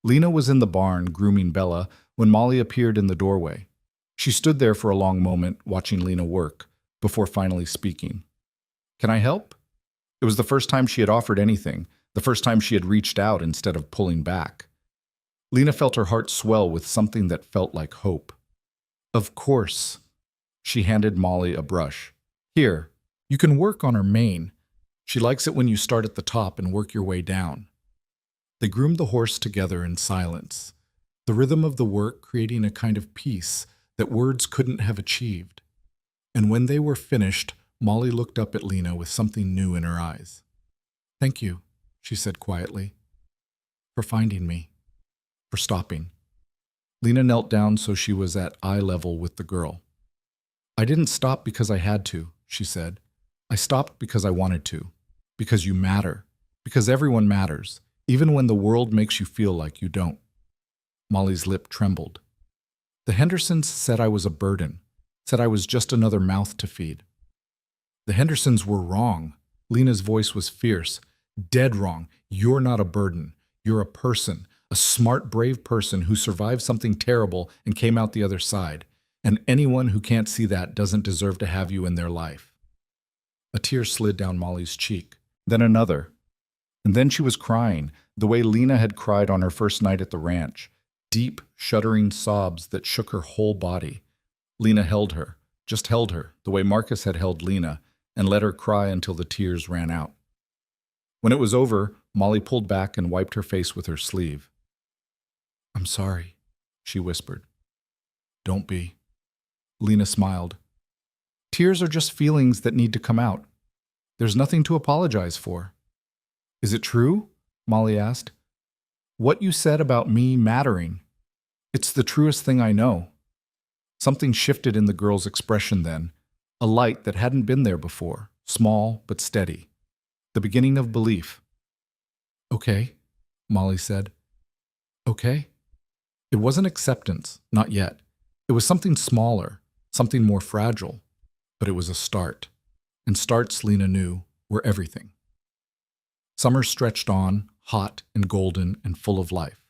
Lena was in the barn grooming Bella when Molly appeared in the doorway. She stood there for a long moment, watching Lena work, before finally speaking. "Can I help?" It was the first time she had offered anything, the first time she had reached out instead of pulling back. Lena felt her heart swell with something that felt like hope. "Of course." She handed Molly a brush. "Here, you can work on her mane. She likes it when you start at the top and work your way down." They groomed the horse together in silence, the rhythm of the work creating a kind of peace that words couldn't have achieved. And when they were finished, Molly looked up at Lena with something new in her eyes. "Thank you," she said quietly, "for finding me, for stopping." Lena knelt down so she was at eye level with the girl. "I didn't stop because I had to," she said. "I stopped because I wanted to. Because you matter. Because everyone matters, even when the world makes you feel like you don't." Molly's lip trembled. "The Hendersons said I was a burden, said I was just another mouth to feed." "The Hendersons were wrong." Lena's voice was fierce. "Dead wrong. You're not a burden. You're a person, a smart, brave person who survived something terrible and came out the other side. And anyone who can't see that doesn't deserve to have you in their life." A tear slid down Molly's cheek, then another. And then she was crying, the way Lena had cried on her first night at the ranch. Deep, shuddering sobs that shook her whole body. Lena held her, just held her, the way Marcus had held Lena, and let her cry until the tears ran out. When it was over, Molly pulled back and wiped her face with her sleeve. "I'm sorry," she whispered. "Don't be." Lena smiled. "Tears are just feelings that need to come out. There's nothing to apologize for." "Is it true?" Molly asked. "What you said about me mattering. It's the truest thing I know." Something shifted in the girl's expression then, a light that hadn't been there before, small but steady. The beginning of belief. "Okay," Molly said. "Okay." It wasn't acceptance, not yet. It was something smaller, something more fragile, but it was a start. And starts, Lena knew, were everything. Summer stretched on, hot and golden and full of life.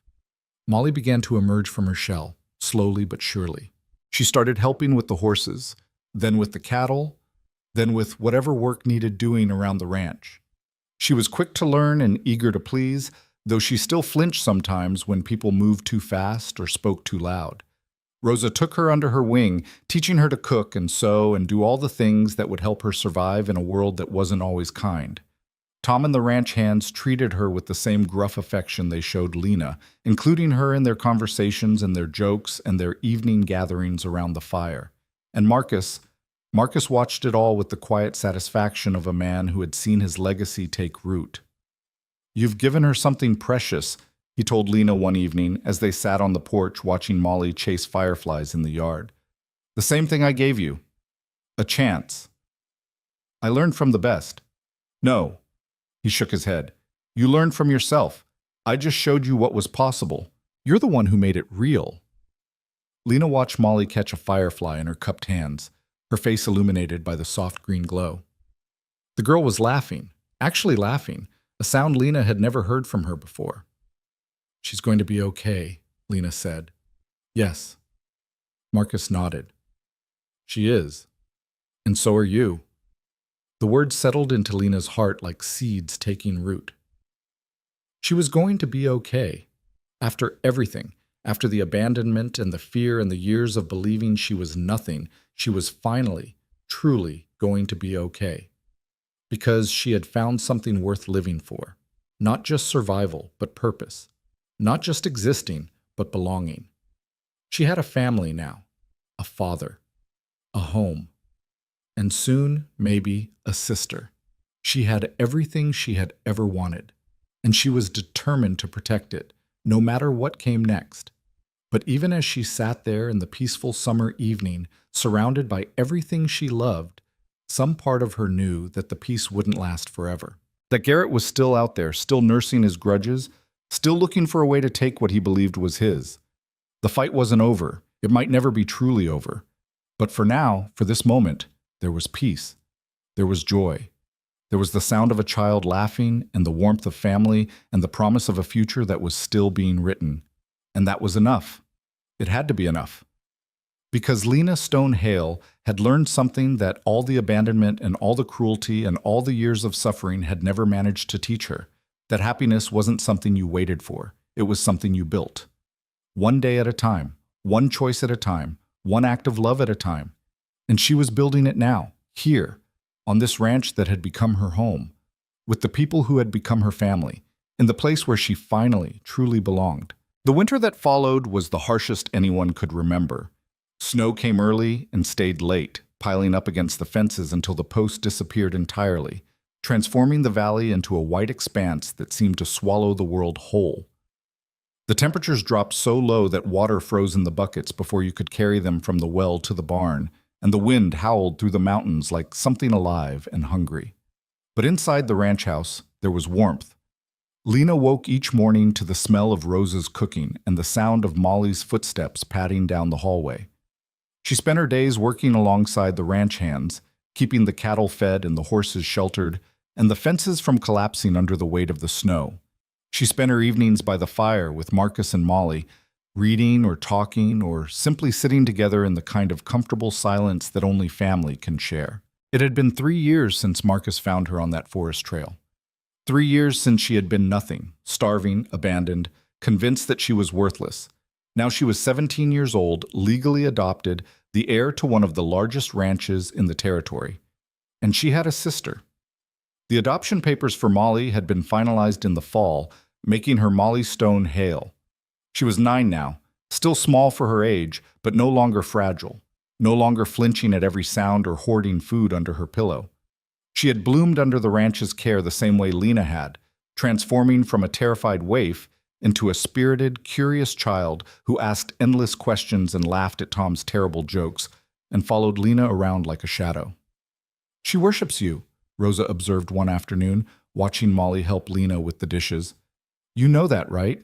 Molly began to emerge from her shell, slowly but surely. She started helping with the horses, then with the cattle, then with whatever work needed doing around the ranch. She was quick to learn and eager to please, though she still flinched sometimes when people moved too fast or spoke too loud. Rosa took her under her wing, teaching her to cook and sew and do all the things that would help her survive in a world that wasn't always kind. Tom and the ranch hands treated her with the same gruff affection they showed Lena, including her in their conversations and their jokes and their evening gatherings around the fire. And Marcus watched it all with the quiet satisfaction of a man who had seen his legacy take root. "You've given her something precious," he told Lena one evening as they sat on the porch watching Molly chase fireflies in the yard. "The same thing I gave you. A chance. I learned from the best." "No." He shook his head. "You learned from yourself. I just showed you what was possible. You're the one who made it real." Lena watched Molly catch a firefly in her cupped hands, her face illuminated by the soft green glow. The girl was laughing, actually laughing, a sound Lena had never heard from her before. "She's going to be okay," Lena said. "Yes." Marcus nodded. "She is. And so are you." The words settled into Lena's heart like seeds taking root. She was going to be okay. After everything, after the abandonment and the fear and the years of believing she was nothing, she was finally, truly going to be okay. Because she had found something worth living for. Not just survival, but purpose. Not just existing, but belonging. She had a family now, a father, a home, and soon, maybe, a sister. She had everything she had ever wanted, and she was determined to protect it, no matter what came next. But even as she sat there in the peaceful summer evening, surrounded by everything she loved, some part of her knew that the peace wouldn't last forever. That Garrett was still out there, still nursing his grudges, still looking for a way to take what he believed was his. The fight wasn't over. It might never be truly over. But for now, for this moment, there was peace. There was joy. There was the sound of a child laughing and the warmth of family and the promise of a future that was still being written. And that was enough. It had to be enough. Because Lena Stone Hale had learned something that all the abandonment and all the cruelty and all the years of suffering had never managed to teach her, that happiness wasn't something you waited for, it was something you built. One day at a time, one choice at a time, one act of love at a time. And she was building it now, here, on this ranch that had become her home, with the people who had become her family, in the place where she finally, truly belonged. The winter that followed was the harshest anyone could remember. Snow came early and stayed late, piling up against the fences until the posts disappeared entirely, transforming the valley into a white expanse that seemed to swallow the world whole. The temperatures dropped so low that water froze in the buckets before you could carry them from the well to the barn, and the wind howled through the mountains like something alive and hungry. But inside the ranch house, there was warmth. Lena woke each morning to the smell of Rose's cooking and the sound of Molly's footsteps padding down the hallway. She spent her days working alongside the ranch hands, keeping the cattle fed and the horses sheltered, and the fences from collapsing under the weight of the snow. She spent her evenings by the fire with Marcus and Molly, reading or talking or simply sitting together in the kind of comfortable silence that only family can share. It had been 3 years since Marcus found her on that forest trail. 3 years since she had been nothing, starving, abandoned, convinced that she was worthless. Now she was 17 years old, legally adopted, the heir to one of the largest ranches in the territory. And she had a sister. The adoption papers for Molly had been finalized in the fall, making her Molly Stone Hale. She was 9 now, still small for her age, but no longer fragile, no longer flinching at every sound or hoarding food under her pillow. She had bloomed under the ranch's care the same way Lena had, transforming from a terrified waif into a spirited, curious child who asked endless questions and laughed at Tom's terrible jokes and followed Lena around like a shadow. "She worships you," Rosa observed one afternoon, watching Molly help Lena with the dishes. "You know that, right?"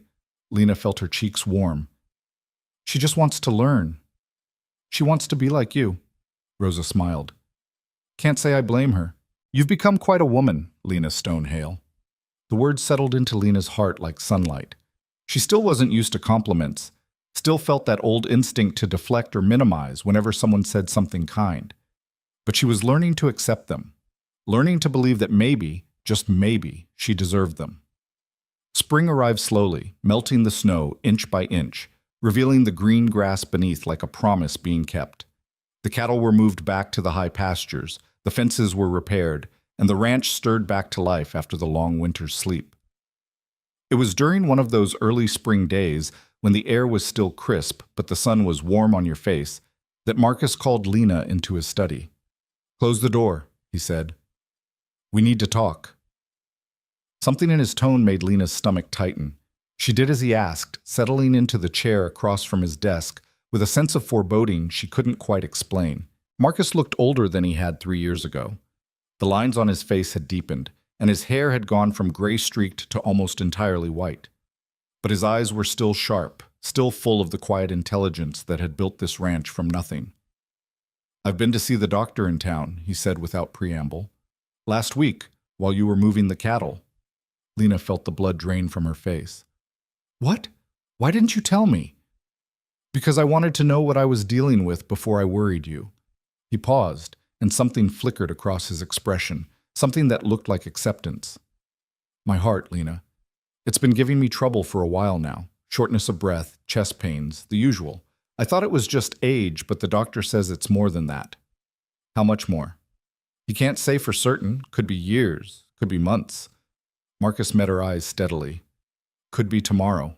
Lena felt her cheeks warm. "She just wants to learn. She wants to be like you." Rosa smiled. "Can't say I blame her. You've become quite a woman, Lena Stone Hale." The words settled into Lena's heart like sunlight. She still wasn't used to compliments, still felt that old instinct to deflect or minimize whenever someone said something kind. But she was learning to accept them, learning to believe that maybe, just maybe, she deserved them. Spring arrived slowly, melting the snow inch by inch, revealing the green grass beneath like a promise being kept. The cattle were moved back to the high pastures, the fences were repaired, and the ranch stirred back to life after the long winter's sleep. It was during one of those early spring days, when the air was still crisp but the sun was warm on your face, that Marcus called Lena into his study. "Close the door," he said. "We need to talk." Something in his tone made Lena's stomach tighten. She did as he asked, settling into the chair across from his desk, with a sense of foreboding she couldn't quite explain. Marcus looked older than he had 3 years ago. The lines on his face had deepened, and his hair had gone from gray-streaked to almost entirely white. But his eyes were still sharp, still full of the quiet intelligence that had built this ranch from nothing. "I've been to see the doctor in town," he said without preamble. "Last week, while you were moving the cattle." Lena felt the blood drain from her face. "What? Why didn't you tell me?" "Because I wanted to know what I was dealing with before I worried you." He paused, and something flickered across his expression, something that looked like acceptance. "My heart, Lena. It's been giving me trouble for a while now. Shortness of breath, chest pains, the usual. I thought it was just age, but the doctor says it's more than that. How much more? He can't say for certain. Could be years, could be months. Marcus met her eyes steadily. Could be tomorrow.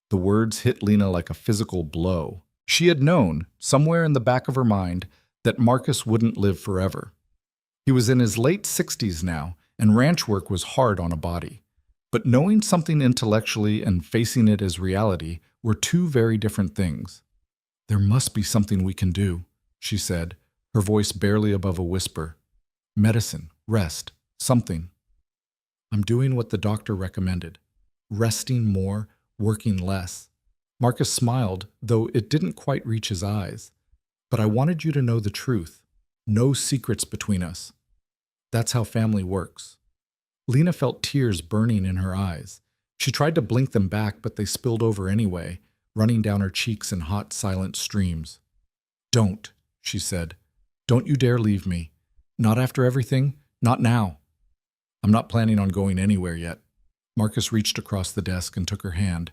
The words hit Lena like a physical blow. She had known, somewhere in the back of her mind, that Marcus wouldn't live forever. He was in his late 60s now, and ranch work was hard on a body. But knowing something intellectually and facing it as reality were two very different things. There must be something we can do, she said, her voice barely above a whisper. Medicine, rest, something. I'm doing what the doctor recommended. Resting more, working less. Marcus smiled, though it didn't quite reach his eyes. But I wanted you to know the truth. No secrets between us. That's how family works. Lena felt tears burning in her eyes. She tried to blink them back, but they spilled over anyway, running down her cheeks in hot, silent streams. Don't, she said. Don't you dare leave me. Not after everything, not now. I'm not planning on going anywhere yet. Marcus reached across the desk and took her hand.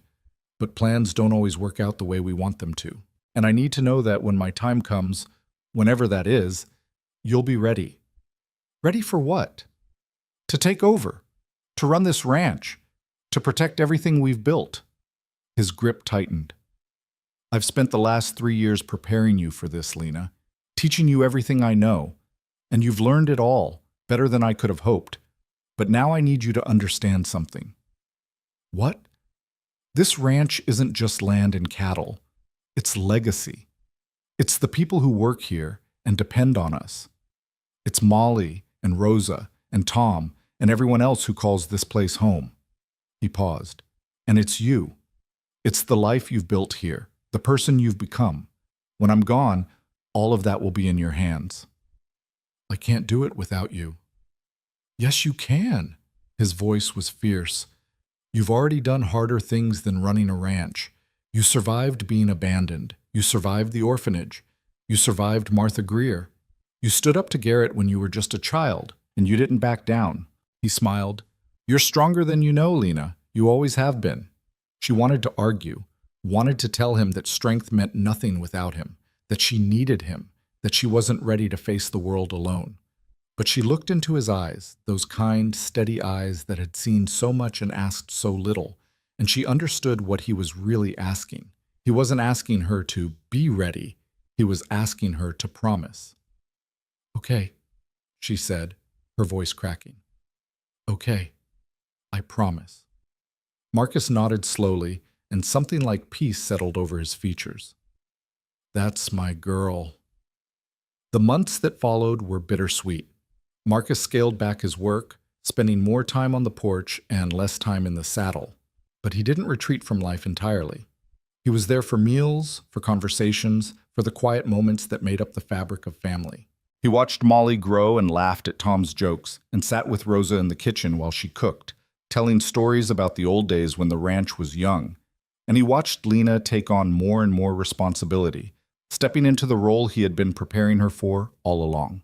But plans don't always work out the way we want them to. And I need to know that when my time comes, whenever that is, you'll be ready. Ready for what? To take over. To run this ranch. To protect everything we've built. His grip tightened. I've spent the last 3 years preparing you for this, Lena. Teaching you everything I know. And you've learned it all, better than I could have hoped. But now I need you to understand something. What? This ranch isn't just land and cattle. It's legacy. It's the people who work here and depend on us. It's Molly and Rosa and Tom and everyone else who calls this place home. He paused. And it's you. It's the life you've built here, the person you've become. When I'm gone, all of that will be in your hands. I can't do it without you. Yes, you can. His voice was fierce. You've already done harder things than running a ranch. You survived being abandoned. You survived the orphanage. You survived Martha Greer. You stood up to Garrett when you were just a child, and you didn't back down. He smiled. You're stronger than you know, Lena. You always have been. She wanted to argue, wanted to tell him that strength meant nothing without him, that she needed him, that she wasn't ready to face the world alone. But she looked into his eyes, those kind, steady eyes that had seen so much and asked so little, and she understood what he was really asking. He wasn't asking her to be ready. He was asking her to promise. Okay, she said, her voice cracking. Okay, I promise. Marcus nodded slowly, and something like peace settled over his features. That's my girl. The months that followed were bittersweet. Marcus scaled back his work, spending more time on the porch and less time in the saddle. But he didn't retreat from life entirely. He was there for meals, for conversations, for the quiet moments that made up the fabric of family. He watched Molly grow and laughed at Tom's jokes and sat with Rosa in the kitchen while she cooked, telling stories about the old days when the ranch was young. And he watched Lena take on more and more responsibility, stepping into the role he had been preparing her for all along.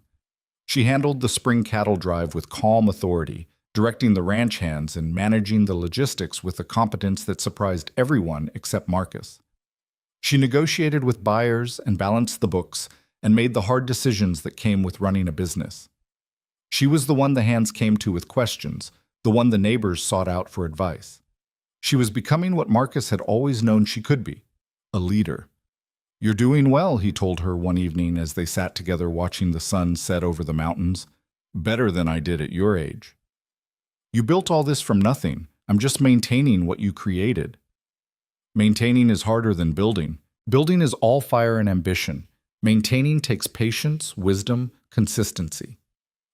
She handled the spring cattle drive with calm authority, directing the ranch hands and managing the logistics with a competence that surprised everyone except Marcus. She negotiated with buyers and balanced the books and made the hard decisions that came with running a business. She was the one the hands came to with questions, the one the neighbors sought out for advice. She was becoming what Marcus had always known she could be, a leader. You're doing well, he told her one evening as they sat together watching the sun set over the mountains. Better than I did at your age. You built all this from nothing. I'm just maintaining what you created. Maintaining is harder than building. Building is all fire and ambition. Maintaining takes patience, wisdom, consistency.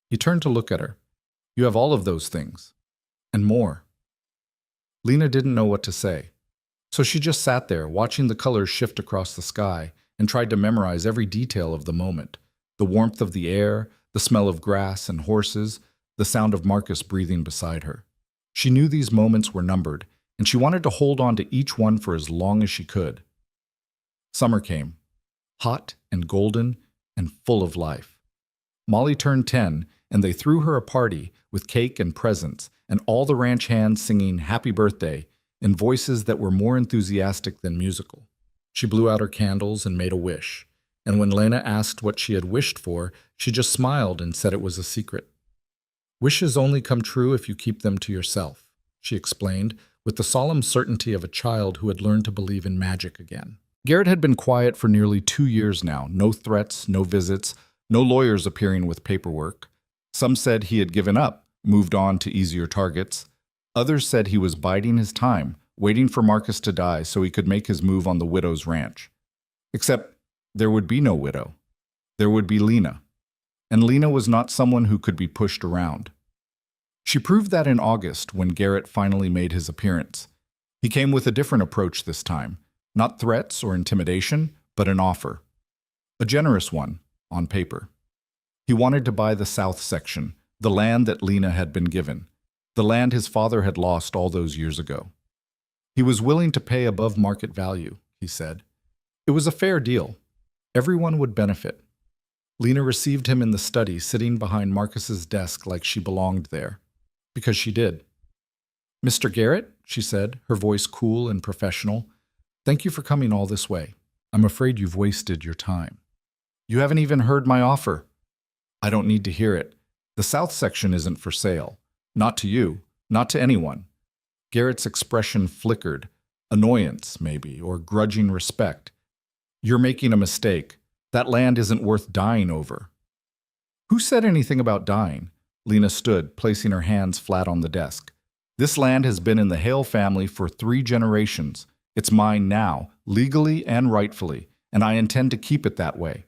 He turned to look at her. You have all of those things. And more. Lena didn't know what to say. So she just sat there, watching the colors shift across the sky, and tried to memorize every detail of the moment. The warmth of the air, the smell of grass and horses, the sound of Marcus breathing beside her. She knew these moments were numbered, and she wanted to hold on to each one for as long as she could. Summer came, hot and golden and full of life. Molly turned 10, and they threw her a party with cake and presents, and all the ranch hands singing happy birthday, in voices that were more enthusiastic than musical. She blew out her candles and made a wish, and when Lena asked what she had wished for, she just smiled and said it was a secret. Wishes only come true if you keep them to yourself, she explained, with the solemn certainty of a child who had learned to believe in magic again. Garrett had been quiet for nearly 2 years now. No threats, no visits, no lawyers appearing with paperwork. Some said he had given up, moved on to easier targets. Others said he was biding his time, waiting for Marcus to die so he could make his move on the widow's ranch. Except there would be no widow. There would be Lena. And Lena was not someone who could be pushed around. She proved that in August when Garrett finally made his appearance. He came with a different approach this time. Not threats or intimidation, but an offer. A generous one, on paper. He wanted to buy the south section, the land that Lena had been given, the land his father had lost all those years ago. He was willing to pay above market value, he said. It was a fair deal. Everyone would benefit. Lena received him in the study, sitting behind Marcus's desk like she belonged there. Because she did. "Mr. Garrett," she said, her voice cool and professional, "thank you for coming all this way. I'm afraid you've wasted your time. You haven't even heard my offer." "I don't need to hear it. The south section isn't for sale. Not to you, not to anyone." Garrett's expression flickered. Annoyance, maybe, or grudging respect. "You're making a mistake. That land isn't worth dying over." "Who said anything about dying?" Lena stood, placing her hands flat on the desk. "This land has been in the Hale family for 3 generations. It's mine now, legally and rightfully, and I intend to keep it that way."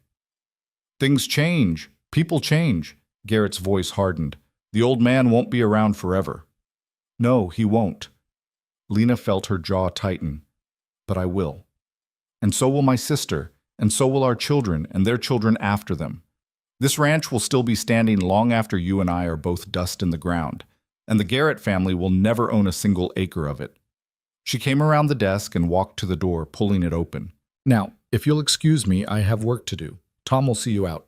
"Things change. People change." Garrett's voice hardened. "The old man won't be around forever." "No, he won't." Lena felt her jaw tighten. "But I will. And so will my sister, and so will our children and their children after them. This ranch will still be standing long after you and I are both dust in the ground, and the Garrett family will never own a single acre of it." She came around the desk and walked to the door, pulling it open. "Now, if you'll excuse me, I have work to do. Tom will see you out."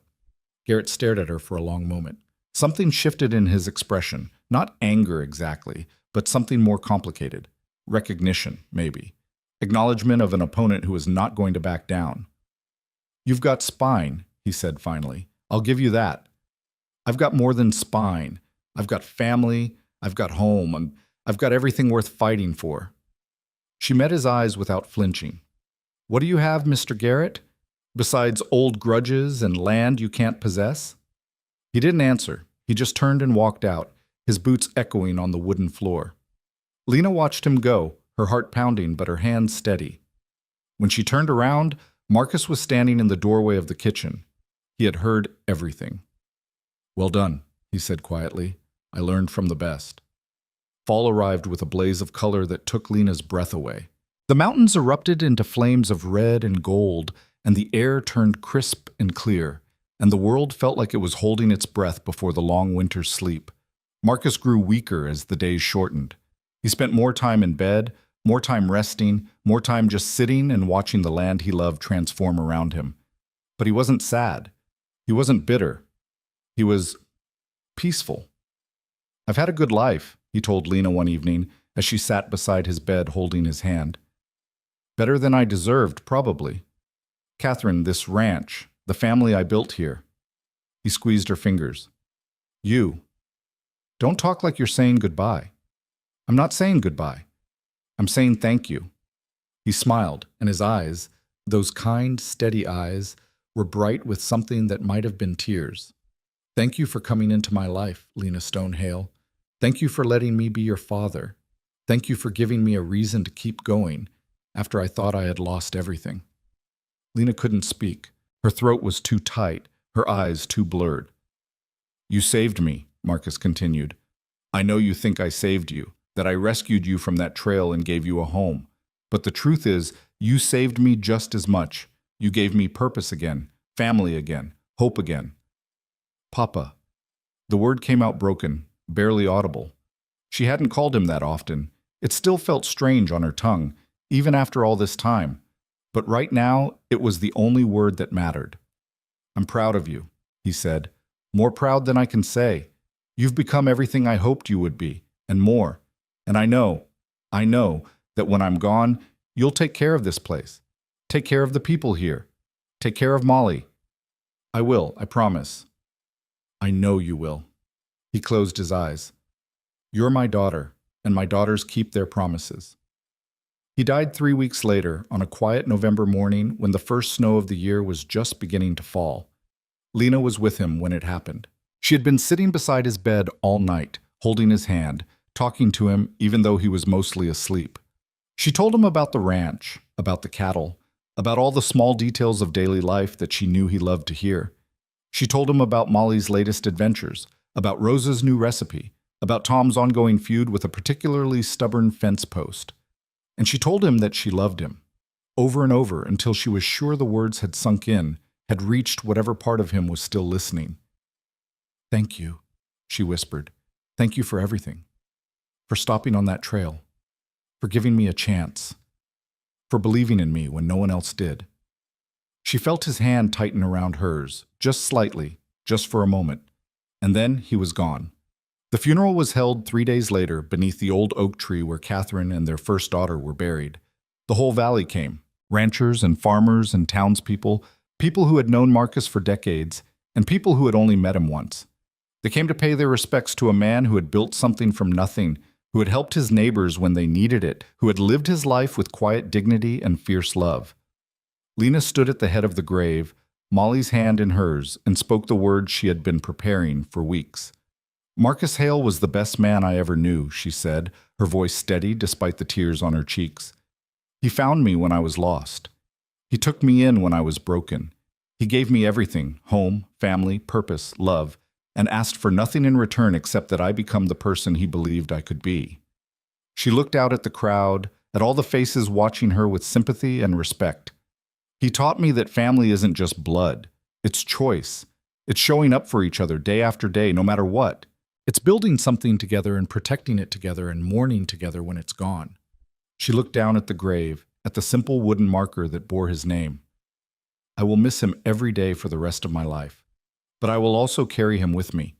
Garrett stared at her for a long moment. Something shifted in his expression, not anger exactly, but something more complicated. Recognition, maybe. Acknowledgement of an opponent who is not going to back down. "You've got spine," he said finally. "I'll give you that. I've got more than spine. I've got family, I've got home, and I've got everything worth fighting for." She met his eyes without flinching. "What do you have, Mr. Garrett? Besides old grudges and land you can't possess?" He didn't answer. He just turned and walked out, his boots echoing on the wooden floor. Lena watched him go, her heart pounding but her hands steady. When she turned around, Marcus was standing in the doorway of the kitchen. He had heard everything. "Well done," he said quietly. "I learned from the best." Fall arrived with a blaze of color that took Lena's breath away. The mountains erupted into flames of red and gold, and the air turned crisp and clear, and the world felt like it was holding its breath before the long winter's sleep. Marcus grew weaker as the days shortened. He spent more time in bed, more time resting, more time just sitting and watching the land he loved transform around him. But he wasn't sad. He wasn't bitter. He was peaceful. "I've had a good life," he told Lena one evening as she sat beside his bed holding his hand. "Better than I deserved, probably. Catherine, this ranch, the family I built here." He squeezed her fingers. "You. Don't talk like you're saying goodbye." "I'm not saying goodbye. I'm saying thank you." He smiled, and his eyes, those kind, steady eyes, were bright with something that might have been tears. "Thank you for coming into my life, Lena Stonehale. Thank you for letting me be your father. Thank you for giving me a reason to keep going after I thought I had lost everything." Lena couldn't speak. Her throat was too tight, her eyes too blurred. "You saved me," Marcus continued. "I know you think I saved you, that I rescued you from that trail and gave you a home. But the truth is, you saved me just as much. You gave me purpose again, family again, hope again." "Papa." The word came out broken, barely audible. She hadn't called him that often. It still felt strange on her tongue, even after all this time. But right now, it was the only word that mattered. "I'm proud of you," he said. "More proud than I can say. You've become everything I hoped you would be, and more. And I know that when I'm gone, you'll take care of this place. Take care of the people here. Take care of Molly. I will, I promise. I know you will. He closed his eyes. You're my daughter, and my daughters keep their promises. He died 3 weeks later, on a quiet November morning when the first snow of the year was just beginning to fall. Lena was with him when it happened. She had been sitting beside his bed all night, holding his hand, talking to him even though he was mostly asleep. She told him about the ranch, about the cattle, about all the small details of daily life that she knew he loved to hear. She told him about Molly's latest adventures, about Rosa's new recipe, about Tom's ongoing feud with a particularly stubborn fence post. And she told him that she loved him, over and over until she was sure the words had sunk in, had reached whatever part of him was still listening. Thank you, she whispered. Thank you for everything. For stopping on that trail. For giving me a chance. For believing in me when no one else did. She felt his hand tighten around hers, just slightly, just for a moment. And then he was gone. The funeral was held 3 days later beneath the old oak tree where Catherine and their first daughter were buried. The whole valley came, ranchers and farmers and townspeople, people who had known Marcus for decades, and people who had only met him once. They came to pay their respects to a man who had built something from nothing, who had helped his neighbors when they needed it, who had lived his life with quiet dignity and fierce love. Lena stood at the head of the grave, Molly's hand in hers, and spoke the words she had been preparing for weeks. Marcus Hale was the best man I ever knew, she said, her voice steady despite the tears on her cheeks. He found me when I was lost. He took me in when I was broken. He gave me everything, home, family, purpose, love, and asked for nothing in return except that I become the person he believed I could be. She looked out at the crowd, at all the faces watching her with sympathy and respect. He taught me that family isn't just blood. It's choice. It's showing up for each other day after day, no matter what. It's building something together and protecting it together and mourning together when it's gone. She looked down at the grave, at the simple wooden marker that bore his name. I will miss him every day for the rest of my life, but I will also carry him with me,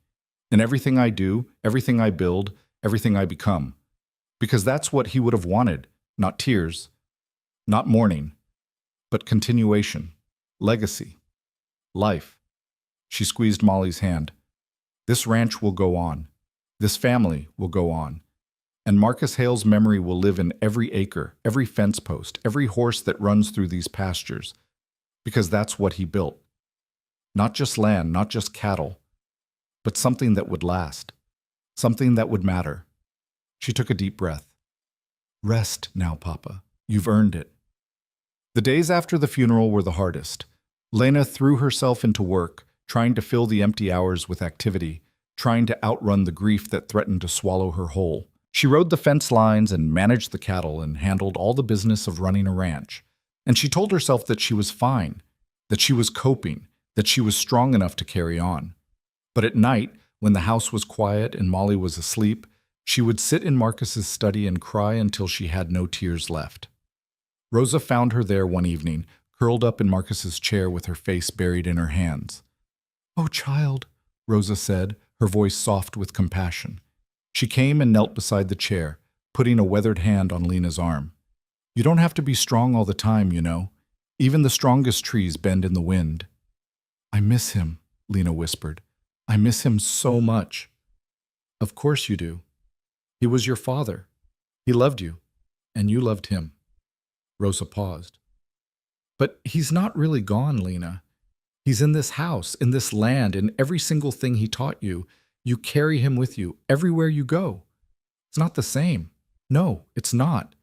in everything I do, everything I build, everything I become, because that's what he would have wanted, not tears, not mourning, but continuation, legacy, life. She squeezed Molly's hand. This ranch will go on. This family will go on. And Marcus Hale's memory will live in every acre, every fence post, every horse that runs through these pastures, because that's what he built. Not just land, not just cattle, but something that would last, something that would matter. She took a deep breath. Rest now, Papa. You've earned it. The days after the funeral were the hardest. Lena threw herself into work, trying to fill the empty hours with activity, trying to outrun the grief that threatened to swallow her whole. She rode the fence lines and managed the cattle and handled all the business of running a ranch. And she told herself that she was fine, that she was coping, that she was strong enough to carry on. But at night, when the house was quiet and Molly was asleep, she would sit in Marcus's study and cry until she had no tears left. Rosa found her there one evening, curled up in Marcus's chair with her face buried in her hands. "Oh, child," Rosa said, her voice soft with compassion. She came and knelt beside the chair, putting a weathered hand on Lena's arm. "You don't have to be strong all the time, you know. Even the strongest trees bend in the wind." "I miss him," Lena whispered. "I miss him so much." "Of course you do. He was your father. He loved you, and you loved him." Rosa paused. "But he's not really gone, Lena. He's in this house, in this land, in every single thing he taught you. You carry him with you everywhere you go. It's not the same. No, it's not."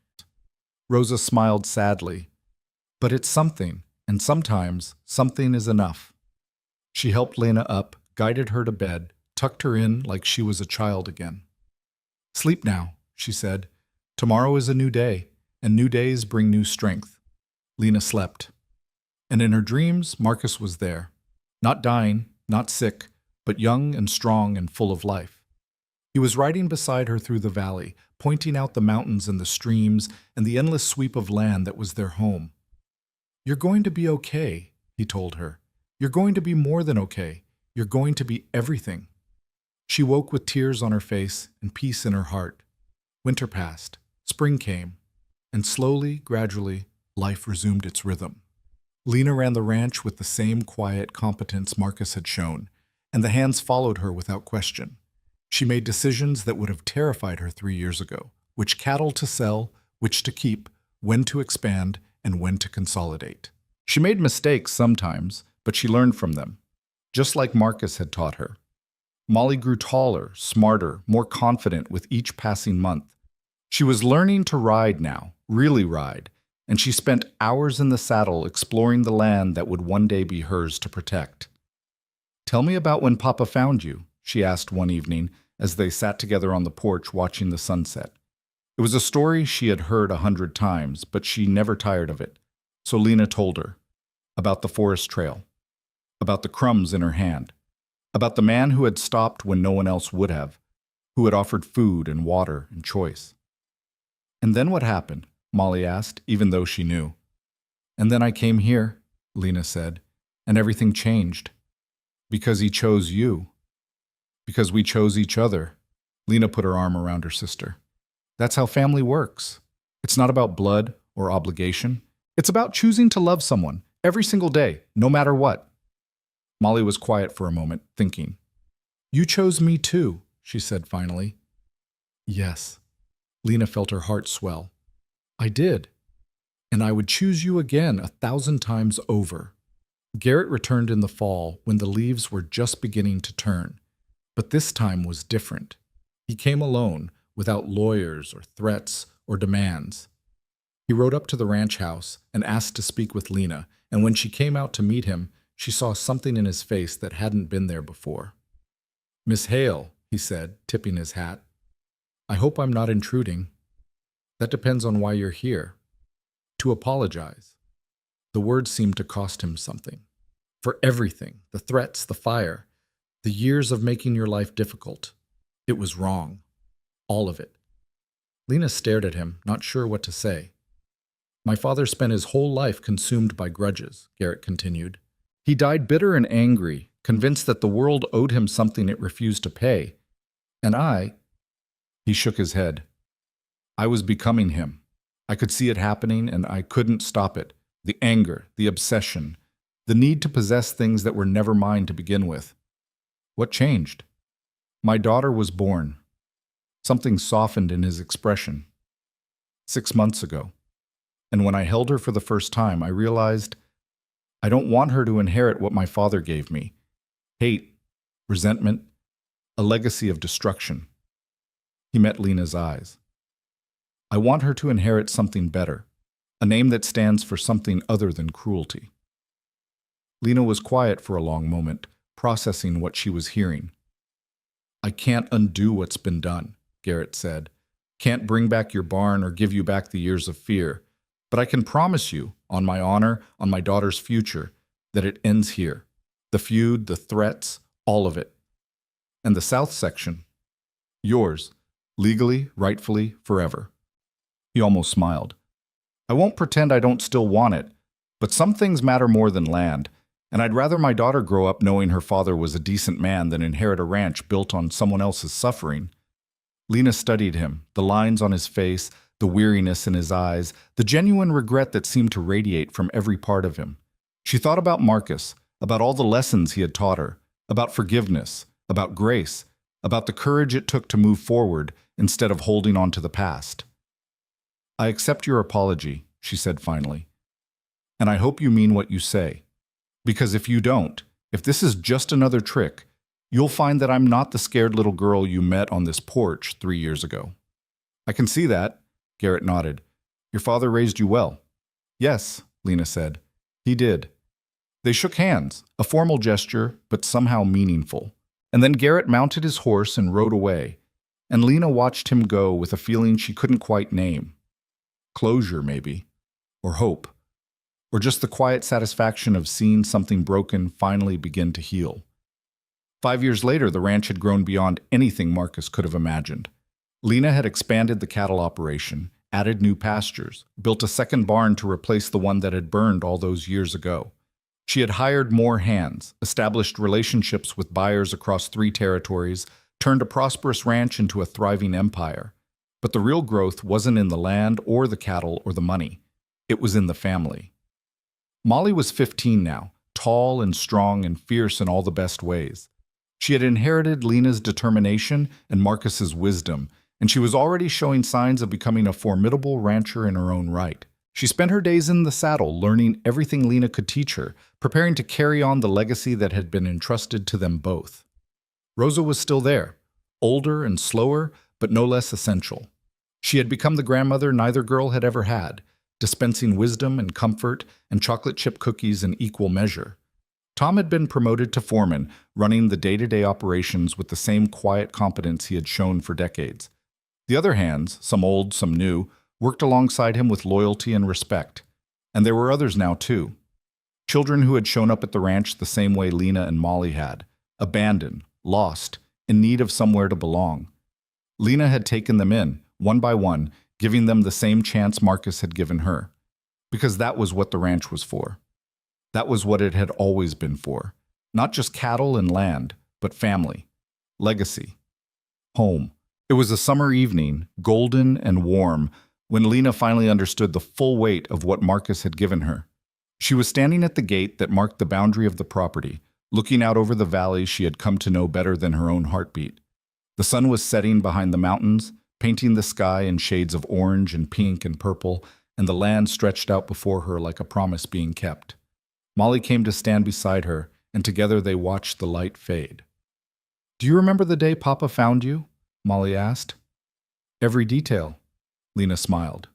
Rosa smiled sadly. "But it's something, and sometimes something is enough." She helped Lena up, guided her to bed, tucked her in like she was a child again. "Sleep now," she said. "Tomorrow is a new day, and new days bring new strength." Lena slept. And in her dreams, Marcus was there. Not dying, not sick, but young and strong and full of life. He was riding beside her through the valley, pointing out the mountains and the streams and the endless sweep of land that was their home. "You're going to be okay," he told her. "You're going to be more than okay. You're going to be everything." She woke with tears on her face and peace in her heart. Winter passed. Spring came. And slowly, gradually, life resumed its rhythm. Lena ran the ranch with the same quiet competence Marcus had shown, and the hands followed her without question. She made decisions that would have terrified her 3 years ago: which cattle to sell, which to keep, when to expand, and when to consolidate. She made mistakes sometimes, but she learned from them, just like Marcus had taught her. Molly grew taller, smarter, more confident with each passing month. She was learning to ride now, really ride, and she spent hours in the saddle exploring the land that would one day be hers to protect. "Tell me about when Papa found you," she asked one evening as they sat together on the porch watching the sunset. It was a story she had heard 100 times, but she never tired of it. So Lena told her about the forest trail, about the crumbs in her hand, about the man who had stopped when no one else would have, who had offered food and water and choice. "And then what happened?" Molly asked, even though she knew. "And then I came here," Lena said, "and everything changed. Because he chose you. Because we chose each other." Lena put her arm around her sister. "That's how family works. It's not about blood or obligation. It's about choosing to love someone every single day, no matter what." Molly was quiet for a moment, thinking. "You chose me too," she said finally. "Yes." Lena felt her heart swell. "I did. And I would choose you again 1,000 times over." Garrett returned in the fall when the leaves were just beginning to turn. But this time was different. He came alone, without lawyers or threats or demands. He rode up to the ranch house and asked to speak with Lena, and when she came out to meet him, she saw something in his face that hadn't been there before. "Miss Hale," he said, tipping his hat. "I hope I'm not intruding." "That depends on why you're here." "To apologize." The word seemed to cost him something. For everything, the threats, the fire, the years of making your life difficult. It was wrong. All of it. Lena stared at him, not sure what to say. "My father spent his whole life consumed by grudges," Garrett continued. "He died bitter and angry, convinced that the world owed him something it refused to pay. And He shook his head. "I was becoming him. I could see it happening, and I couldn't stop it. The anger, the obsession, the need to possess things that were never mine to begin with. What changed? My daughter was born. Something softened in his expression. 6 months ago. And when I held her for the first time, I realized I don't want her to inherit what my father gave me. Hate, resentment, a legacy of destruction." He met Lena's eyes. "I want her to inherit something better, a name that stands for something other than cruelty." Lena was quiet for a long moment, processing what she was hearing. "I can't undo what's been done," Garrett said. "Can't bring back your barn or give you back the years of fear. But I can promise you, on my honor, on my daughter's future, that it ends here. The feud, the threats, all of it. And the South section, yours, legally, rightfully, forever." He almost smiled. "I won't pretend I don't still want it, but some things matter more than land, and I'd rather my daughter grow up knowing her father was a decent man than inherit a ranch built on someone else's suffering." Lena studied him, the lines on his face, the weariness in his eyes, the genuine regret that seemed to radiate from every part of him. She thought about Marcus, about all the lessons he had taught her, about forgiveness, about grace, about the courage it took to move forward instead of holding on to the past. "I accept your apology," she said finally. "And I hope you mean what you say. Because if you don't, if this is just another trick, you'll find that I'm not the scared little girl you met on this porch 3 years ago." "I can see that," Garrett nodded. "Your father raised you well." "Yes," Lena said. "He did." They shook hands, a formal gesture, but somehow meaningful. And then Garrett mounted his horse and rode away, and Lena watched him go with a feeling she couldn't quite name. Closure, maybe. Or hope. Or just the quiet satisfaction of seeing something broken finally begin to heal. 5 years later, the ranch had grown beyond anything Marcus could have imagined. Lena had expanded the cattle operation, added new pastures, built a second barn to replace the one that had burned all those years ago. She had hired more hands, established relationships with buyers across 3 territories, turned a prosperous ranch into a thriving empire. But the real growth wasn't in the land or the cattle or the money. It was in the family. Molly was 15 now, tall and strong and fierce in all the best ways. She had inherited Lena's determination and Marcus's wisdom, and she was already showing signs of becoming a formidable rancher in her own right. She spent her days in the saddle, learning everything Lena could teach her, preparing to carry on the legacy that had been entrusted to them both. Rosa was still there, older and slower, but no less essential. She had become the grandmother neither girl had ever had, dispensing wisdom and comfort and chocolate chip cookies in equal measure. Tom had been promoted to foreman, running the day-to-day operations with the same quiet competence he had shown for decades. The other hands, some old, some new, worked alongside him with loyalty and respect. And there were others now, too. Children who had shown up at the ranch the same way Lena and Molly had, abandoned, lost, in need of somewhere to belong. Lena had taken them in, one by one, giving them the same chance Marcus had given her. Because that was what the ranch was for. That was what it had always been for. Not just cattle and land, but family, legacy, home. It was a summer evening, golden and warm, when Lena finally understood the full weight of what Marcus had given her. She was standing at the gate that marked the boundary of the property, looking out over the valley she had come to know better than her own heartbeat. The sun was setting behind the mountains, painting the sky in shades of orange and pink and purple, and the land stretched out before her like a promise being kept. Molly came to stand beside her, and together they watched the light fade. "Do you remember the day Papa found you?" Molly asked. "Every detail," Lena smiled.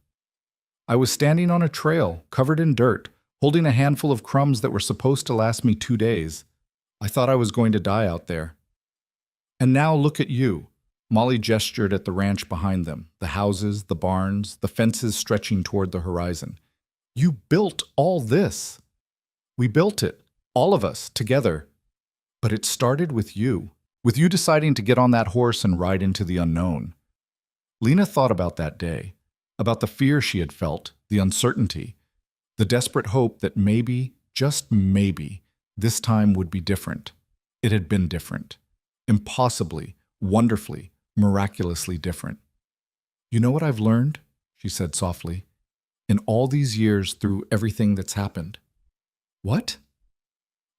"I was standing on a trail, covered in dirt, holding a handful of crumbs that were supposed to last me 2 days. I thought I was going to die out there. And now look at you." Molly gestured at the ranch behind them, the houses, the barns, the fences stretching toward the horizon. "You built all this. We built it, all of us, together. But it started with you deciding to get on that horse and ride into the unknown." Lena thought about that day, about the fear she had felt, the uncertainty, the desperate hope that maybe, just maybe, this time would be different. It had been different. Impossibly, wonderfully, miraculously different. "You know what I've learned?" she said softly. "In all these years through everything that's happened." "What?"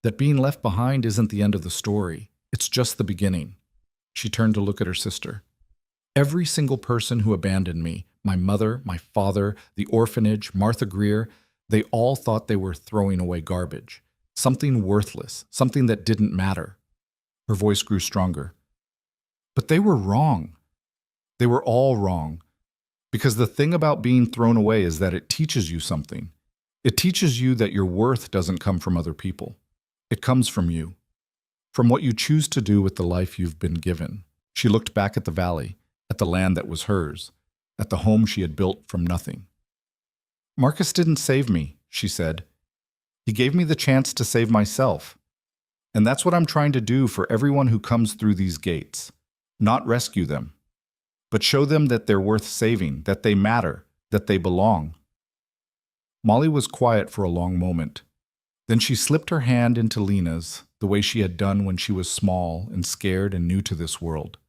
"That being left behind isn't the end of the story. It's just the beginning." She turned to look at her sister. "Every single person who abandoned me, my mother, my father, the orphanage, Martha Greer, they all thought they were throwing away garbage. Something worthless, something that didn't matter." Her voice grew stronger. "But they were wrong. They were all wrong. Because the thing about being thrown away is that it teaches you something. It teaches you that your worth doesn't come from other people. It comes from you. From what you choose to do with the life you've been given." She looked back at the valley, at the land that was hers, at the home she had built from nothing. "Marcus didn't save me," she said. "He gave me the chance to save myself. And that's what I'm trying to do for everyone who comes through these gates. Not rescue them, but show them that they're worth saving, that they matter, that they belong." Molly was quiet for a long moment. Then she slipped her hand into Lena's, the way she had done when she was small and scared and new to this world.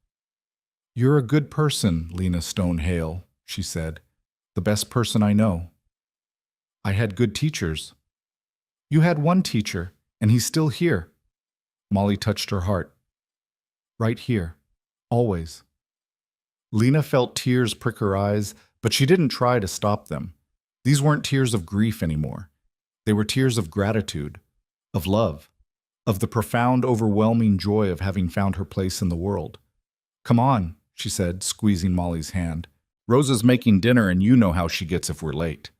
"You're a good person, Lena Stonehale," she said. "The best person I know." "I had good teachers." "You had one teacher, and he's still here." Molly touched her heart. "Right here. Always." Lena felt tears prick her eyes, but she didn't try to stop them. These weren't tears of grief anymore. They were tears of gratitude, of love, of the profound, overwhelming joy of having found her place in the world. "Come on," she said, squeezing Molly's hand. "Rosa's making dinner, and you know how she gets if we're late."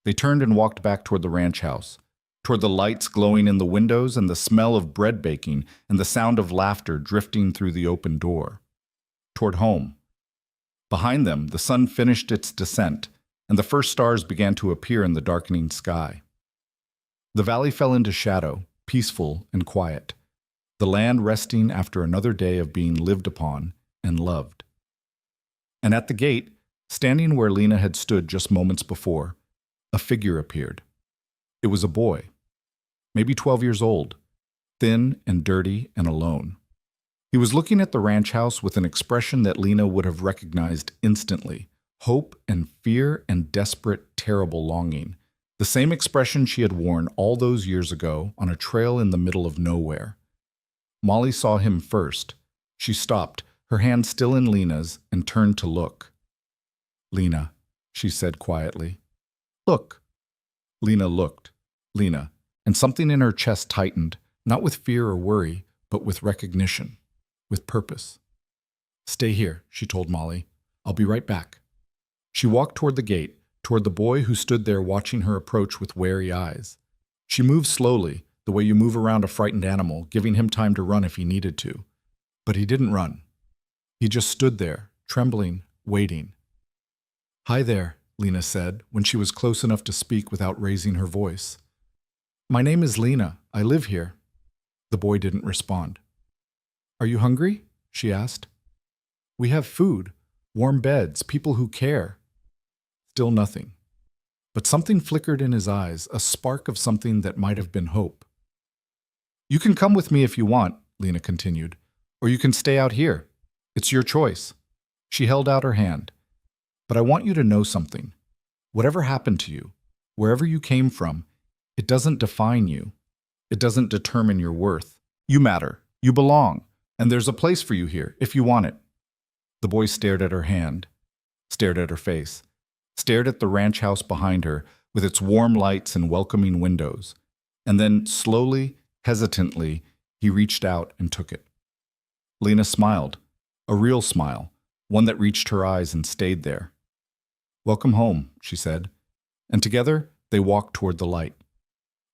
They turned and walked back toward the ranch house, toward the lights glowing in the windows and the smell of bread baking and the sound of laughter drifting through the open door. Toward home. Behind them, the sun finished its descent, and the first stars began to appear in the darkening sky. The valley fell into shadow, peaceful and quiet, the land resting after another day of being lived upon and loved. And at the gate, standing where Lena had stood just moments before, a figure appeared. It was a boy, maybe 12 years old, thin and dirty and alone. He was looking at the ranch house with an expression that Lena would have recognized instantly. Hope and fear and desperate, terrible longing. The same expression she had worn all those years ago on a trail in the middle of nowhere. Molly saw him first. She stopped, her hand still in Lena's, and turned to look. "Lena," she said quietly. "Look." Lena looked. Lena, and something in her chest tightened, not with fear or worry, but with recognition, with purpose. "Stay here," she told Molly. "I'll be right back." She walked toward the gate, toward the boy who stood there watching her approach with wary eyes. She moved slowly, the way you move around a frightened animal, giving him time to run if he needed to. But he didn't run. He just stood there, trembling, waiting. "Hi there," Lena said, when she was close enough to speak without raising her voice. "My name is Lena. I live here." The boy didn't respond. "Are you hungry?" she asked. "We have food, warm beds, people who care." Still nothing. But something flickered in his eyes, a spark of something that might have been hope. "You can come with me if you want," Lena continued, "or you can stay out here. It's your choice." She held out her hand. "But I want you to know something. Whatever happened to you, wherever you came from, it doesn't define you. It doesn't determine your worth. You matter. You belong. And there's a place for you here, if you want it." The boy stared at her hand, stared at her face, stared at the ranch house behind her with its warm lights and welcoming windows, and then slowly, hesitantly, he reached out and took it. Lena smiled, a real smile, one that reached her eyes and stayed there. "Welcome home," she said, and together they walked toward the light.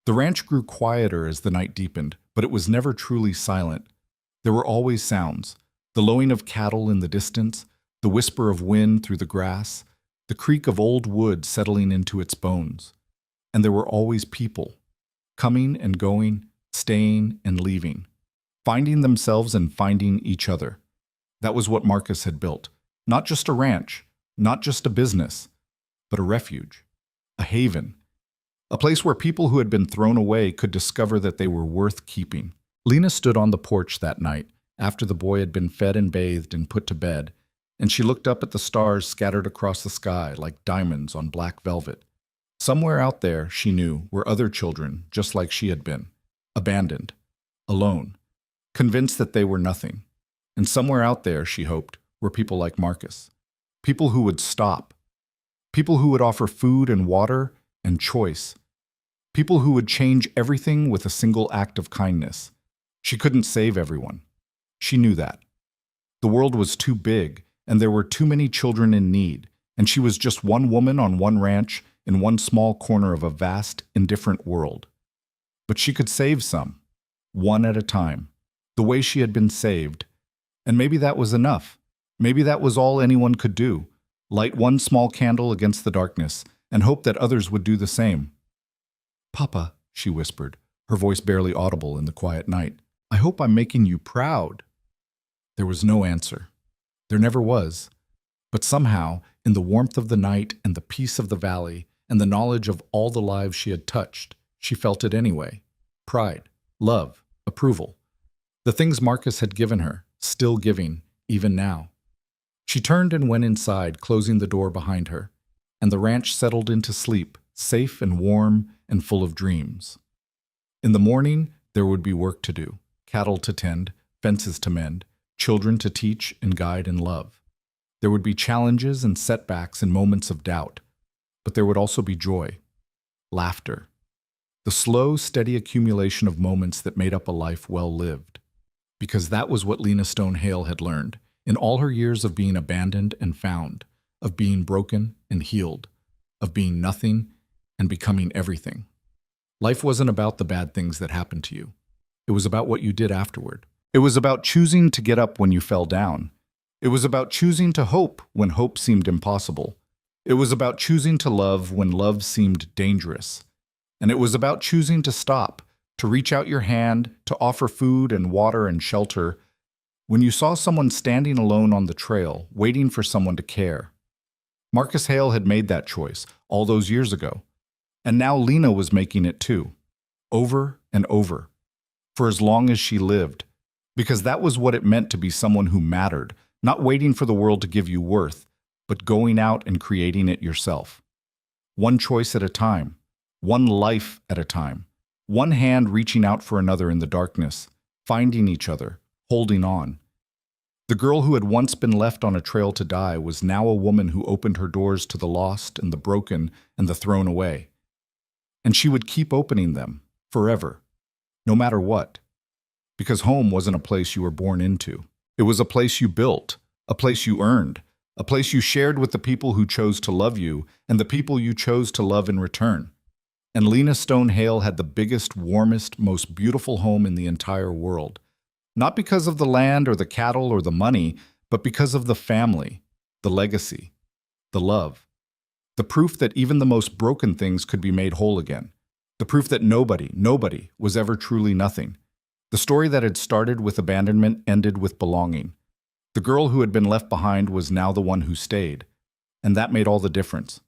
The ranch grew quieter as the night deepened, but it was never truly silent. There were always sounds, the lowing of cattle in the distance, the whisper of wind through the grass, the creak of old wood settling into its bones. And there were always people, coming and going, staying and leaving, finding themselves and finding each other. That was what Marcus had built. Not just a ranch, not just a business, but a refuge, a haven, a place where people who had been thrown away could discover that they were worth keeping. Lena stood on the porch that night, after the boy had been fed and bathed and put to bed, and she looked up at the stars scattered across the sky like diamonds on black velvet. Somewhere out there, she knew, were other children, just like she had been, abandoned, alone, convinced that they were nothing. And somewhere out there, she hoped, were people like Marcus, people who would stop, people who would offer food and water and choice, people who would change everything with a single act of kindness. She couldn't save everyone. She knew that. The world was too big, and there were too many children in need, and she was just one woman on one ranch in one small corner of a vast, indifferent world. But she could save some, one at a time, the way she had been saved. And maybe that was enough. Maybe that was all anyone could do, light one small candle against the darkness and hope that others would do the same. "Papa," she whispered, her voice barely audible in the quiet night, "I hope I'm making you proud." There was no answer. There never was. But somehow, in the warmth of the night and the peace of the valley and the knowledge of all the lives she had touched, she felt it anyway. Pride, love, approval. The things Marcus had given her, still giving, even now. She turned and went inside, closing the door behind her, and the ranch settled into sleep, safe and warm and full of dreams. In the morning, there would be work to do, cattle to tend, fences to mend, children to teach and guide and love. There would be challenges and setbacks and moments of doubt, but there would also be joy, laughter, the slow, steady accumulation of moments that made up a life well lived. Because that was what Lena Stone Hale had learned in all her years of being abandoned and found, of being broken and healed, of being nothing and becoming everything. Life wasn't about the bad things that happened to you. It was about what you did afterward. It was about choosing to get up when you fell down. It was about choosing to hope when hope seemed impossible. It was about choosing to love when love seemed dangerous. And it was about choosing to stop, to reach out your hand, to offer food and water and shelter when you saw someone standing alone on the trail, waiting for someone to care. Marcus Hale had made that choice all those years ago. And now Lena was making it too, over and over, for as long as she lived, Because that was what it meant to be someone who mattered, not waiting for the world to give you worth, but going out and creating it yourself. One choice at a time, one life at a time, one hand reaching out for another in the darkness, finding each other, holding on. The girl who had once been left on a trail to die was now a woman who opened her doors to the lost and the broken and the thrown away. And she would keep opening them, forever, no matter what. Because home wasn't a place you were born into. It was a place you built, a place you earned, a place you shared with the people who chose to love you and the people you chose to love in return. And Lena Stone Hale had the biggest, warmest, most beautiful home in the entire world. Not because of the land or the cattle or the money, but because of the family, the legacy, the love. The proof that even the most broken things could be made whole again. The proof that nobody was ever truly nothing. The story that had started with abandonment ended with belonging. The girl who had been left behind was now the one who stayed. And that made all the difference.